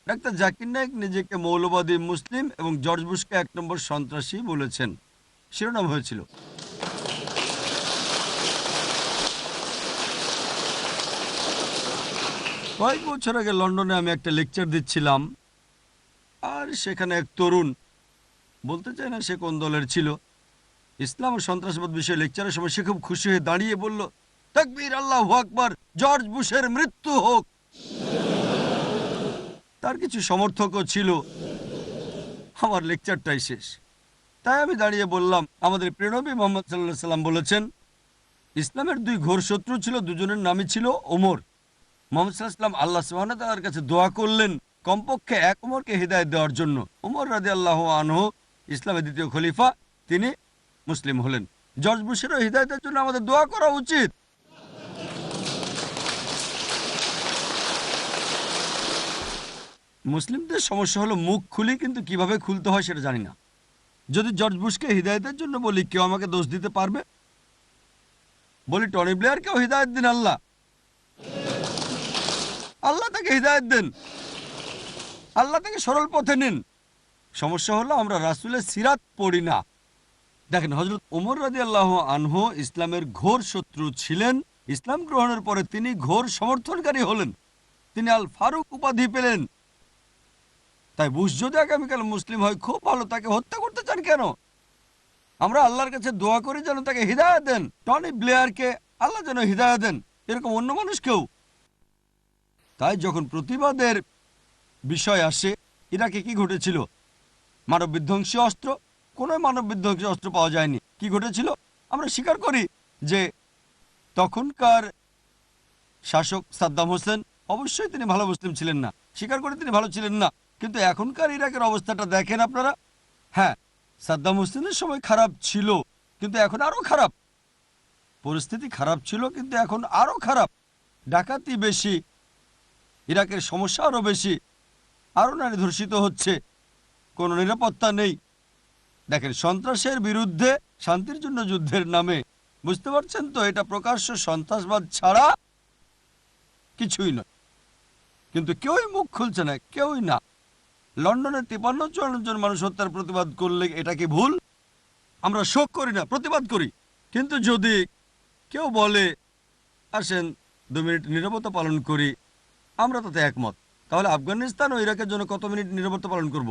C: ডাক্তার জাকির নায়েক নিজেকে মৌলবাদী মুসলিম এবং জর্জ বুশকে 1 নম্বর সন্ত্রাসী বলেছেন, শিরোনাম হয়েছিল। কয়েক বছর আগে লন্ডনে আমি একটা লেকচার দিচ্ছিলাম, আর সেখানে এক তরুণ, বলতে চাই না সে কোন দলের ছিল, ইসলাম ও সন্ত্রাসবাদ বিষয়ে লেকচারের সময় সে খুব খুশি হয়ে দাঁড়িয়ে বলল, তাকবীর, আল্লাহু আকবার, জর্জ বুশের মৃত্যু হোক। তার কিছু সমর্থকও ছিল। আমার লেকচারটাই শেষ। তাই আমি দাঁড়িয়ে বললাম, আমাদের প্রিয় নবী মুহাম্মদ সাল্লাল্লাহু আলাইহি সাল্লাম বলেছেন ইসলামের 2 ঘোর শত্রু ছিল, দুজনের নামই ছিল ওমর। মুহাম্মদ সাল্লাল্লাহু আলাইহি সাল্লাম আল্লাহ সুবহানাহু ওয়া তাআলার কাছে দোয়া করলেন কমপক্ষে এক ওমরকে হিদায়াত দেওয়ার জন্য। ওমর রাদিয়াল্লাহু আনহু ইসলামের 2য় খলিফা, তিনি মুসলিম হলেন। জর্জ বুশেরও হিদায়াতের জন্য আমাদের দোয়া করা উচিত। মুসলিমদের সমস্যা হলো মুখ খুলি, কিন্তু কিভাবে খুলতে হয় সেটা জানি না। যদি জর্জ বুশকে হিদায়াতের জন্য বলি, কেউ আমাকে দোষ দিতে পারবে? বলি টনি ব্লেয়ারকেও হিদায়াত দিন, আল্লাহ তাকে হিদায়াত দেন, আল্লাহ তাকে সরল পথে নিন। সমস্যা হলো আমরা রাসূলের সিরাত পড়ি না। দেখেন, হযরত ওমর রাদিয়াল্লাহু আনহু ইসলামের ঘোর শত্রু ছিলেন। ইসলাম গ্রহণের পরে তিনি ঘোর সমর্থনকারী হলেন, তিনি আল ফারুক উপাধি পেলেন। তাই বুশ যদি আগামীকাল মুসলিম হয়, খুব ভালো, তাকে হত্যা করতে চান কেন? আমরা আল্লাহর কাছে দোয়া করি যেন তাকে হিদায়াত দেন। টনি ব্লেয়ারকে আল্লাহ যেন হিদায়াত দেন, এরকম অন্য মানুষকেও। তাই যখন প্রতিবাদের বিষয় আসে, ইরাকে কি ঘটেছিল? মানব বিধ্বংসী অস্ত্র? কোনো মানব বিধ্বংসী অস্ত্র পাওয়া যায়নি। কি ঘটেছিল? আমরা স্বীকার করি যে তখনকার শাসক সাদ্দাম হোসেন, অবশ্যই তিনি ভালো মুসলিম ছিলেন না, স্বীকার করে তিনি ভালো ছিলেন না। কিন্তু এখনকার ইরাকের অবস্থাটা দেখেন আপনারা। হ্যাঁ, সাদ্দাম হোসেনের সময় খারাপ ছিল, কিন্তু এখন আরো খারাপ। পরিস্থিতি খারাপ ছিল, কিন্তু এখন আরো খারাপ। ডাকাতি বেশি, ইরাকের সমস্যা আরো বেশি, আরো নারী ধর্ষিত হচ্ছে, কোনো নিরাপত্তা নেই। দেখেন, সন্ত্রাসের বিরুদ্ধে শান্তির জন্য যুদ্ধের নামে, বুঝতে পারছেন তো, এটা প্রকাশ্য সন্ত্রাসবাদ ছাড়া কিছুই নয়। কিন্তু কেউই মুখ খুলছে না, কেউই না। লন্ডনে 53-54 জন মানুষ হত্যার প্রতিবাদ করলে এটা কি ভুল? আমরা শোক করি না, প্রতিবাদ করি। কিন্তু যদি কেউ বলে আসেন 2 মিনিট নীরবতা পালন করি, আমরা তাতে একমত। তাহলে আফগানিস্তান ও ইরাকের জন্য কত মিনিট নীরবতা পালন করব?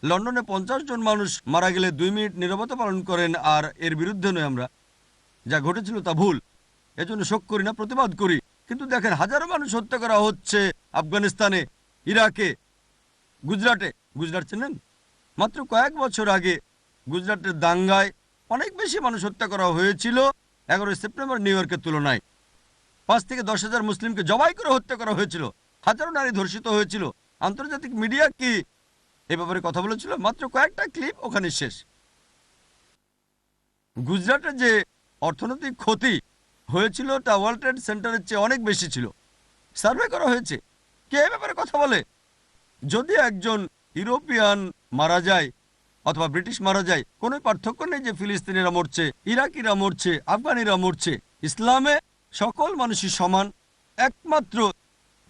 C: লন্ডনে 50 জন মানুষ মারা গেলে 2 মিনিট নীরবতা পালন করেন, আর এর বিরুদ্ধে নয় আমরা। যা ঘটেছিল তা ভুল, এজন্য শোক করি না, প্রতিবাদ করি। কিন্তু দেখেন, হাজারো মানুষ হত্যা করা হচ্ছে আফগানিস্তানে, ইরাকে, গুজরাটে। গুজরাট চেনেন? মাত্র কয়েক বছর আগে গুজরাটের দাঙ্গায় অনেক বেশি মানুষ হত্যা করা হয়েছিল 11 সেপ্টেম্বর নিউ ইয়র্কের তুলনায়। 5 থেকে 10 হাজার মুসলিমকে জবাই করে হত্যা করা হয়েছিল, হাজারো নারী ধর্ষিত হয়েছিল। আন্তর্জাতিক মিডিয়া কি এ ব্যাপারে কথা বলেছিল? মাত্র কয়েকটা ক্লিপ, ওখানে শেষ। গুজরাটের যে অর্থনৈতিক ক্ষতি হয়েছিল তা ওয়ার্ল্ড ট্রেড সেন্টারের চেয়ে অনেক বেশি ছিল। সার্ভে করা হয়েছে। কে এ ব্যাপারে কথা বলে? যদি একজন ইউরোপিয়ান মারা যায় অথবা ব্রিটিশ মারা যায়, কোনো পার্থক্য নেই যে ফিলিস্তিনিরা মরছে, ইরাকিরা মরছে, আফগানিরা মরছে। ইসলামে সকল মানুষই সমান, একমাত্র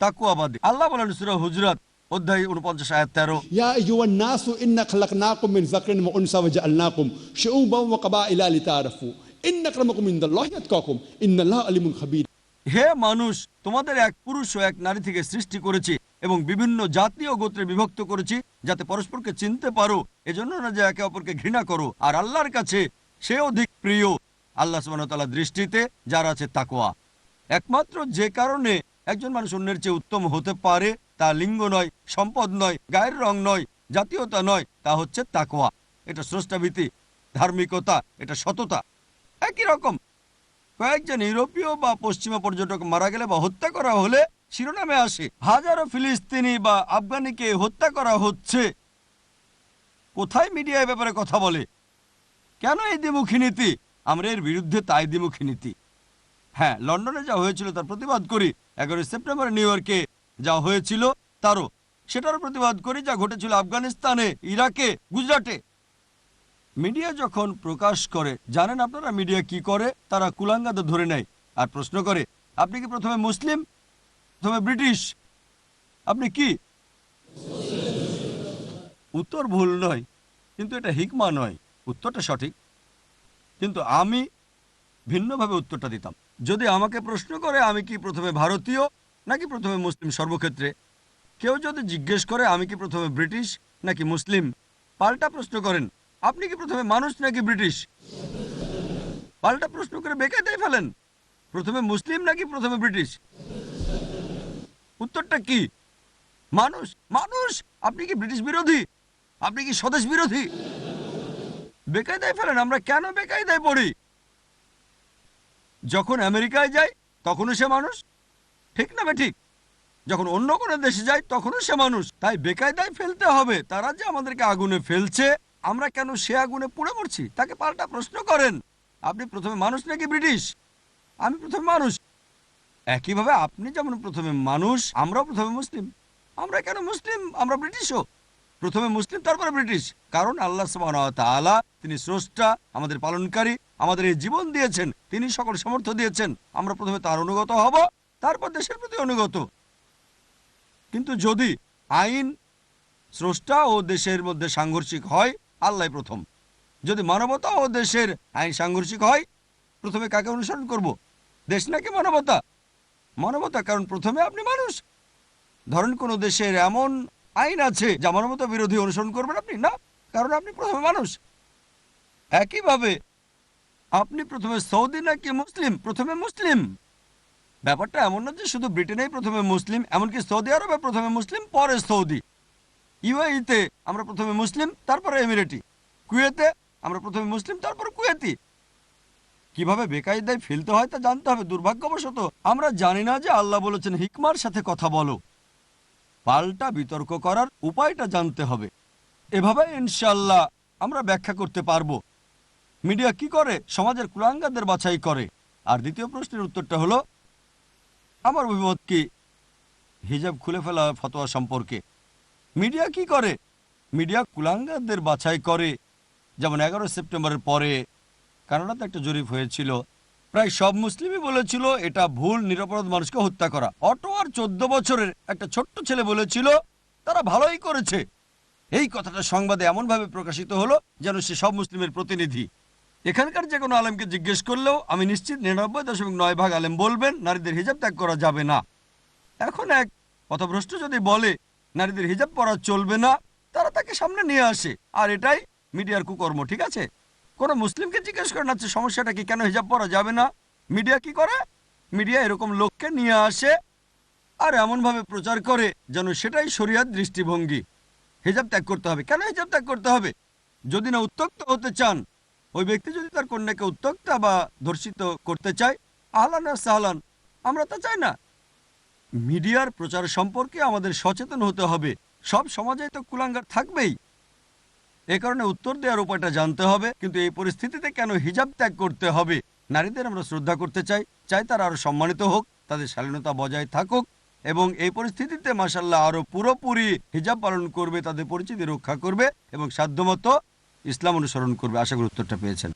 C: তাকওয়াবাদী। আল্লাহ বলেন সূরা হুজরাত অধ্যায় 49 আয়াত 13,
A: ইয়া আইয়ুহান নাসু ইন্না খালাকনাকুম মিন যাকরিন ওয়া উনসা ওয়া জাআলনাকুম শুউবান ওয়া ক্বাবাইলা লিতাআরাফু ইন্না আক্রামাকুম ইনদাল্লাহি আতকাকুম ইন্নাল্লাহা আলিমুন খাবীর।
C: হে মানুষ, তোমাদের এক পুরুষ ও এক নারী থেকে সৃষ্টি করেছি এবং বিভিন্ন জাতি ও গোত্রে বিভক্ত করেছি, যাতে পরস্পরকে চিনতে পারো, এজন্য না যে একে অপরকে ঘৃণা করো। আর আল্লাহর কাছে সে অধিক প্রিয় আল্লাহ সুবহানাহু ওয়া তাআলার দৃষ্টিতে যার আছে তাকওয়া। একমাত্র যে কারণে একজন মানুষ অন্যের চেয়ে উত্তম হতে পারে তা লিঙ্গ নয়, সম্পদ নয়, গায়ের রং নয়, জাতীয়তা নয়, তা হচ্ছে তাকওয়া। এটা স্রষ্টাভীতি, ধার্মিকতা, এটা সততা। একই রকম কয়েকজন ইউরোপীয় বা পশ্চিমা পর্যটক মারা গেলে বা হত্যা করা হলে শিরোনামে আসে হাজারো ফিলিস্তিনি বা আফগানিকে হত্যা করা হচ্ছে। কোথায় মিডিয়া এ ব্যাপারে কথা বলে? কেন এই দ্বিমুখী নীতি? আমরা এর বিরুদ্ধে তাই দ্বিমুখী নীতি। হ্যাঁ, লন্ডনে যা হয়েছিল তার প্রতিবাদ করি। 11 সেপ্টেম্বর নিউ ইয়র্কে যা হয়েছিল তারও, সেটারও প্রতিবাদ করি। যা ঘটেছিল আফগানিস্তানে, ইরাকে, গুজরাটে। মিডিয়া যখন প্রকাশ করে, জানেন আপনারা মিডিয়া কি করে? তারা কুলাঙ্গাদের ধরে নেয় আর প্রশ্ন করে, আপনি কি প্রথমে মুসলিম, প্রথমে ব্রিটিশ, আপনি কি? উত্তর ভুল নয়, কিন্তু এটা হিকমা নয়। উত্তরটা সঠিক, কিন্তু আমি ভিন্নভাবে উত্তরটা দিতাম। যদি আমাকে প্রশ্ন করে আমি কি প্রথমে ভারতীয় নাকি প্রথমে মুসলিম, সর্বক্ষেত্রে কেউ যদি জিজ্ঞেস করে আমি কি প্রথমে ব্রিটিশ নাকি মুসলিম, পাল্টা প্রশ্ন করেন আপনি কি প্রথমে মানুষ নাকি ব্রিটিশ, পাল্টা প্রশ্ন করে বেকায়দায় ফেলেন প্রথমে মুসলিম নাকি প্রথমে ব্রিটিশ। উত্তরটা কি? মানুষ। মানুষ। আপনি কি ব্রিটিশ বিরোধী? আপনি কি স্বদেশ বিরোধী? বেকায়দায় ফেলেন। আমরা কেন বেকায়দায় পড়ি? যখন আমেরিকায় যাই তখনও সে মানুষ, ঠিক না ঠিক? যখন অন্য কোনো দেশে যাই তখনও সে মানুষ। তাই বেকায়দায় ফেলতে হবে। তারা যে আমাদেরকে আগুনে ফেলছে, আমরা কেন সে আগুনে পুড়ে মরছি? তাকে পাল্টা প্রশ্ন করেন, আপনি প্রথমে মানুষ নাকি ব্রিটিশ? আমি প্রথমে মানুষ। একইভাবে আপনি যেমন প্রথমে মানুষ, আমরাও প্রথমে মুসলিম। আমরা কেন মুসলিম? আমরা ব্রিটিশও। প্রথমে মুসলিম তারপরে ব্রিটিশ। কারণ আল্লাহ সুবহানাহু ওয়া তাআলা, তিনি স্রষ্টা, আমাদের পালনকারী, আমাদের এই জীবন দিয়েছেন, তিনি সকল সামর্থ্য দিয়েছেন। আমরা প্রথমে তার অনুগত হব, তারপর দেশের প্রতি অনুগত। কিন্তু যদি আইন স্রষ্টা ও দেশের মধ্যে সাংঘর্ষিক হয়, আল্লাহ প্রথম। যদি মানবতা ও দেশের আইন সাংঘর্ষিক হয়, প্রথমে কাকে অনুসরণ করব? দেশ নাকি মানবতা? মানবতা, কারণ প্রথমে আপনি মানুষ। ধরেন কোন দেশের এমন আইন আছে যা মানবতা বিরোধী, অনুসরণ করবেন আপনি না, কারণ আপনি প্রথমে মানুষ। একইভাবে আপনি প্রথমে সৌদি নাকি মুসলিম? প্রথমে মুসলিম। ব্যাপারটা এমন না যে শুধু ব্রিটেনেই প্রথমে মুসলিম, এমনকি সৌদি আরবে প্রথমে মুসলিম পরে সৌদি, ইউএইতে আমরা প্রথমে মুসলিম তারপরে এমিরেটি, কুয়েতে আমরা প্রথমে মুসলিম তারপর কুয়েতি। কিভাবে বেকায়দায় ফেলতে হয় তা জানতে হবে। দুর্ভাগ্যবশত আমরা জানি না যে আল্লাহ বলেছেন হিকমার সাথে কথা বলো। পাল্টা বিতর্ক করার উপায়টা জানতে হবে। এভাবে ইনশাআল্লাহ আমরা ব্যাখ্যা করতে পারবো। মিডিয়া কি করে? সমাজের কুলাঙ্গারদের বাছাই করে। আর দ্বিতীয় প্রশ্নের উত্তরটা হলো, আমার অভিমত কি হিজাব খুলে ফেলা ফতোয়া সম্পর্কে? মিডিয়া কি করে? মিডিয়া কুলাঙ্গারদের বাছাই করে। যেমন 11 সেপ্টেম্বরের পরে কানাডাতে একটা জরিপ হয়েছিল, প্রায় সব মুসলিমই বলেছিল এটা ভুল, নিরপরাধ মানুষকে হত্যা করা। অটোয়ার 14 বছরের একটা ছোট্ট ছেলে বলেছিল তারা ভালোই করেছে। এই কথাটা সংবাদে এমনভাবে প্রকাশিত হলো যেন সে সব মুসলিমের প্রতিনিধি। এখানকার যে কোনো আলেমকে জিজ্ঞেস করলেও আমি নিশ্চিত 99.9% আলেম বলবেন নারীদের হিজাব ত্যাগ করা যাবে না। এখন এক পথভ্রষ্ট যদি বলে নারীদের হিজাব পরা চলবে না, তারা তাকে সামনে নিয়ে আসে, আর এটাই মিডিয়ার কুকর্ম। ঠিক আছে, কোনো মুসলিমকে জিজ্ঞেস করে না সমস্যাটা কি, কেন হিজাব পরা যাবে না? মিডিয়া কি করে? মিডিয়া এরকম লোককে নিয়ে আসে আর এমনভাবে প্রচার করে যেন সেটাই শরিয়াত দৃষ্টিভঙ্গি। হিজাব ত্যাগ করতে হবে। কেন হিজাব ত্যাগ করতে হবে? যদি না উত্ত্যক্ত হতে চান, ওই ব্যক্তি যদি তার কন্যাকে উত্ত্যক্তা বা ধর্ষিত করতে চায়, আহলান আর সাহলান, আমরা তা চাই না। মিডিয়ার প্রচার সম্পর্কে আমাদের সচেতন হতে হবে। সব সমাজে তো কুলাঙ্গার থাকবেই, এ কারণে উত্তর দেওয়ার উপায়টা জানতে হবে। কিন্তু এই পরিস্থিতিতে কেন হিজাব ত্যাগ করতে হবে? নারীদের আমরা শ্রদ্ধা করতে চাই, চাই তারা আরো সম্মানিত হোক, তাদের শালীনতা বজায় থাকুক, এবং এই পরিস্থিতিতে মাশাআল্লাহ আরো পুরোপুরি হিজাব পালন করবে, তাদের পরিচিতি রক্ষা করবে এবং সাধ্যমতো ইসলাম অনুসরণ করবে। আশা করি উত্তরটা পেয়েছেন।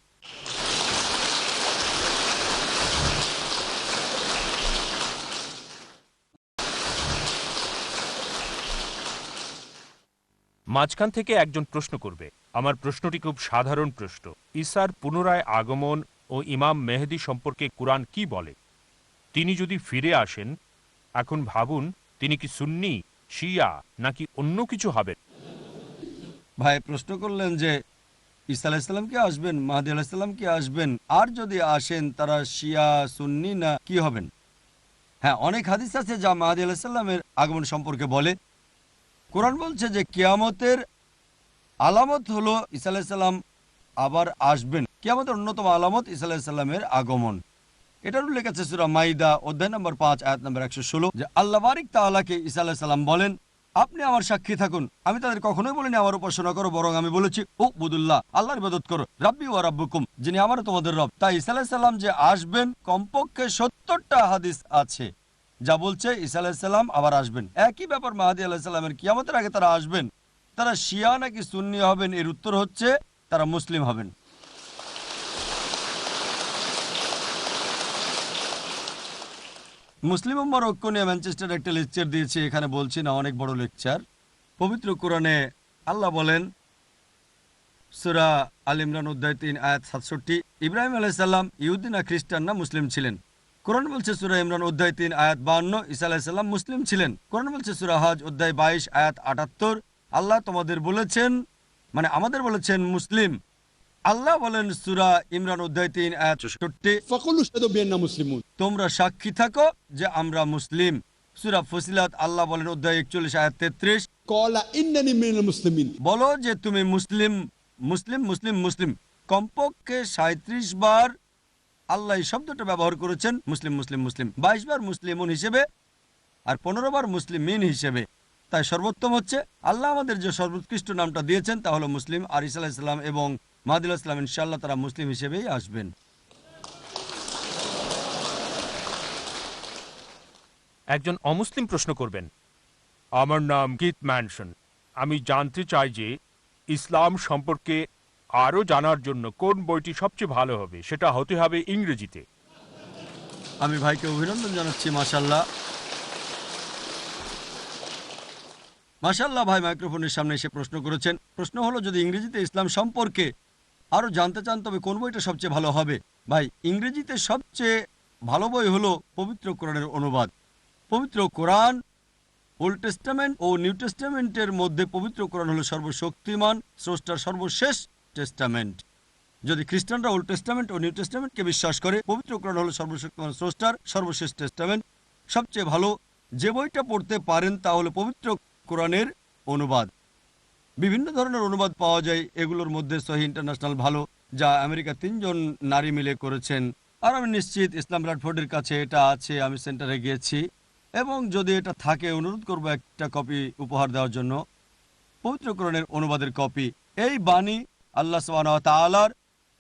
B: মাঝখান থেকে একজন প্রশ্ন করবে। আমার প্রশ্নটি খুব সাধারণ প্রশ্ন। ঈসার পুনরায় আগমন ও ইমাম মেহেদী সম্পর্কে কুরআন কি বলে? তিনি যদি ফিরে আসেন, এখন ভাবুন তিনি কি সুন্নি, শিয়া নাকি অন্য কিছু হবেন।
C: ভাই প্রশ্ন করলেন যে ঈসা আলাইসাল্লাম কি আসবেন, মাহদী আলাইসাল্লাম কি আসবেন, আর যদি আসেন তারা শিয়া সুন্নি না কি হবেন। হ্যাঁ, অনেক হাদিস আছে যা মাহদী আলাইসাল্লামের আগমন সম্পর্কে বলে। কোরআন বলছে যে কিয়ামতের আলামত হলো ঈসা আলাইসাল্লাম আবার আসবেন। কিয়ামতের অন্যতম আলামত ঈসা আলাইসাল্লামের আগমন। এটার উল্লেখ আছে সূরা মাইদা অধ্যায় নম্বর 5 আয়াত নম্বর 116, যে আল্লাহ বারিক তাআলাকে ঈসা আলাইহিস সালাম বলেন, আপনি আমার সাক্ষী থাকুন, আমি তাদের কখনোই বলিনি আমার উপাসনা করো, বরং আমি বলেছি উবুদুল্লাহ, আল্লাহর ইবাদত করো, রাব্বি ওয়া রাব্বুকুম, যিনি আমারও তোমাদের রব। তাই ঈসা আলাইহিস সালাম যে আসবেন, কমপক্ষে 70টা হাদিস আছে যা বলছে ঈসা আলাইহিস সালাম আবার আসবেন। একই ব্যাপার মাহদী আলাইহিস সালামের, কিয়ামতের আগে তারা আসবেন। তারা শিয়া নাকি সুন্নি হবেন, এর উত্তর হচ্ছে তারা মুসলিম হবেন। মুসলিম উম্মার ঐক্য নিয়ে ম্যানচেস্টারে একটা লেকচার দিয়েছি, এখানে বলছি না, অনেক বড় লেকচার। পবিত্র কোরআনে আল্লাহ বলেন সূরা আল ইমরান অধ্যায় 3 আয়াত 67, ইব্রাহিম আলাইহিস সালাম ইহুদি না খ্রিস্টান না মুসলিম ছিলেন। কোরআন বলছে সূরা ইমরান অধ্যায় 3 আয়াত 52, ঈসা আলাইহিস সালাম মুসলিম ছিলেন। কোরআন বলছে সূরা হজ অধ্যায় 22 আয়াত 78, আল্লাহ তোমাদের বলেছেন, মানে আমাদের বলেছেন মুসলিম। আল্লাহ বলেন সূরা ইমরান অধ্যায় 3 আয়াত 64,
A: ফাকুলু শাহাদু বিআন্না মুসলিমুন,
C: তোমরা সাক্ষী থাকো যে আমরা মুসলিম। সূরা ফুসিলাত আল্লাহ বলেন অধ্যায় 41 আয়াত 33,
A: ক্বালা ইন্নানি মিনাল মুসলিমিন,
C: বলো যে তুমি মুসলিম। মুসলিম মুসলিম মুসলিম কমপক্ষে 37 বার আল্লাহ এই শব্দটা ব্যবহার করেছেন, মুসলিম মুসলিম মুসলিম। 22 বার মুসলিমুন হিসেবে আর 15 বার মুসলিমিন হিসেবে। তাই সর্বোত্তম হচ্ছে আল্লাহ আমাদের যে সর্বোৎকৃষ্ট নামটা দিয়েছেন তা হলো মুসলিম। আর ঈসা আলাইহিস সালাম এবং মাহদী আলাইহিস সালাম ইনশাআল্লাহ তারা মুসলিম হিসেবেই আসবেন।
B: একজন অমুসলিম প্রশ্ন করবেন, আমার নাম কিথ ম্যানসন, আমি জানতে চাই যে ইসলাম সম্পর্কে আরও জানার জন্য কোন বইটি সবচেয়ে ভালো হবে। সেটা হতে হবে ইংরেজিতে।
C: আমি ভাইকে অভিনন্দন জানাচ্ছি। মাশাআল্লাহ মাশাআল্লাহ, ভাই মাইক্রোফোনের সামনে এসে প্রশ্ন করেছেন। প্রশ্ন হলো যদি ইংরেজিতে ইসলাম সম্পর্কে আরও জানতে চান তবে কোন বইটা সবচেয়ে ভালো হবে। ভাই ইংরেজিতে সবচেয়ে ভালো বই হলো পবিত্র কোরআনের অনুবাদ। পবিত্র কোরআন, ওল্ড টেস্টামেন্ট ও নিউ টেস্টামেন্টের মধ্যে পবিত্র কোরআন হলো সর্বশক্তিমান স্রষ্টার সর্বশেষ টেস্টামেন্ট। যদি খ্রিস্টানরা ওল্ড টেস্টামেন্ট ও নিউ টেস্টামেন্টকে বিশ্বাস করে, পবিত্র কোরআন হলো সর্বশক্তিমান স্রষ্টার সর্বশেষ টেস্টামেন্ট। সবচেয়ে ভালো যে বইটা পড়তে পারেন তা হলো পবিত্র কোরআনের অনুবাদ। বিভিন্ন ধরনের অনুবাদ পাওয়া যায়, এগুলোর মধ্যে সহি ইন্টারন্যাশনাল ভালো, যা আমেরিকা 3 জন নারী মিলে করেছেন। আর আমি নিশ্চিত ইসলাম ব্র্যাডফোর্ডের কাছে এটা আছে, আমি সেন্টারে গিয়েছি, এবং যদি এটা থাকে অনুরোধ করব একটা কপি উপহার দেওয়ার জন্য, পবিত্র কোরআনের অনুবাদের কপি। এই বাণী আল্লাহ সুবহানাহু ওয়া তাআলার।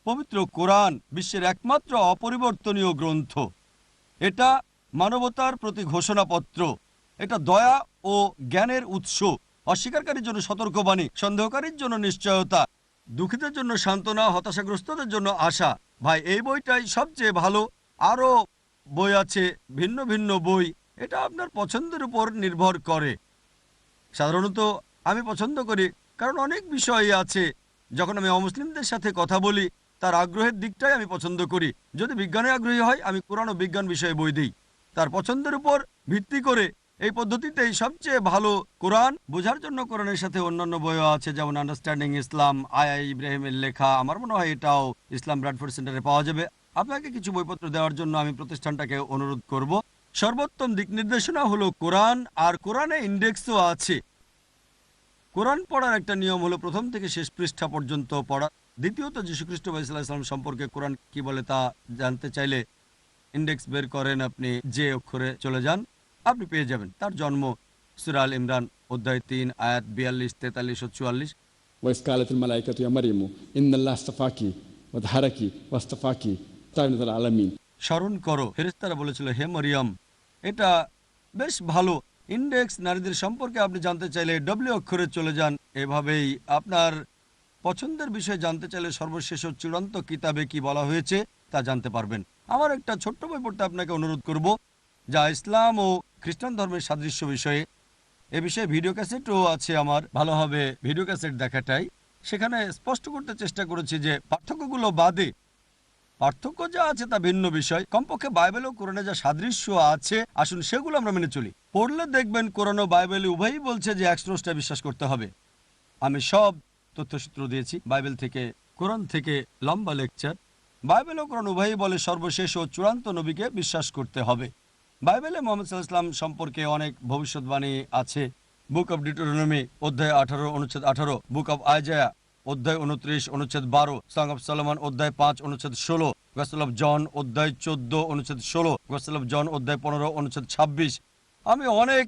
C: পবিত্র কোরআন বিশ্বের একমাত্র অপরিবর্তনীয় গ্রন্থ। এটা মানবতার প্রতি ঘোষণাপত্র, এটা দয়া ও জ্ঞানের উৎস, অস্বীকারীর জন্য সতর্কবাণী, সন্দেহকারীর জন্য নিশ্চয়তা, দুঃখীদের জন্য সান্ত্বনা, হতাশাগ্রস্তদের জন্য আশা। ভাই এই বইটাই সবচেয়ে ভালো। আরও বই আছে, ভিন্ন ভিন্ন বই, এটা আপনার পছন্দের উপর নির্ভর করে। সাধারণত আমি পছন্দ করি, কারণ অনেক বিষয় আছে যখন আমি অমুসলিমদের সাথে কথা বলি তার আগ্রহের দিকটাই আমি পছন্দ করি। যদি বিজ্ঞানে আগ্রহী হয় আমি কোরআন ও বিজ্ঞান বিষয়ে বই দিই, তার পছন্দের উপর ভিত্তি করে। এই পদ্ধতিতেই সবচেয়ে ভালো কোরআন বোঝার জন্য কোরআনের সাথে অন্যান্য বইও আছে, যেমন আন্ডারস্ট্যান্ডিং ইসলাম, আই ইব্রাহিমের লেখা। আমার মনে হয় এটাও ইসলাম ব্র্যাডফোর্ড সেন্টারে পাওয়া যাবে। আপনাকে কিছু বইপত্র দেওয়ার জন্য আমি প্রতিষ্ঠানটাকে অনুরোধ করব। সর্বোত্তম দিক নির্দেশনা হলো কোরআন, আর কোরআনে ইন্ডেক্সও আছে। কোরআন পড়ার একটা নিয়ম হলো প্রথম থেকে শেষ পৃষ্ঠা পর্যন্ত পড়া। দ্বিতীয়ত যীশুখ্রিস্ট সাল্লাল্লাহু আলাইহি ওয়াসাল্লাম সম্পর্কে কোরআন কি বলে তা জানতে চাইলে ইন্ডেক্স বের করেন, আপনি যে অক্ষরে চলে যান, আপনি পেয়ে যাবেন। তার জন্ম সূরা আল ইমরান অধ্যায় 3 আয়াত 42, 43 ও 44।
A: ওয়াইস কালাতুল মালাইকাতু ইয়া মারইয়ামু ইন্নাল্লাহ আস্তাফাকি ওয়া তাহারাকি ওয়াস্তাফাকি তাইনাতুল আলামিন।
C: স্মরণ করো, ফেরেশতারা বলেছিল হে মরিয়ম। এটা বেশ ভালো ইন্ডেক্স। নারীদের সম্পর্কে আপনি জানতে চাইলে ডব্লিউ অক্ষরে চলে যান। এভাবেই আপনার পছন্দের বিষয় জানতে চাইলে সর্বশেষ ও চূড়ান্ত কিতাবে কি বলা হয়েছে তা জানতে পারবেন। আমার একটা ছোট্ট বই পড়তে আপনাকে অনুরোধ করব, যা ইসলাম ও খ্রিস্টান ধর্মের সাদৃশ্য বিষয়ে। এ বিষয়ে ভিডিও ক্যাসেটও আছে আমার, ভালো হবে ভিডিও ক্যাসেট দেখাটাই। সেখানে স্পষ্ট করতে চেষ্টা করেছি যে পার্থক্যগুলো বাদে পার্থক্য যা আছে তা ভিন্ন বিষয়। কমপক্ষে বাইবেল ও কোরআনে যা সাদৃশ্য আছে আসুন সেগুলো আমরা মেনে চলি। পড়লে দেখবেন কোরআন ও বাইবেলে উভয়ই বলছে যে এক স্রষ্টায় বিশ্বাস করতে হবে। আমি সব তথ্যসূত্র দিয়েছি, বাইবেল থেকে, কোরআন থেকে, লম্বা লেকচার। বাইবেল ও কোরআন উভয়ই বলে সর্বশেষ ও চূড়ান্ত নবীকে বিশ্বাস করতে হবে। বাইবেলে মোহাম্মদ সাল্লাল্লাহু আলাইহি ওয়াসাল্লাম সম্পর্কে অনেক ভবিষ্যৎবাণী আছে। বুক অব ডিউটেরোনমি অধ্যায় 18 অনুচ্ছেদ 18, বুক অব আইজায়া অধ্যায় 29 অনুচ্ছেদ 12, সং অফ সলোমন অধ্যায় 5 অনুচ্ছেদ 16, গসপেল অফ জন অধ্যায় 14 অনুচ্ছেদ 16, গসপেল অফ জন অধ্যায় 15 অনুচ্ছেদ 26। আমি অনেক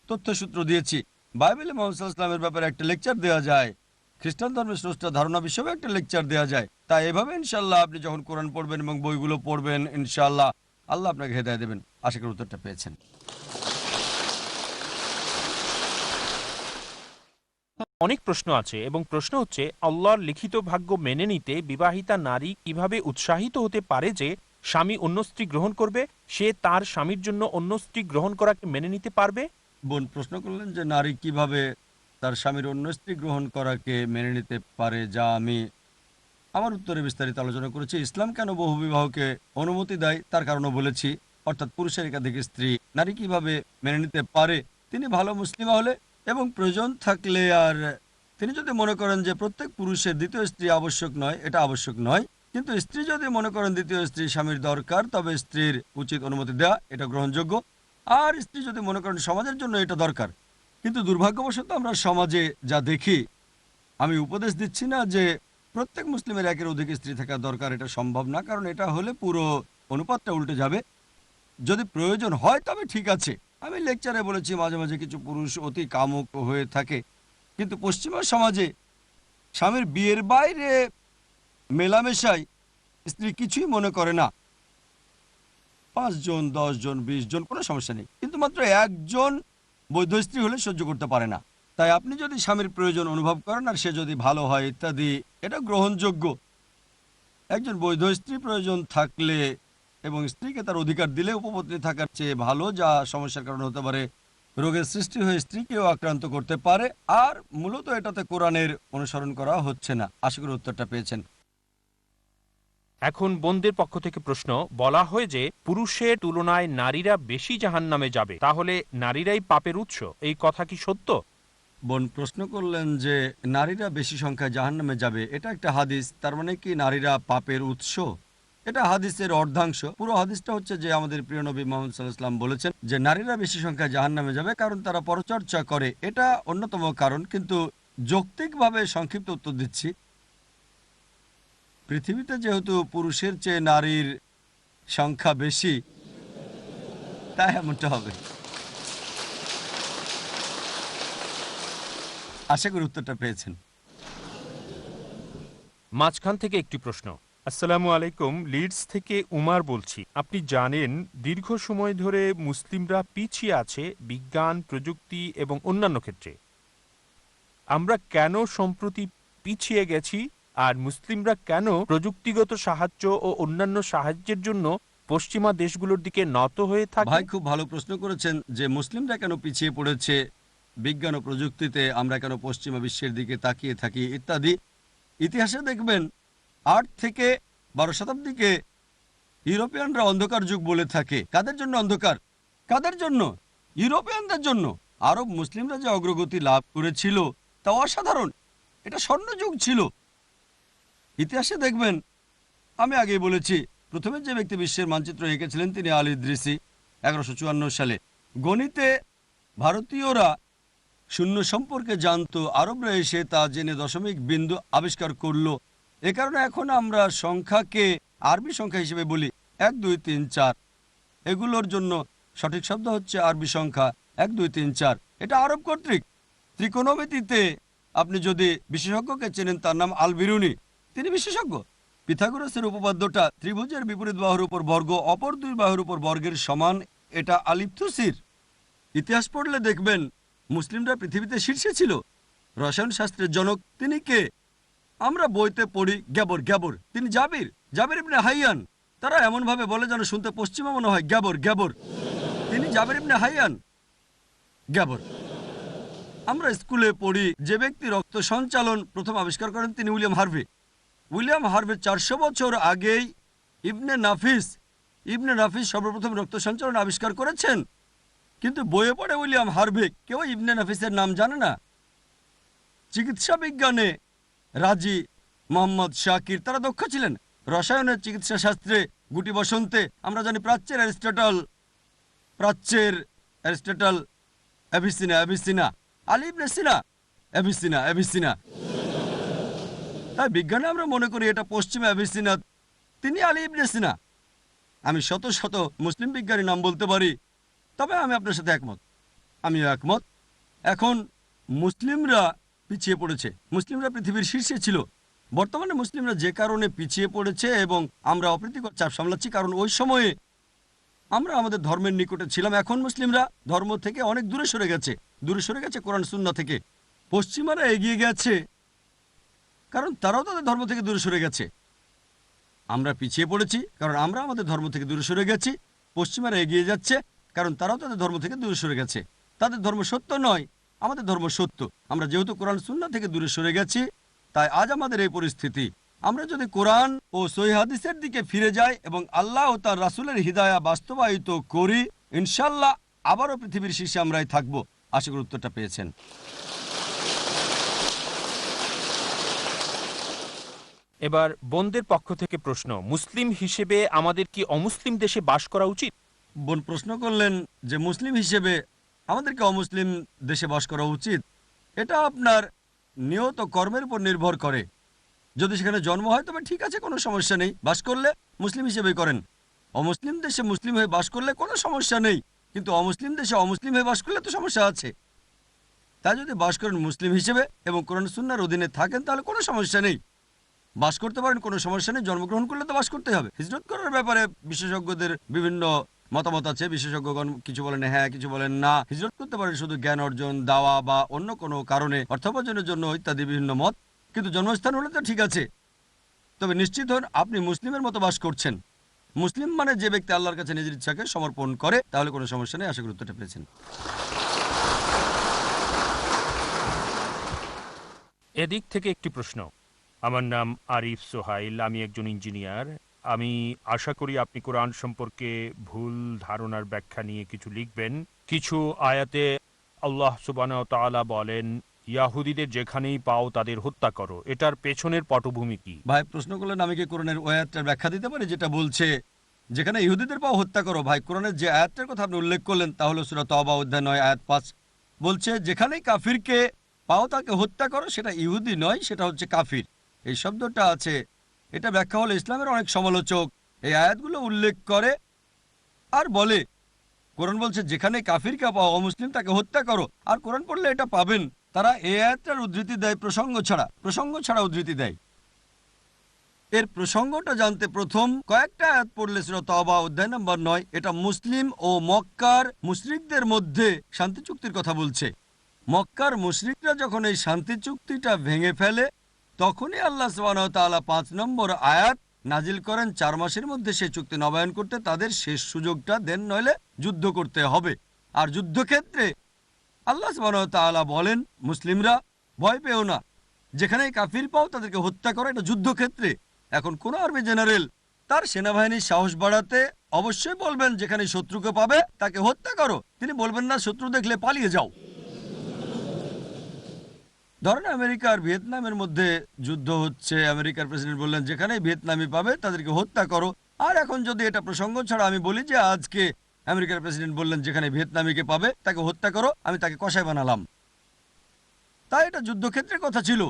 C: তথ্যসূত্র দিয়েছি। বাইবেলে মোহাম্মদ সাল্লাল্লাহু আলাইহি ওয়াসাল্লামের ব্যাপারে একটা লেকচার দেওয়া যায়, খ্রিস্টান ধর্মের স্রষ্টা ধারণা বিষয়ে একটা লেকচার দেওয়া যায়। তাই এভাবে ইনশাআল্লাহ আপনি যখন কোরআন পড়বেন এবং বইগুলো পড়বেন, ইনশাআল্লাহ আল্লাহ আপনাকে হেদায়েত দেবেন। আশা করি উত্তরটা পেয়েছেন।
B: অনেক প্রশ্ন আছে এবং প্রশ্ন হচ্ছে, আল্লাহর লিখিত ভাগ্য মেনে নিতে বিবাহিতা নারী কিভাবে উৎসাহিত হতে পারে যে স্বামী অন্য স্ত্রী গ্রহণ করবে, সে তার স্বামীর জন্য অন্য স্ত্রী গ্রহণ করাকে মেনে নিতে পারবে?
C: বোন প্রশ্ন করলেন যে নারী কিভাবে তার স্বামীর অন্য স্ত্রী গ্রহণ করাকে মেনে নিতে পারে, যা আমি আমার উত্তরে বিস্তারিত আলোচনা করেছি। ইসলাম কেন বহুবিবাহকে অনুমতি দেয় তার কারণও বলেছি, অর্থাৎ পুরুষের একাধিক স্ত্রী নারী কিভাবে মেনে নিতে পারে। তিনি ভালো মুসলিমা হলে এবং প্রয়োজন থাকলে, আর তিনি যদি মনে করেন যে প্রত্যেক পুরুষের দ্বিতীয় স্ত্রী আবশ্যক নয়, এটা আবশ্যক নয়, কিন্তু স্ত্রী যদি মনে করেন দ্বিতীয় স্ত্রী স্বামীর দরকার, তবে স্ত্রীর উচিত অনুমতি দেওয়া, এটা গ্রহণযোগ্য। আর স্ত্রী যদি মনে করেন সমাজের জন্য এটা দরকার। কিন্তু দুর্ভাগ্যবশত আমরা সমাজে যা দেখি, আমি উপদেশ দিচ্ছি না যে প্রত্যেক মুসলিমের একের অধিক স্ত্রী থাকা দরকার, এটা সম্ভব না, কারণ এটা হলে পুরো অনুপাতটা উল্টে যাবে। যদি প্রয়োজন হয় তবে ঠিক আছে। আমি লেকচারে বলেছি মাঝে মাঝে কিছু পুরুষ অতি কামুক হয়ে থাকে, কিন্তু পশ্চিমা সমাজে স্বামীর বিয়ের বাইরে মেলামেশায় স্ত্রী কিছুই মনে করে না। 5 জন, 10 জন, 20 জন কোনো সমস্যা নেই, কিন্তু মাত্র একজন বৈধ স্ত্রী হলে সহ্য করতে পারে না। তাই আপনি যদি স্বামীর প্রয়োজন অনুভব করেন আর সে যদি ভালো হয় ইত্যাদি, এটা গ্রহণযোগ্য। একজন বৈধ স্ত্রী প্রয়োজন থাকলে এবং স্ত্রীকে তার অধিকার দিলে উপপত্নী থাকার চেয়ে ভালো, যা সমস্যার কারণ হতে পারে, রোগের সৃষ্টি হয়ে স্ত্রীকেও আক্রান্ত করতে পারে। আর মূলত এটাতে কোরআনের অনুসরণ করা হচ্ছে না। আশা করি উত্তরটা পেয়েছেন।
B: এখন বোনদের পক্ষ থেকে প্রশ্ন, বলা হয় যে পুরুষের তুলনায় নারীরা বেশি জাহান্নামে যাবে, তাহলে নারীরাই পাপের উৎস, এই কথা কি সত্য?
C: বোন প্রশ্ন করলেন যে নারীরা বেশি সংখ্যায় জাহান্নামে যাবে, এটা একটা হাদিস, তার মানে কি নারীরা পাপের উৎস? এটা হাদিসের অর্ধাংশ। পুরো হাদিসটা হচ্ছে যে আমাদের প্রিয় নবী মুহাম্মদ সাল্লাল্লাহু আলাইহি ওয়াসাল্লাম বলেছেন যে নারীরা বেশি সংখ্যায় জাহান্নামে যাবে কারণ তারা পরচর্চা করে, এটা অন্যতম কারণ। কিন্তু যৌক্তিকভাবে সংক্ষিপ্ত উত্তর দিচ্ছি, পৃথিবীতে যেহেতু পুরুষের চেয়ে নারীর সংখ্যা বেশি, তাই এমনটা হবে। আশা করি উত্তরটা পেয়েছেন।
B: মাঝখান থেকে একটি প্রশ্ন। আসসালামু আলাইকুম, লিডস থেকে উমার বলছি। আপনি জানেন দীর্ঘ সময় ধরে মুসলিমরা পিছিয়ে আছে বিজ্ঞান, প্রযুক্তি এবং অন্যান্য ক্ষেত্রে। আমরা কেন সম্প্রতি পিছিয়ে গেছি, আর মুসলিমরা কেন প্রযুক্তিগত সাহায্য ও অন্যান্য সাহায্যের জন্য পশ্চিমা দেশগুলোর দিকে নত হয়ে থাকে?
C: ভাই খুব ভালো প্রশ্ন করেছেন যে মুসলিমরা কেন পিছিয়ে পড়েছে বিজ্ঞান ও প্রযুক্তিতে, আমরা কেন পশ্চিমা বিশ্বের দিকে তাকিয়ে থাকি ইত্যাদি। ইতিহাসে দেখবেন 8 থেকে 12 শতাব্দীকে ইউরোপিয়ানরা অন্ধকার যুগ বলে থাকে। কাদের জন্য অন্ধকার? কাদের জন্য? ইউরোপিয়ানদের জন্য। আরব মুসলিমরা যে অগ্রগতি লাভ করেছিল তা অসাধারণ, এটা স্বর্ণযুগ ছিল। ইতিহাসে দেখবেন, আমি আগেই বলেছি, প্রথমে যে ব্যক্তি বিশ্বের মানচিত্র এঁকেছিলেন তিনি আল ইদ্রিসি 1154 সালে। গণিতে ভারতীয়রা শূন্য সম্পর্কে জানতো, আরবরা এসে তা জেনে দশমিক বিন্দু আবিষ্কার করলো। এ কারণে এখন আমরা সংখ্যাকে আরবি সংখ্যা হিসেবে বলি 1 2 3 4। এগুলোর জন্য সঠিক শব্দ হচ্ছে আরবি সংখ্যা 1 2 3 4। এটা আরব কর্তৃক। ত্রিকোণমিতিতে আপনি যদি বিশেষজ্ঞকে চেনেন, তার নাম আল বিরুনি, তিনি বিশেষজ্ঞ। পিথাগোরাসের উপপাদ্যটা ত্রিভুজের বিপরীত বাহুর উপর বর্গ অপর দুই বাহুর উপর বর্গের সমান, এটা আলিপ্তুসির। ইতিহাস পড়লে দেখবেন মুসলিমরা পৃথিবীতে শীর্ষে ছিল। রসায়ন শাস্ত্রের জনক তিনি কে? আমরা বইতে পড়ি গ্যাবর গ্যাবর, তিনি জাবির ইবনে হাইয়ান। তারা এমনভাবে বলে যেন শুনতে পশ্চিমা মনে হয়, গ্যাবর গ্যাবর, তিনি জাবির ইবনে হাইয়ান গ্যাবর। আমরা স্কুলে পড়ি যে ব্যক্তি রক্ত সঞ্চালন প্রথম আবিষ্কার করেন তিনি উইলিয়াম হার্ভে। 400 বছর আগেই ইবনে নাফিস সর্বপ্রথম রক্ত সঞ্চালন আবিষ্কার করেছেন, কিন্তু বইয়ে পড়ে উইলিয়াম হার্ভিক কেউ ইবনে নাফিসের নাম জানে না। চিকিৎসা বিজ্ঞানে রাজি, মোহাম্মদ শাকির তারা দক্ষ ছিলেন। রসায়নের চিকিৎসা শাস্ত্রে গুটি বসন্তে আমরা জানি প্রাচ্যের অ্যারিস্টটল অ্যাভিসিনা, আলী ইবনে সিনা অ্যাভিসিনা। তাই বিজ্ঞানে আমরা মনে করি এটা পশ্চিমে অ্যাভিসিনা, তিনি আলী ইবনে সিনা। আমি শত শত মুসলিম বিজ্ঞানী নাম বলতে পারি, তবে আমি আপনার সাথে আমিও একমত। এখন মুসলিমরা পিছিয়ে পড়েছে, মুসলিমরা পৃথিবীর শীর্ষে ছিল। বর্তমানে মুসলিমরা যে কারণে পিছিয়ে পড়েছে এবং আমরা অপ্রীতিকর চাপ সামলাচ্ছি, কারণ ওই সময়ে আমরা আমাদের ধর্মের নিকটে ছিলাম। এখন মুসলিমরা ধর্ম থেকে অনেক দূরে সরে গেছে কোরআন সুন্নাহ থেকে। পশ্চিমারা এগিয়ে গেছে কারণ তারাও তাদের ধর্ম থেকে দূরে সরে গেছে। আমরা পিছিয়ে পড়েছি কারণ আমরা আমাদের ধর্ম থেকে দূরে সরে গেছি। পশ্চিমারা এগিয়ে যাচ্ছে কারণ তারাও তাদের ধর্ম থেকে দূরে সরে গেছে। তাদের ধর্ম সত্য নয়, আমাদের ধর্ম সত্য। আমরা যেহেতু কোরআন সুন্নাহ থেকে দূরে সরে গেছি, তাই আজ আমাদের এই পরিস্থিতি। আমরা যদি কোরআন ও সহিহ হাদিসের দিকে ফিরে যাই এবং আল্লাহ ও তার রাসূলের হিদায়া বাস্তবায়িত করি, ইনশাল্লাহ আবারও পৃথিবীর শীর্ষে আমরাই থাকবো। আশা করি উত্তরটা পেয়েছেন।
B: এবার বোনদের পক্ষ থেকে প্রশ্ন, মুসলিম হিসেবে আমাদের কি অমুসলিম দেশে বাস করা উচিত?
C: বোন প্রশ্ন করলেন যে মুসলিম হিসেবে আমাদেরকে অমুসলিম দেশে বাস করা উচিত। এটা আপনার নিয়ত কর্মের উপর নির্ভর করে। যদি সেখানে জন্ম হয় তবে ঠিক আছে, কোনো সমস্যা নেই, বাস করলে মুসলিম হিসেবেই করেন। অমুসলিম দেশে মুসলিম হয়ে বাস করলে কোনো সমস্যা নেই, কিন্তু অমুসলিম দেশে অমুসলিম হয়ে বাস করলে তো সমস্যা আছে। তাই যদি বাস করেন মুসলিম হিসেবে এবং কোরআন সুন্নাহর অধীনে থাকেন তাহলে কোনো সমস্যা নেই, বাস করতে পারেন, কোনো সমস্যা নেই। জন্মগ্রহণ করলে তো বাস করতে হবে। হিজরত করার ব্যাপারে বিশেষজ্ঞদের বিভিন্ন মতামত আছে। বিশেষজ্ঞগণ কিছু বলেন হ্যাঁ, কিছু বলেন না। হিজরত করতে পারেন শুধু জ্ঞান অর্জন, দাওয়া বা অন্য কোনো কারণে, অর্থোপার্জনের জন্য ইত্যাদি বিভিন্ন মত। কিন্তু জন্মস্থান হলে তো ঠিক আছে। তবে নিশ্চিত হন আপনি মুসলিমের মতো বাস করছেন। মুসলিম মানে যে ব্যক্তি আল্লাহর কাছে নিজের ইচ্ছাকে সমর্পণ করে, তাহলে কোনো সমস্যা নেই। আশা করি উত্তরটা পেয়েছেন।
B: এদিক থেকে একটি প্রশ্ন। আমার নাম আরিফ সোহাইল, আমি একজন ইঞ্জিনিয়ার। আমি আশা করি আপনি কোরআন সম্পর্কে ভুল ধারণার ব্যাখ্যা নিয়ে কিছু লিখবেন। কিছু আয়াতে আল্লাহ সুবহানাহু ওয়া তাআলা বলেন, ইয়াহুদীদের যেখানেই পাও তাদের হত্যা করো। এটার পেছনের পটভূমি কি?
C: ভাই প্রশ্ন করলেন আমি কি কোরআনের ওই আয়াতটার ব্যাখ্যা দিতে পারি যেটা বলছে যেখানে ইহুদিদের পাও হত্যা করো। ভাই কোরআনের যে আয়াতটার কথা আপনি উল্লেখ করলেন তা হলো সূরা তওবা অধ্যায় 9 আয়াত 5। বলছে যেখানেই কাফিরকে পাও তাকে হত্যা করো। সেটা ইহুদি নয়, সেটা হচ্ছে কাফির। এই শব্দটা আছে, এটা ব্যাখ্যা হলো ইসলামের অনেক সমালোচক এই আয়াতগুলো উল্লেখ করে আর বলে কোরআন বলছে যেখানে কাফিরকে পাও অমুসলিম তাকে হত্যা করো। আর কোরআন পড়লে এটা পাবেন, তারা এই আয়াতটার উদ্ধৃতি দেয় প্রসঙ্গ ছাড়া উদ্ধৃতি দেয়। এর প্রসঙ্গটা জানতে প্রথম কয়েকটা আয়াত পড়লে সূরা তওবা অধ্যায় নম্বর 9। এটা মুসলিম ও মক্কার মুশরিকদের মধ্যে শান্তি চুক্তির কথা বলছে। মক্কার মুশরিকরা যখন এই শান্তি চুক্তিটা ভেঙে ফেলে তখনই আল্লাহ সুবহানাহু ওয়া তাআলা 5 নম্বর আয়াত নাজিল করেন 4 মাসের মধ্যে সেই চুক্তি নবায়ন করতে তাদের শেষ সুযোগটা দেন, নইলে যুদ্ধ করতে হবে। আর যুদ্ধক্ষেত্রে আল্লাহ সুবহানাহু ওয়া তাআলা বলেন মুসলিমরা ভয় পেও না, যেখানে কাফির পাও তাদেরকে হত্যা করো। এটা যুদ্ধক্ষেত্রে। এখন কোন আর্মি জেনারেল তার সেনাবাহিনীর সাহস বাড়াতে অবশ্যই বলবেন যেখানে শত্রুকে পাবে তাকে হত্যা করো। তিনি বলবেন না শত্রু দেখলে পালিয়ে যাও। ধরেন আমেরিকা আর ভিয়েতনামের মধ্যে যুদ্ধ হচ্ছে, আমেরিকার প্রেসিডেন্ট বললেন যেখানে ভিয়েতনামি পাবে তাদেরকে হত্যা করো। আর এখন যদি এটা প্রসঙ্গ ছাড়া আমি বলি যে আজকে আমেরিকার প্রেসিডেন্ট বললেন যেখানে ভিয়েতনামিকে পাবে তাকে হত্যা করো, আমি তাকে কসাই বানালাম। তাই এটা যুদ্ধক্ষেত্রের কথা ছিল।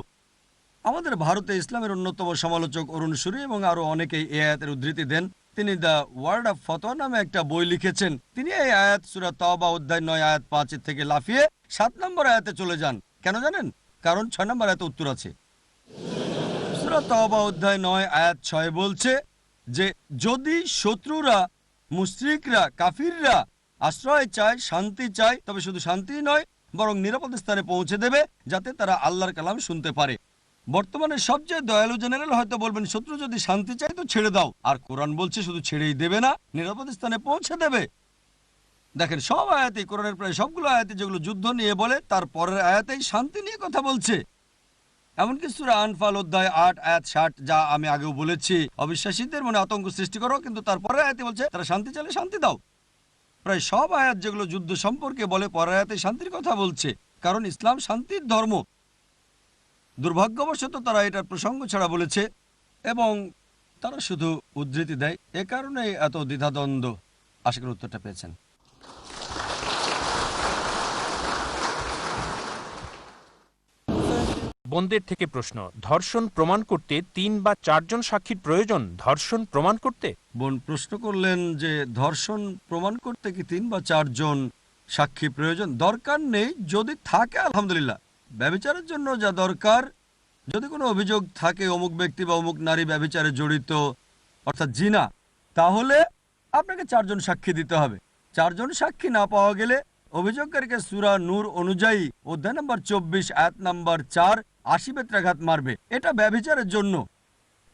C: আমাদের ভারতে ইসলামের অন্যতম সমালোচক অরুণ সুরি এবং আরো অনেকেই এই আয়াতের উদ্ধৃতি দেন। তিনি দ্য ওয়ার্ল্ড অফ ফতোয়া নামে একটা বই লিখেছেন। তিনি এই আয়াত সূরা তওবা অধ্যায় 9 আয়াত 5 থেকে লাফিয়ে 7 নম্বর আয়াতে চলে যান। কেন জানেন? কারণ 6 নম্বর আয়াতে উত্তর আছে। সূরা তওবা অধ্যায় 9 আয়াত 6 বলছে যে যদি শত্রুরা, মুশরিকরা, কাফিররা আশ্রয় চায়, শান্তি চায়, তবে শুধু শান্তি নয় বরং নিরাপদ স্থানে পৌঁছে দেবে যাতে তারা আল্লাহর কালাম শুনতে পারে। বর্তমানে সবচেয়ে দয়ালু জেনারেল হয়তো বলবেন শত্রু যদি শান্তি চায় তো ছেড়ে দাও। আর কোরআন বলছে শুধু ছেড়েই দেবে না, নিরাপদ স্থানে পৌঁছে দেবে। দেখেন সব আয়াতেই, কোরআনের প্রায় সবগুলো আয়াতে যেগুলো যুদ্ধ নিয়ে বলে তার পরের আয়াতেই শান্তি নিয়ে কথা বলছে। এমনকি সূরা আনফাল অধ্যায় ৮ আয়াত ৬০, যা আমি আগেও বলেছি, অবিশ্বাসীদের মনে আতঙ্ক সৃষ্টি করো, কিন্তু তারপরে আয়াতে বলছে তারা শান্তি চাইলে শান্তি দাও। প্রায় সব আয়াত যেগুলো যুদ্ধ সম্পর্কে বলে, পরের আয়াতে শান্তির কথা বলছে, কারণ ইসলাম শান্তির ধর্ম। দুর্ভাগ্যবশত তারা এটার প্রসঙ্গ ছাড়া বলেছে এবং তারা শুধু উদ্ধৃতি দেয়। এ কারণে এত দ্বিধাদ্বন্দ্ব। আশা করি উত্তরটা পেয়েছেন।
B: বোনদের থেকে প্রশ্ন, ধর্ষণ প্রমাণ করতে ৩ বা ৪ জন সাক্ষীর প্রয়োজন ধর্ষণ প্রমাণ করতে?
C: বোন প্রশ্ন করলেন যে ধর্ষণ প্রমাণ করতে কি ৩ বা ৪ জন সাক্ষী প্রয়োজন? দরকার নেই, যদি থাকে আলহামদুলিল্লাহ। ব্যভিচারের জন্য যা দরকার, যদি কোনো অভিযোগ থাকে অমুক ব্যক্তি বা অমুক নারী ব্যভিচারে জড়িত, অর্থাৎ জিনা, তাহলে আপনাকে ৪ জন সাক্ষী দিতে হবে। ৪ জন সাক্ষী না পাওয়া গেলে অভিযোগকারীকে সূরা নূর অনুযায়ী অধ্যায় নম্বর ২৪ আয়াত নম্বর ৪ ৮০ বেত্রাঘাত মারবে। এটা ব্যভিচারের জন্য।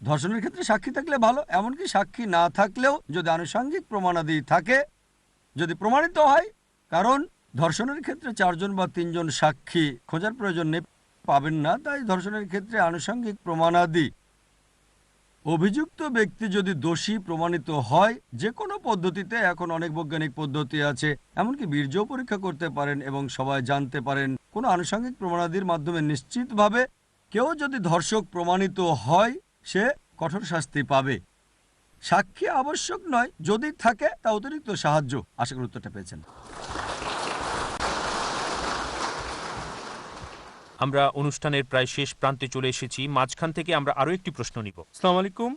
C: ধর্ষণের ক্ষেত্রে সাক্ষী থাকলে ভালো, এমনকি সাক্ষী না থাকলেও যদি আনুষঙ্গিক প্রমাণাদি থাকে, যদি প্রমাণিত হয়, কারণ ধর্ষণের ক্ষেত্রে ৪ জন বা ৩ জন সাক্ষী খোঁজার প্রয়োজন নেই, পাবেন না। তাই ধর্ষণের ক্ষেত্রে আনুষঙ্গিক প্রমাণাদি, অভিযুক্ত ব্যক্তি যদি দোষী প্রমাণিত হয় যে কোনো পদ্ধতিতে, এখন অনেক বৈজ্ঞানিক পদ্ধতি আছে, এমনকি বীর্য পরীক্ষা করতে পারেন এবং সবাই জানতে পারেন কোনো আনুষঙ্গিক প্রমাণাদির মাধ্যমে নিশ্চিতভাবে কেউ যদি ধর্ষক প্রমাণিত হয় সে কঠোর শাস্তি পাবে। সাক্ষী আবশ্যক নয়, যদি থাকে তা অতিরিক্ত সাহায্য। আশা করি উত্তরটা পেয়েছেন।
B: আমরা অনুষ্ঠানের প্রায় শেষ প্রান্তে চলে এসেছি। মাঝখান থেকে আমরা আরো একটি প্রশ্ন নিব। আসসালামু আলাইকুম।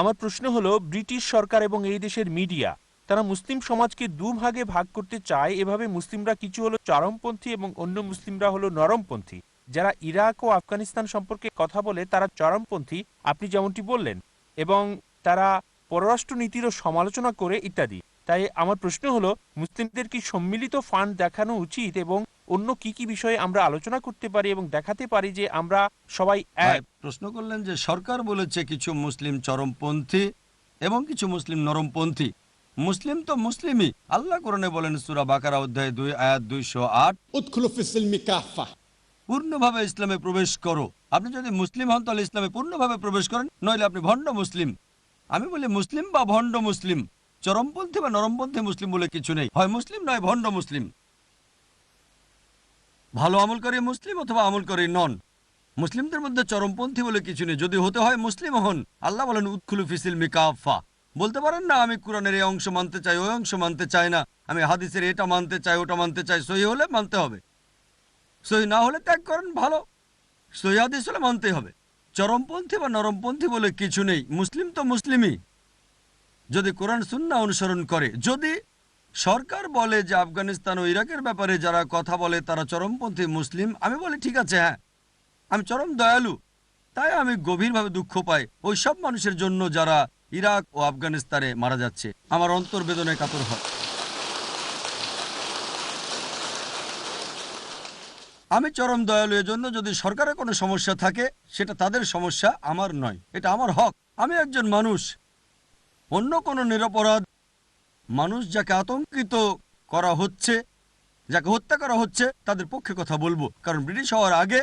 B: আমার প্রশ্ন হলো, ব্রিটিশ সরকার এবং এই দেশের মিডিয়া তারা মুসলিম সমাজকে দুভাগে ভাগ করতে চায়। এভাবে মুসলিমরা কিছু হলো চরমপন্থী এবং অন্য মুসলিমরা হলো নরমপন্থী। যারা ইরাক ও আফগানিস্তান সম্পর্কে কথা বলে তারা চরমপন্থী, আপনি যেমনটি বললেন, এবং তারা পররাষ্ট্র নীতিরও সমালোচনা করে ইত্যাদি। তাই আমার প্রশ্ন হলো, মুসলিমদের কি সম্মিলিত ফান্ড দেখানো উচিত এবং অন্য কি কি বিষয়ে আমরা আলোচনা করতে পারি এবং দেখাতে পারি যে আমরা সবাই এক?
C: প্রশ্ন করলেন যে সরকার বলেছে কিছু মুসলিম চরমপন্থী এবং কিছু মুসলিম নরমপন্থী। মুসলিম তো মুসলিমই। আল্লাহ কোরআনে বলেন সূরা বাকারা অধ্যায় ২ আয়াত ২০৮,
A: উদখুলু ফিস-সিলমি কাফা।
C: পূর্ণভাবে ইসলামে প্রবেশ করো। আপনি যদি মুসলিম হন তাহলে ইসলামে পূর্ণভাবে প্রবেশ করেন, নইলে আপনি ভণ্ড মুসলিম। আমি বলি মুসলিম বা ভণ্ড মুসলিম, চরমপন্থী বা নরমপন্থী মুসলিম বলে কিছু নেই। হয় মুসলিম নয় ভণ্ড মুসলিম। ভালো আমলকারী মুসলিম অথবা আমলকারী নন। মুসলিমদের মধ্যে চরমপন্থী বলে কিছু নেই। যদি হতে হয় মুসলিম হন। আল্লাহ বলেন উদখুলু ফিস-সিলমি কাফা। বলতে পারেন না আমি কোরআনের এই অংশ মানতে চাই, ওই অংশ মানতে চাই না, আমি হাদিসের এটা মানতে চাই, ওটা মানতে চাই। সহি হলে মানতে হবে, সহি না হলে ত্যাগ করেন। ভালো, সহি হাদিস হলে মানতেই হবে। চরমপন্থী বা নরমপন্থী বলে কিছু নেই। মুসলিম তো মুসলিমই, যদি কোরআন সুন্নাহ অনুসরণ করে। যদি সরকার বলে যে আফগানিস্তান ও ইরাকের ব্যাপারে যারা কথা বলে তারা চরমপন্থী মুসলিম, আমি বলি ঠিক আছে, হ্যাঁ, আমি চরম দয়ালু, তাই আমি গভীরভাবে দুঃখ পাই ওই সব মানুষের জন্য যারা ইরাক ও আফগানিস্তানে মারা যাচ্ছে। আমার অন্তর বেদনায় কাতর হয়। আমি চরম দয়ালু এজন্য, যদি সরকারের কোনো সমস্যা থাকে সেটা তাদের সমস্যা, আমার নয়। এটা আমার হক। আমি একজন মানুষ। অন্য কোনো নিরপরাধ মানুষ যাকে আতঙ্কিত করা হচ্ছে, যাকে হত্যা করা হচ্ছে, তাদের পক্ষে কথা বলবো। কারণ ব্রিটিশ হওয়ার আগে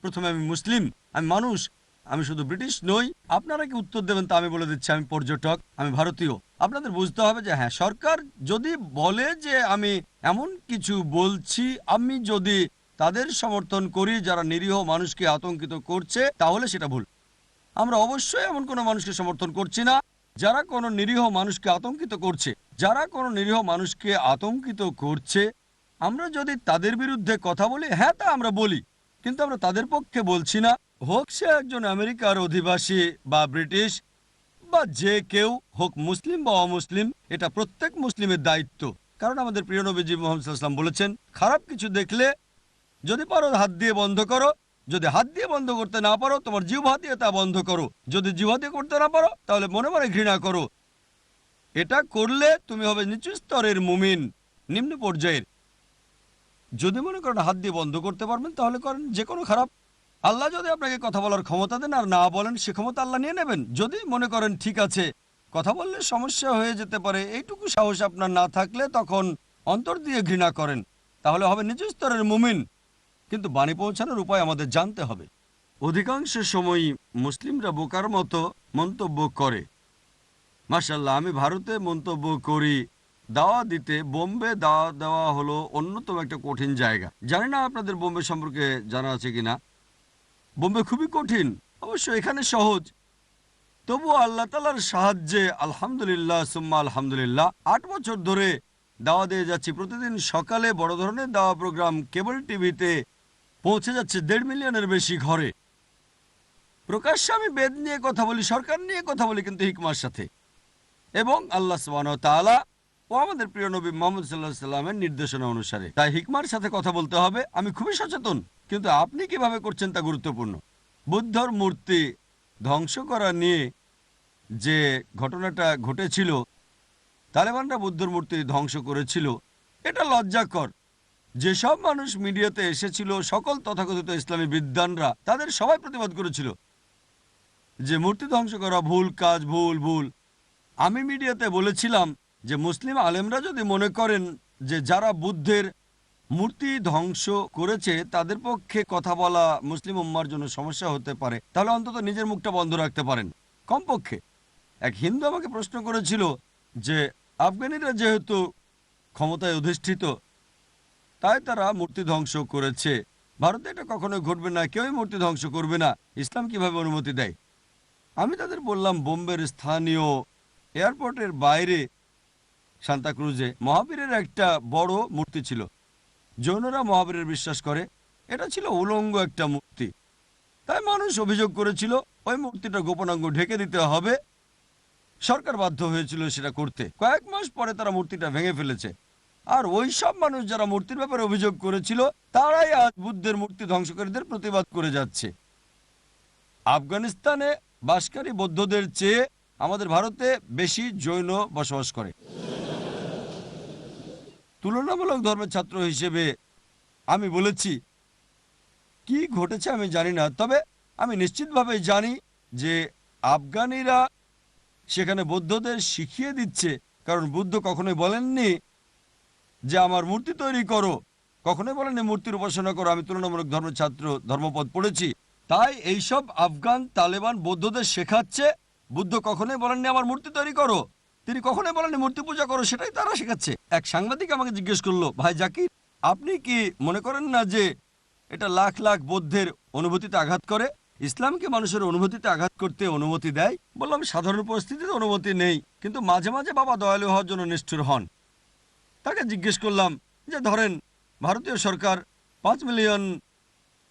C: প্রথমে আমি মুসলিম, আমি মানুষ, আমি শুধু ব্রিটিশ নই। আপনারা কি উত্তর দেবেন তা আমি বলে দিচ্ছি, আমি পর্যটক, আমি ভারতীয়। আপনাদের বুঝতে হবে যে হ্যাঁ, সরকার যদি বলে যে আমি এমন কিছু বলছি, আমি যদি তাদের সমর্থন করি যারা নিরীহ মানুষকে আতঙ্কিত করছে, তাহলে সেটা ভুল। আমরা অবশ্যই এমন কোনো মানুষকে সমর্থন করছি না যারা কোনো নিরীহ মানুষকে আতঙ্কিত করছে। যারা কোনো নিরীহ মানুষকে আতঙ্কিত করছে, আমরা যদি তাদের বিরুদ্ধে কথা বলি, হ্যাঁ তা আমরা বলি, কিন্তু আমরা তাদের পক্ষে বলছি না। হোক সে একজন আমেরিকার অধিবাসী বা ব্রিটিশ বা যে কেউ হোক, মুসলিম বা অমুসলিম, এটা প্রত্যেক মুসলিমের দায়িত্ব। কারণ আমাদের প্রিয় নবীজি মুহাম্মদ সাল্লাল্লাহু আলাইহি ওয়াসাল্লাম বলেছেন, খারাপ কিছু দেখলে যদি পারো হাত দিয়ে বন্ধ করো, যদি হাত দিয়ে বন্ধ করতে না পারো তোমার জিহ্বা দিয়ে তা বন্ধ করো, যদি জিহ্বা দিয়ে করতে না পারো তাহলে মনে মনে ঘৃণা করো। এটা করলে তুমি হবে নিচু স্তরের মুমিন, নিম্ন পর্যায়ের। যদি মনে করেন হাত দিয়ে বন্ধ করতে পারবেন তাহলে করেন। যে কোনো খারাপ, আল্লাহ যদি আপনাকে কথা বলার ক্ষমতা দেন আর না বলেন, সে ক্ষমতা আল্লাহ নিয়ে নেবেন। যদি মনে করেন ঠিক আছে কথা বললে সমস্যা হয়ে যেতে পারে, এইটুকু সাহস আপনার না থাকলে তখন অন্তর দিয়ে ঘৃণা করেন, তাহলে হবে নিচু স্তরের মুমিন। কিন্তু বাণী পৌঁছানোর উপায় আমাদের জানতে হবে। অধিকাংশ সময়ই মুসলিমরা বোকার মতো মন্তব্য করে। মাশাআল্লাহ, আমি ভারতে মন্তব্য করি দাওয়া দিতে। বোম্বে দাওয়া দেওয়া হলো অন্যতম একটা কঠিন জায়গা। জানি না আপনাদের বোম্বে সম্পর্কে জানা আছে কিনা। বোম্বে খুবই কঠিন, অবশ্য এখানে সহজ। তবু আল্লাহ তাআলার সাহায্যে আলহামদুলিল্লাহ সুম্মা আলহামদুলিল্লাহ ৮ বছর ধরে দাওয়া দিয়ে যাচ্ছি। প্রতিদিন সকালে বড় ধরনের দাওয়া প্রোগ্রাম কেবল টিভিতে পৌঁছে যাচ্ছে ১.৫ মিলিয়নের বেশি ঘরে। প্রকাশ্যে আমি বেদ নিয়ে কথা বলি, সরকার নিয়ে কথা বলি, কিন্তু হিকমার সাথে, এবং আল্লাহ সুবহানাহু ওয়া তাআলা ও আমাদের প্রিয় নবী মুহাম্মদ সাল্লাল্লাহু আলাইহি সাল্লামের নির্দেশনা অনুসারে। তাই হিকমার সাথে কথা বলতে হবে। আমি খুবই সচেতন, কিন্তু আপনি কিভাবে করছেন তা গুরুত্বপূর্ণ। বুদ্ধর মূর্তি ধ্বংস করা নিয়ে যে ঘটনাটা ঘটেছিল, তালেবানরা বুদ্ধর মূর্তি ধ্বংস করেছিল, এটা লজ্জাকর। যেসব মানুষ মিডিয়াতে এসেছিল, সকল তথাকথিত ইসলামী বিদ্বানরা, তাদের সবাই প্রতিবাদ করেছিল যে মূর্তি ধ্বংস করা ভুল কাজ, ভুল ভুল। আমি মিডিয়াতে বলেছিলাম যে মুসলিম আলেমরা যদি মনে করেন যে যারা বুদ্ধের মূর্তি ধ্বংস করেছে তাদের পক্ষে কথা বলা মুসলিম উম্মার জন্য সমস্যা হতে পারে, তাহলে অন্তত নিজের মুখটা বন্ধ রাখতে পারেন কমপক্ষে। এক হিন্দু আমাকে প্রশ্ন করেছিল যে আফগানিরা যেহেতু ক্ষমতায় অধিষ্ঠিত, তাই তারা মূর্তি ধ্বংস করেছে। ভারতে এটা কখনোই ঘটবে না, কেউই মূর্তি ধ্বংস করবে না। ইসলাম কিভাবে অনুমতি দেয়? আমি তাদের বললাম, বোম্বের স্থানীয় এয়ারপোর্টের বাইরে সান্তাক্রুজে মহাবীরের একটা বড় মূর্তি ছিল। জৈনরা মহাবীরের বিশ্বাস করে, এটা ছিল উলঙ্গ একটা মূর্তি। তাই মানুষ অভিযোগ করেছিল ওই মূর্তিটা গোপনাঙ্গ ঢেকে দিতে হবে। সরকার বাধ্য হয়েছিল সেটা করতে। কয়েক মাস পরে তারা মূর্তিটা ভেঙে ফেলেছে। আর ওই সব মানুষ যারা মূর্তির ব্যাপারে অভিযোগ করেছিল, তারাই আজ বুদ্ধের মূর্তি ধ্বংসকারীদের প্রতিবাদ করে যাচ্ছে। আফগানিস্তানে বাসকারী বৌদ্ধদের চেয়ে আমাদের ভারতে বেশি জৈন বসবাস করে। তুলনামূলক ধর্মের ছাত্র হিসেবে আমি বলেছি, কি ঘটেছে আমি জানি না, তবে আমি নিশ্চিতভাবে জানি যে আফগানিরা সেখানে বৌদ্ধদের শিখিয়ে দিচ্ছে। কারণ বুদ্ধ কখনোই বলেননি যে আমার মূর্তি তৈরি করো, কখনোই বলেননি মূর্তির উপাসনা করো। আমি তুলনামূলক ধর্মের ছাত্র, ধর্মপদ পড়েছি। তাই এইসব আফগান তালেবান বৌদ্ধদের শেখাচ্ছে, বুদ্ধ কখনোই বলেননি আমার মূর্তি তৈরি করো, তিনি কখনোই বলেননি মূর্তি পূজা করো, সেটাই তারা শেখাচ্ছে। এক সাংবাদিক আমাকে জিজ্ঞেস করলো, ভাই জাকির, আপনি কি মনে করেন না যে এটা লাখ লাখ বৌদ্ধের অনুভূতিতে আঘাত করে? ইসলাম কি মানুষের অনুভূতিতে আঘাত করতে অনুমতি দেয়? বললাম, সাধারণ পরিস্থিতিতে অনুমতি নেই, কিন্তু মাঝে মাঝে বাবা দয়ালু হওয়ার জন্য নিষ্ঠুর হন। তাকে জিজ্ঞেস করলাম যে ধরেন ভারতীয় সরকার 5 মিলিয়ন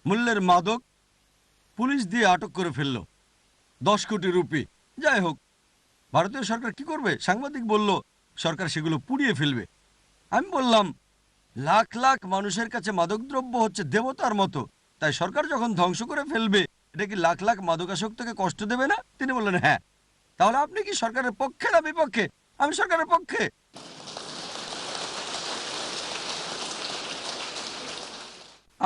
C: মূল্যের মাদক পুলিশ দিয়ে আটক করে ফেলল, 10 কোটি রুপি। যাই হোক, ভারতীয় সরকার কি করবে? সাংবাদিক বলল, সরকার সেগুলো পুড়িয়ে ফেলবে। আমি বললাম, লাখ লাখ মানুষের কাছে মাদকদ্রব্য হচ্ছে দেবতার মতো, তাই সরকার যখন ধ্বংস করে ফেলবে, এটা কি লাখ লাখ মাদকাসক্তকে কষ্ট দেবে না? তিনি বললেন, হ্যাঁ। তাহলে আপনি কি সরকারের পক্ষে না বিপক্ষে? আমি সরকারের পক্ষে।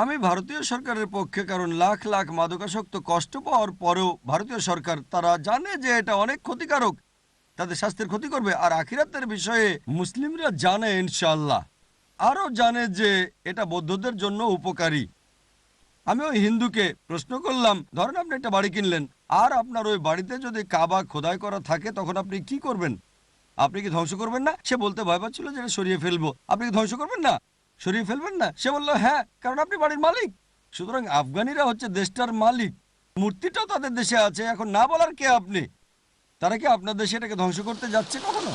C: আমি ভারতীয় সরকারের পক্ষে, কারণ লাখ লাখ মাদকাসক্ত কষ্ট পাওয়ার পরেও ভারতীয় সরকার, তারা জানে যে এটা অনেক ক্ষতিকারক, তাদের স্বাস্থ্যের ক্ষতি করবে। আর আখিরাতের বিষয়ে মুসলিমরা জানে, ইনশাআল্লাহ আরও জানে যে এটা বৌদ্ধদের জন্য উপকারী। আমি ওই হিন্দুকে প্রশ্ন করলাম, ধরেন আপনি একটা বাড়ি কিনলেন, আর আপনার ওই বাড়িতে যদি কাবা খোদাই করা থাকে, তখন আপনি কি করবেন? আপনি কি ধ্বংস করবেন না? সে বলতে ভয় পাচ্ছিল যে এটা সরিয়ে ফেলবো। আপনি কি ধ্বংস করবেন না, সরিয়ে ফেলবেন না? সে বলল, হ্যাঁ, কারণ আপনি বাড়ির মালিক। সুতরাং আফগানিরা হচ্ছে দেশটার মালিক, মূর্তিটাও তাদের দেশে আছে। এখন না বলার কে আপনি? তারা কি আপনার দেশে এটাকে ধ্বংস করতে যাচ্ছে কখনো?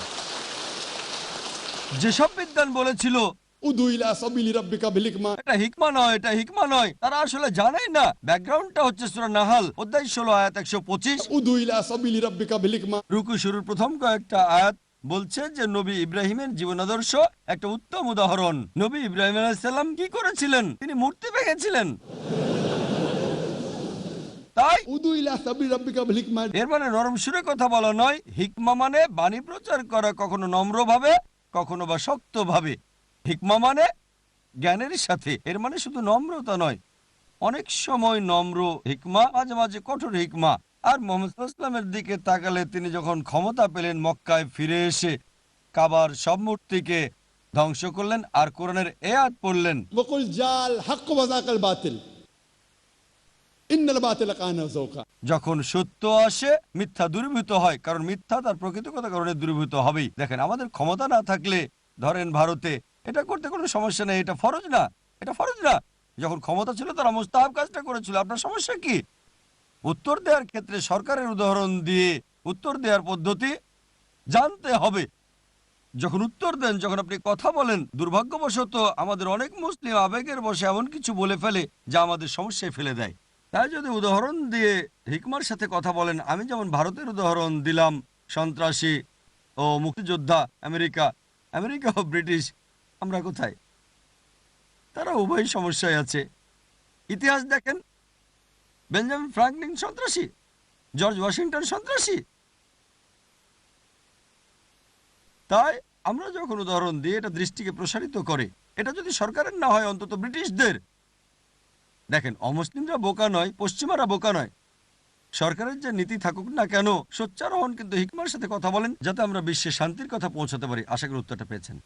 C: যেসব বিদ্বান বলেছিল
A: উদু ইলা সাবিলি রাব্বিকা বিল হিকমা,
C: এটা হিকমা নয়, এটা হিকমা নয়, তারা আসলে জানেই না। ব্যাকগ্রাউন্ডটা হচ্ছে সূরা নাহাল অধ্যায় 16 আয়াত 125।
A: উদু ইলা সাবিলি রাব্বিকা বিল হিকমা।
C: রুকু শুরুর প্রথম কয়েকটা আয়াত বলছে যে নবী ইব্রাহিমের জীবন আদর্শ একটা উত্তম উদাহরণ। নবী ইব্রাহিম আলাইহিস সালাম কি করেছিলেন? তিনি মূর্তি ভেঙেছিলেন। তাই
A: উদু ইলা সাবিলি রাব্বিকা বিল হিকমা,
C: এর মানে নরম সুরে কথা বলা নয়। হিকমা মানে বাণী প্রচার করা, কখনো নম্রভাবে, কখনো বা শক্তভাবে। হিকমা মানে জ্ঞানের সাথে। এর মানে শুধু নম্রতা নয়, অনেক সময় নম্র হিকমা, মাঝে মাঝে কঠোর হিকমা। আর মুহাম্মদ সাল্লাল্লাহু আলাইহি ওয়াসাল্লামের দিকে তাকালে, তিনি যখন ক্ষমতা পেলেন, মক্কায় ফিরে এসে কাবার সব মূর্তিকে ধ্বংস করলেন আর কোরআনের এই আয়াত পড়লেন,
A: ওয়াকুল জাল হক ওয়া যাকাল বাতিল, ইন ইন্নাল বাতিলা কানা যাউকা।
C: যখন সত্য আসে মিথ্যা দূরীভূত হয়, কারণ মিথ্যা তার প্রকৃতিগত কারণে দূরীভূত হবেই। দেখেন, আমাদের ক্ষমতা না থাকলে, ধরেন ভারতে এটা করতে কোনো সমস্যা নেই, এটা ফরজ না, এটা ফরজ না। যখন ক্ষমতা ছিল তারা মুস্তাহাব কাজটা করেছিল, আপনার সমস্যা কি? উত্তর দেওয়ার ক্ষেত্রে সরকারের উদাহরণ দিয়ে উত্তর দেওয়ার পদ্ধতি জানতে হবে। যখন উত্তর দেন, যখন আপনি কথা বলেন, দুর্ভাগ্যবশত আমাদের অনেক মুসলিম আবেগের বশে এমন কিছু বলে ফেলে যা আমাদের সমস্যায় ফেলে দেয়। তাই যদি উদাহরণ দিয়ে হিকমার সাথে কথা বলেন, আমি যেমন ভারতের উদাহরণ দিলাম, সন্ত্রাসী ও মুক্তিযোদ্ধা আমেরিকা ও ব্রিটিশ, আমরা কোথায়? তারা উভয় সমস্যায় আছে। ইতিহাস দেখেন, বেঞ্জামিন ফ্রাঙ্কলিন সন্ত্রাসী, জর্জ ওয়াশিংটন সন্ত্রাসী। তাই আমরা যখন উদাহরণ দিই, এটা দৃষ্টিকে প্রসারিত করে। এটা যদি সরকারের না হয়, অন্তত ব্রিটিশদের। দেখেন, অমুসলিমরা বোকা নয়, পশ্চিমারা বোকা নয়। সরকারের যে নীতি থাকুক না কেন, সোচ্চার হন, কিন্তু হিকমার সাথে কথা বলেন, যাতে আমরা বিশ্বে শান্তির কথা পৌঁছাতে পারি। আশা করি উত্তরটা পেয়েছেন।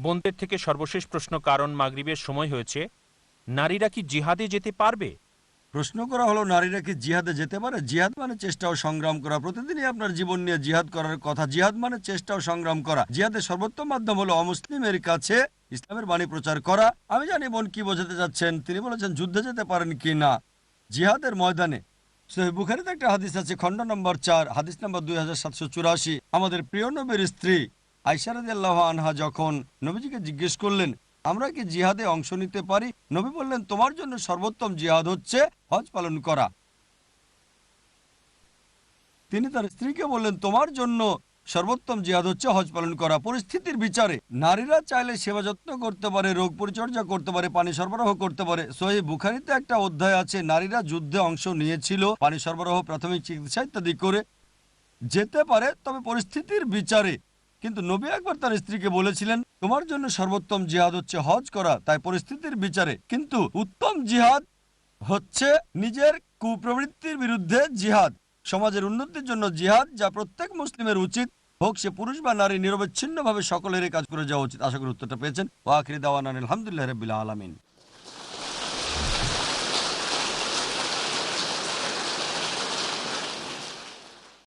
B: বোনদের থেকে সর্বশেষ প্রশ্ন, কারণ মাগরিবের সময় হয়েছে। নারীরা কি জিহাদে যেতে পারবে?
C: প্রশ্ন করা হলো, নারীরা কি জিহাদে যেতে পারে? জিহাদ মানে চেষ্টা ও সংগ্রাম করা। প্রতিদিনই আপনার জীবন নিয়ে জিহাদ করার কথা। জিহাদ মানে চেষ্টা ও সংগ্রাম করা। জিহাদের সর্বোত্তম মাধ্যম হলো অমুসলিমের কাছে ইসলামের বাণী প্রচার করা। আমি জানি বোন কি বোঝাতে যাচ্ছেন। তিনি বলেছেন যুদ্ধে যেতে পারেন কি না। জিহাদের ময়দানে সহিহ বুখারীতে একটা হাদিস আছে, খণ্ড নম্বর 4, হাদিস নম্বর 2784। আমাদের প্রিয় নবীর স্ত্রী আয়েশা রাদিয়াল্লাহু আনহা যখন নবীজিকে জিজ্ঞেস করলেন, আমরা কি জিহাদে অংশ নিতে পারি? নবী বললেন, তোমার জন্য সর্বোত্তম জিহাদ হচ্ছে হজ পালন করা। তিনি তার স্ত্রীকে বললেন, তোমার জন্য সর্বোত্তম জিহাদ হচ্ছে হজ পালন করা। পরিস্থিতির বিচারে নারীরা চাইলে সেবা যত্ন করতে পারে, রোগ পরিচর্যা করতে পারে, পানি সরবরাহ করতে পারে। সহিহ বুখারীতে একটা অধ্যায় আছে, নারীরা যুদ্ধে অংশ নিয়েছিল, পানি সরবরাহ, প্রাথমিক চিকিৎসা ইত্যাদি করে যেতে পারে, তবে পরিস্থিতির বিচারে। কিন্তু নবী একবার তার স্ত্রীকে বলেছিলেন, তোমার জন্য সর্বোত্তম জিহাদ হচ্ছে হজ করা। তাই পরিস্থিতির বিচারে। কিন্তু উত্তম জিহাদ হচ্ছে নিজের কুপ্রবৃত্তির বিরুদ্ধে জিহাদ, সমাজের উন্নতির জন্য জিহাদ, যা প্রত্যেক মুসলিমের উচিত, হোক সে পুরুষ বা নারী, নিরবচ্ছিন্নভাবে সকলেরই কাজ করে যাওয়া উচিত। আশা করি উত্তরটা পেয়েছেন। ওয়া আখিরি দাওয়ানা আলহামদুলিল্লাহি রাব্বিল আলামিন।